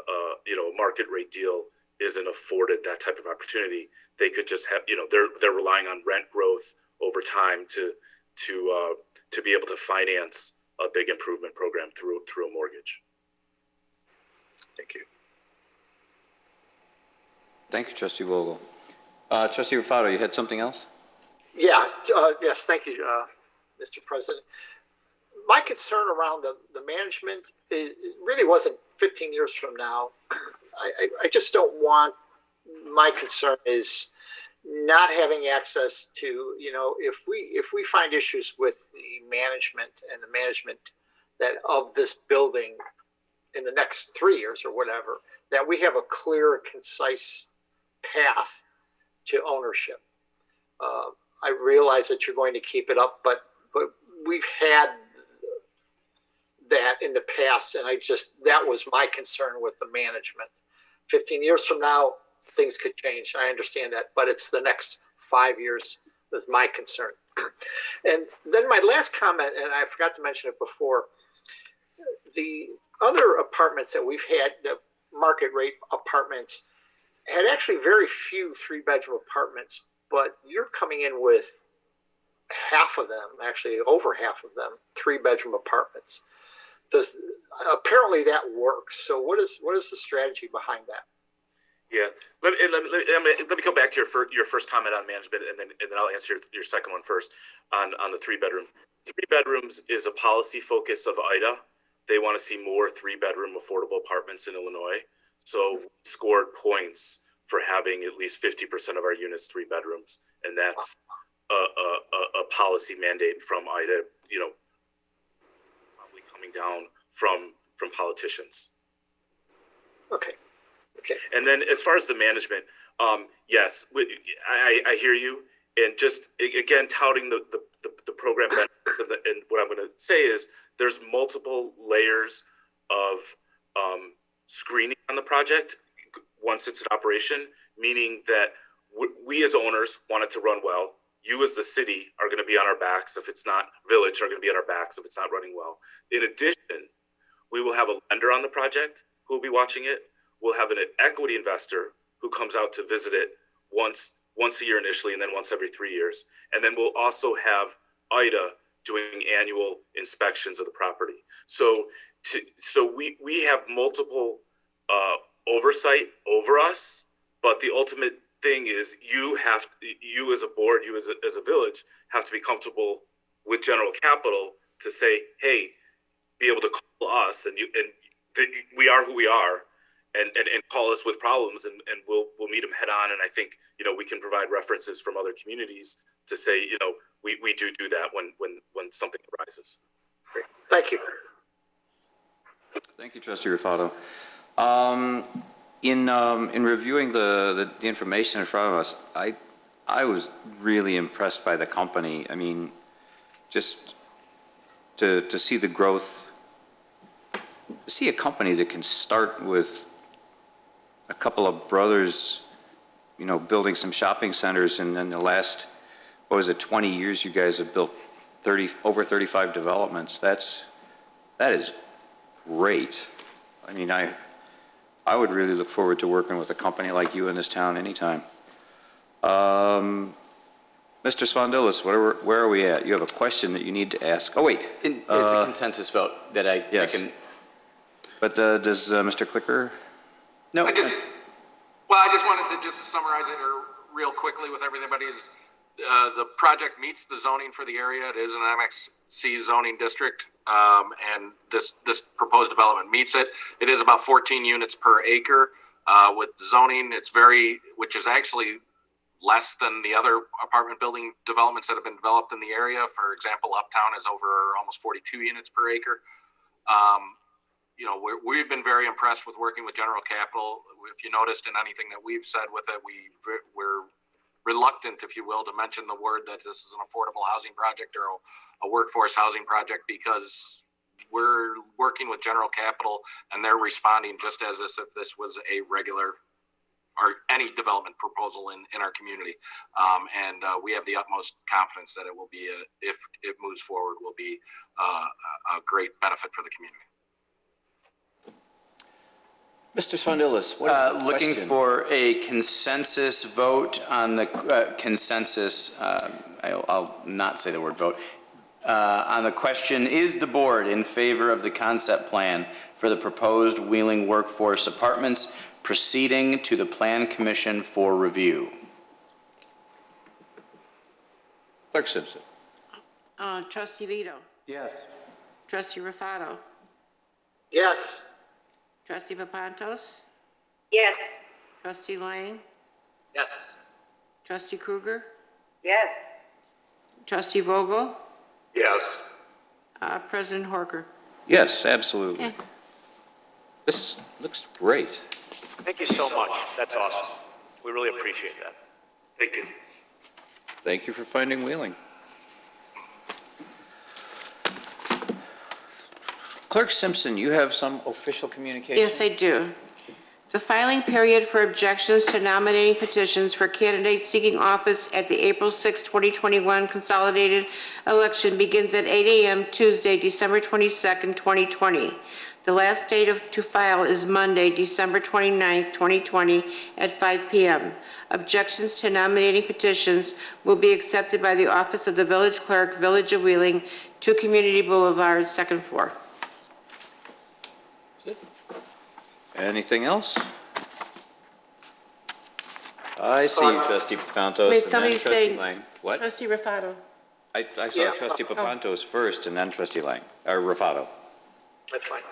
market rate deal isn't afforded that type of opportunity. They could just have, they're relying on rent growth over time to be able to finance a big improvement program through a mortgage. Thank you. Thank you, Trustee Vogel. Trustee Rufato, you had something else? Yeah, yes, thank you, Mr. President. My concern around the management, it really wasn't 15 years from now. I just don't want, my concern is not having access to, if we find issues with the management and the management that of this building in the next 3 years or whatever, that we have a clear and concise path to ownership. I realize that you're going to keep it up, but we've had that in the past, and that was my concern with the management. 15 years from now, things could change. I understand that, but it's the next 5 years that's my concern. And then my last comment, and I forgot to mention it before, the other apartments that we've had, the market rate apartments, had actually very few 3-bedroom apartments, but you're coming in with half of them, actually over half of them, 3-bedroom apartments. Apparently that works. So what is the strategy behind that? Yeah, let me come back to your first comment on management, and then I'll answer your second one first on the 3-bedroom. 3 bedrooms is a policy focus of IDA. They want to see more 3-bedroom affordable apartments in Illinois. So we scored points for having at least 50% of our units 3 bedrooms, and that's a policy mandate from IDA. Probably coming down from politicians. Okay. And then as far as the management, yes, I hear you. And just, again, touting the program benefits, and what I'm going to say is there's multiple layers of screening on the project once it's in operation, meaning that we as owners want it to run well. You as the city are going to be on our backs if it's not, village are going to be on our backs if it's not running well. In addition, we will have a lender on the project who will be watching it. We'll have an equity investor who comes out to visit it once a year initially, and then once every 3 years. And then we'll also have IDA doing annual inspections of the property. So we have multiple oversight over us, but the ultimate thing is you as a board, you as a village, have to be comfortable with General Capital to say, hey, be able to call us, and we are who we are. And call us with problems, and we'll meet them head on. And I think we can provide references from other communities to say we do that when something arises. Great. Thank you. Thank you, Trustee Rufato. In reviewing the information in front of us, I was really impressed by the company. I mean, just to see the growth, to see a company that can start with a couple of brothers, building some shopping centers, and then the last, 20 years, you guys have built over 35 developments. That is great. I mean, I would really look forward to working with a company like you in this town anytime. Mr. Svondillis, where are we at? You have a question that you need to ask. Oh, wait. It's a consensus vote that I can. But does Mr. Clicker? No. I just wanted to just summarize it real quickly with everybody. The project meets the zoning for the area. It is an MXC zoning district, and this proposed development meets it. It is about 14 units per acre. With zoning, which is actually less than the other apartment building developments that have been developed in the area. For example, Uptown is over almost 42 units per acre. We've been very impressed with working with General Capital. If you noticed in anything that we've said with it, we're reluctant, if you will, to mention the word that this is an affordable housing project or a workforce housing project, because we're working with General Capital and they're responding just as if this was a regular or any development proposal in our community. We have the utmost confidence that it will be, if it moves forward, will be a great benefit for the community. Mr. Svondillis, what is the looking question? for a consensus vote on the consensus. I'll not say the word vote. On the question, is the board in favor of the concept plan for the proposed Wheeling Workforce Apartments proceeding to the Plan Commission for review? Clerk Simpson. Trustee Vito. Yes. Trustee Rufato. Yes. Trustee Papantos. Yes. Trustee Lang? Yes. Trustee Krueger? Yes. Trustee Vogel? Yes. President Horker? Yes, absolutely. Yeah. This looks great. Thank you so much. That's awesome. We really appreciate that. Thank you. Thank you for finding Wheeling. Clerk Simpson, you have some official communication? Yes, I do. The filing period for objections to nominating petitions for candidates seeking office at the April 6, 2021 consolidated election begins at 8 a.m. Tuesday, December 22nd, 2020. The last date to file is Monday, December 29th, 2020 at 5 p.m. Objections to nominating petitions will be accepted by the Office of the Village Clerk, Village of Wheeling, 2 Community Boulevard, 2nd floor. Anything else? I see Trustee Papantos Wait, and then somebody's Trustee saying- Lang. What? Trustee Rafato. I saw Trustee Papantos first and then Trustee Lang, or Rafato. That's fine.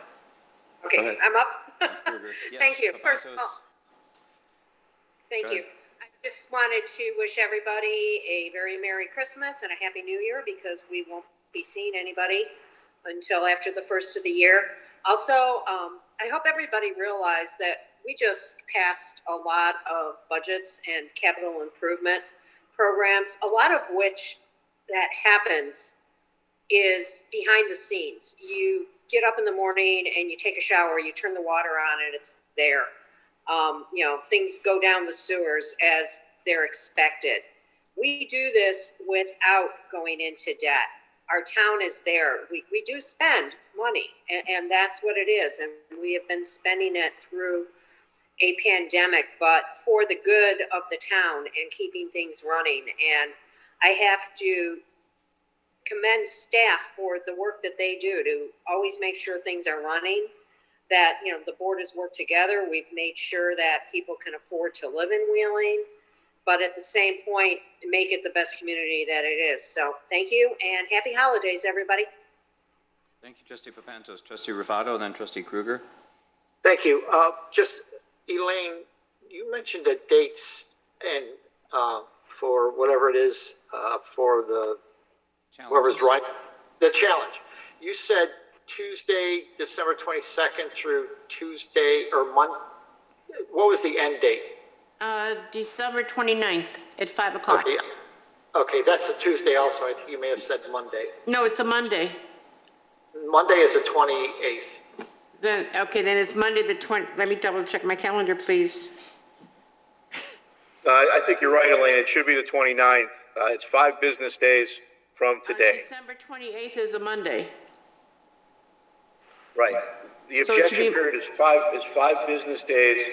Okay, Go ahead. I'm up. Yes, Thank you. First of Papantos. all, thank Go you. I just wanted to wish everybody a very Merry Christmas and a Happy New Year because we won't be seeing anybody until after the first of the year. Also, I hope everybody realized that we just passed a lot of budgets and capital improvement programs, a lot of which that happens is behind the scenes. You get up in the morning and you take a shower, you turn the water on and it's there. Things go down the sewers as they're expected. We do this without going into debt. Our town is there. We do spend money, and that's what it is. And we have been spending it through a pandemic, but for the good of the town and keeping things running. And I have to commend staff for the work that they do to always make sure things are running, that, the board has worked together. We've made sure that people can afford to live in Wheeling, but at the same point, make it the best community that it is. So thank you and happy holidays, everybody. Thank you, Trustee Papantos. Trustee Rafato and then Trustee Krueger. Thank you. Just, Elaine, you mentioned the dates and for whatever it is for the, whoever's right, the challenge. You said Tuesday, December 22nd through Tuesday or Monday. What was the end date? December 29th at 5 o'clock. Okay, that's a Tuesday also. I think you may have said Monday. No, it's a Monday. Monday is the 28th. Then it's Monday the 20th. Let me double check my calendar, please. I think you're right, Elaine. It should be the 29th. It's 5 business days from today. December 28th is a Monday. Right. The So it should objection be- period is 5 business days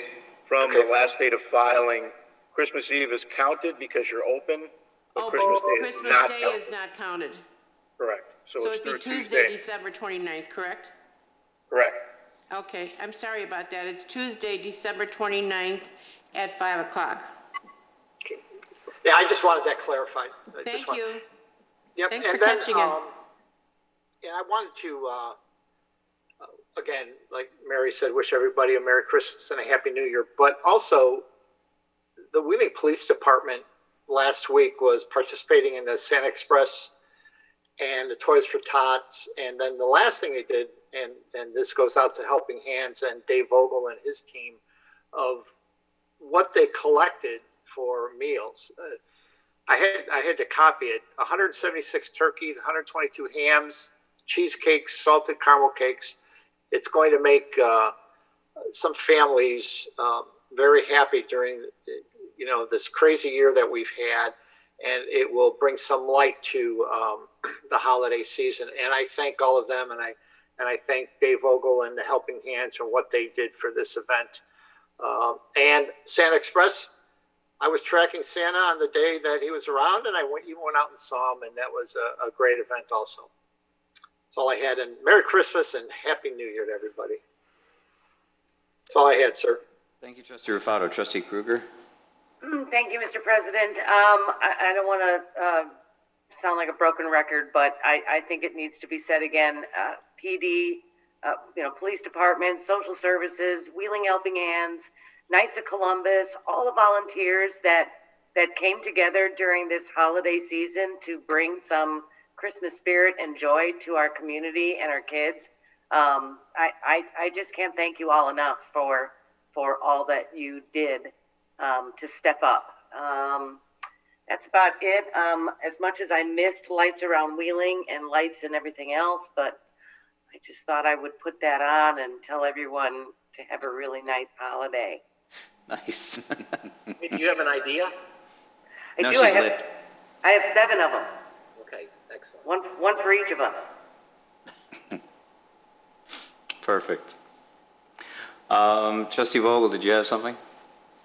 from the last date of filing. Christmas Eve is counted because you're open, but Christmas Day is Christmas not Day counted. is not counted. Correct. So So it's it'd be through Tuesday, Tuesday. December 29th, correct? Correct. Okay, I'm sorry about that. It's Tuesday, December 29th at 5 o'clock. Yeah, I just wanted that clarified. Thank you. Yep. Thanks and for then, catching it. And I wanted to, again, like Mary said, wish everybody a Merry Christmas and a Happy New Year. But also, the Wheeling Police Department last week was participating in the Santa Express and the Toys for Tots. And then the last thing they did, and this goes out to Helping Hands and Dave Vogel and his team, of what they collected for meals. I had to copy it. 176 turkeys, 122 hams, cheesecakes, salted caramel cakes. It's going to make some families very happy during this crazy year that we've had, and it will bring some light to the holiday season. And I thank all of them, and I thank Dave Vogel and the Helping Hands for what they did for this event. And Santa Express, I was tracking Santa on the day that he was around, and I even went out and saw him, and that was a great event also. That's all I had, and Merry Christmas and Happy New Year to everybody. That's all I had, sir. Thank you, Trustee Rafato. Trustee Krueger. Thank you, Mr. President. I don't want to sound like a broken record, but I think it needs to be said again. PD, police department, social services, Wheeling Helping Hands, Knights of Columbus, all the volunteers that came together during this holiday season to bring some Christmas spirit and joy to our community and our kids. I just can't thank you all enough for all that you did to step up. That's about it. As much as I missed lights around Wheeling and lights and everything else, but I just thought I would put that on and tell everyone to have a really nice holiday. Nice. Do you have an idea? I No, do. she's I lit. have 7 of them. Okay, excellent. One for each of us. Perfect. Trustee Vogel, did you have something?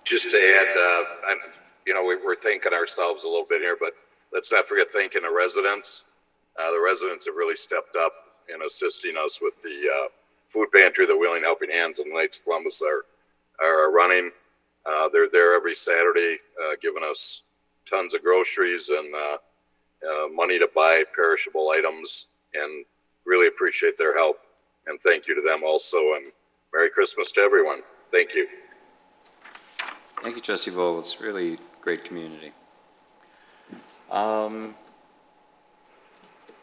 Just to add, we're thanking ourselves a little bit here, but let's not forget thanking the residents. The residents have really stepped up in assisting us with the food pantry, the Wheeling Helping Hands and Knights of Columbus are running. They're there every Saturday, giving us tons of groceries and money to buy perishable items, and really appreciate their help. And thank you to them also, and Merry Christmas to everyone. Thank you. Thank you, Trustee Vogel. It's really great community.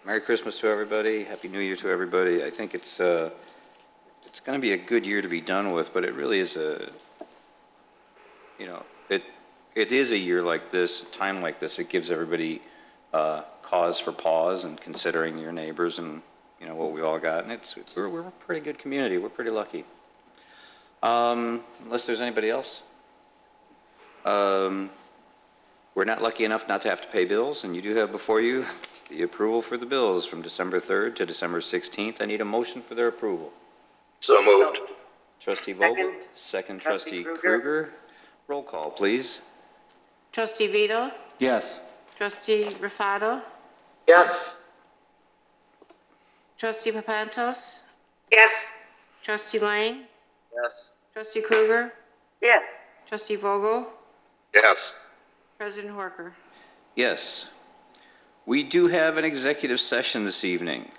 Merry Christmas to everybody. Happy New Year to everybody. I think it's going to be a good year to be done with, but it really is it is a year like this, a time like this. It gives everybody cause for pause and considering your neighbors and what we all got. And we're a pretty good community. We're pretty lucky. Unless there's anybody else. We're not lucky enough not to have to pay bills, and you do have before you the approval for the bills from December 3rd to December 16th. I need a motion for their approval. So moved. Trustee Vogel, second Trustee Kruger. Roll call, please. Trustee Vito? Yes. Trustee Raffato? Yes. Trustee Papantos? Yes. Trustee Lang? Yes. Trustee Kruger? Yes. Trustee Vogel? Yes. President Horker? Yes. We do have an executive session this evening.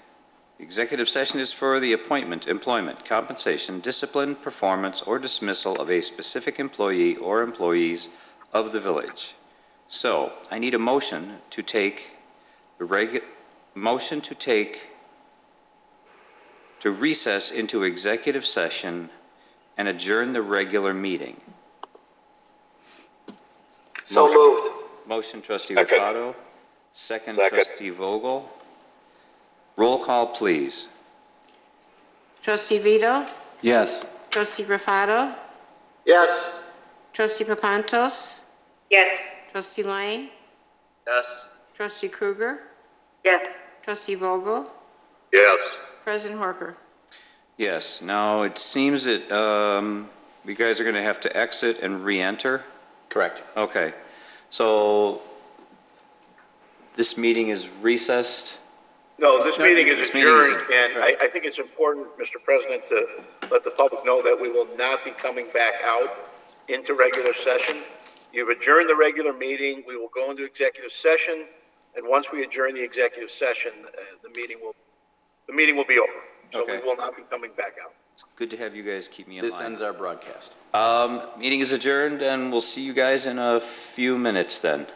The executive session is for the appointment, employment, compensation, discipline, performance, or dismissal of a specific employee or employees of the village. So, I need a motion to recess into executive session and adjourn the regular meeting. So moved. Motion, Trustee Second. Raffato. Second, Second. Trustee Vogel. Roll call, please. Trustee Vito? Yes. Trustee Raffato? Yes. Trustee Papantos? Yes. Trustee Lang? Yes. Trustee Kruger? Yes. Trustee Vogel? Yes. President Horker? Yes, now it seems that you guys are going to have to exit and re-enter. Correct. Okay, so this meeting is recessed. No, this meeting is This meeting is adjourned, and I think it's important, Mr. President, to let the public know that we will not be coming back out into regular session. You've adjourned the regular meeting. We will go into executive session, and once we adjourn the executive session, the meeting will be over. So Okay. we will not be coming back out. It's good to have you guys keep me in This line. ends our broadcast. Meeting is adjourned, and we'll see you guys in a few minutes then.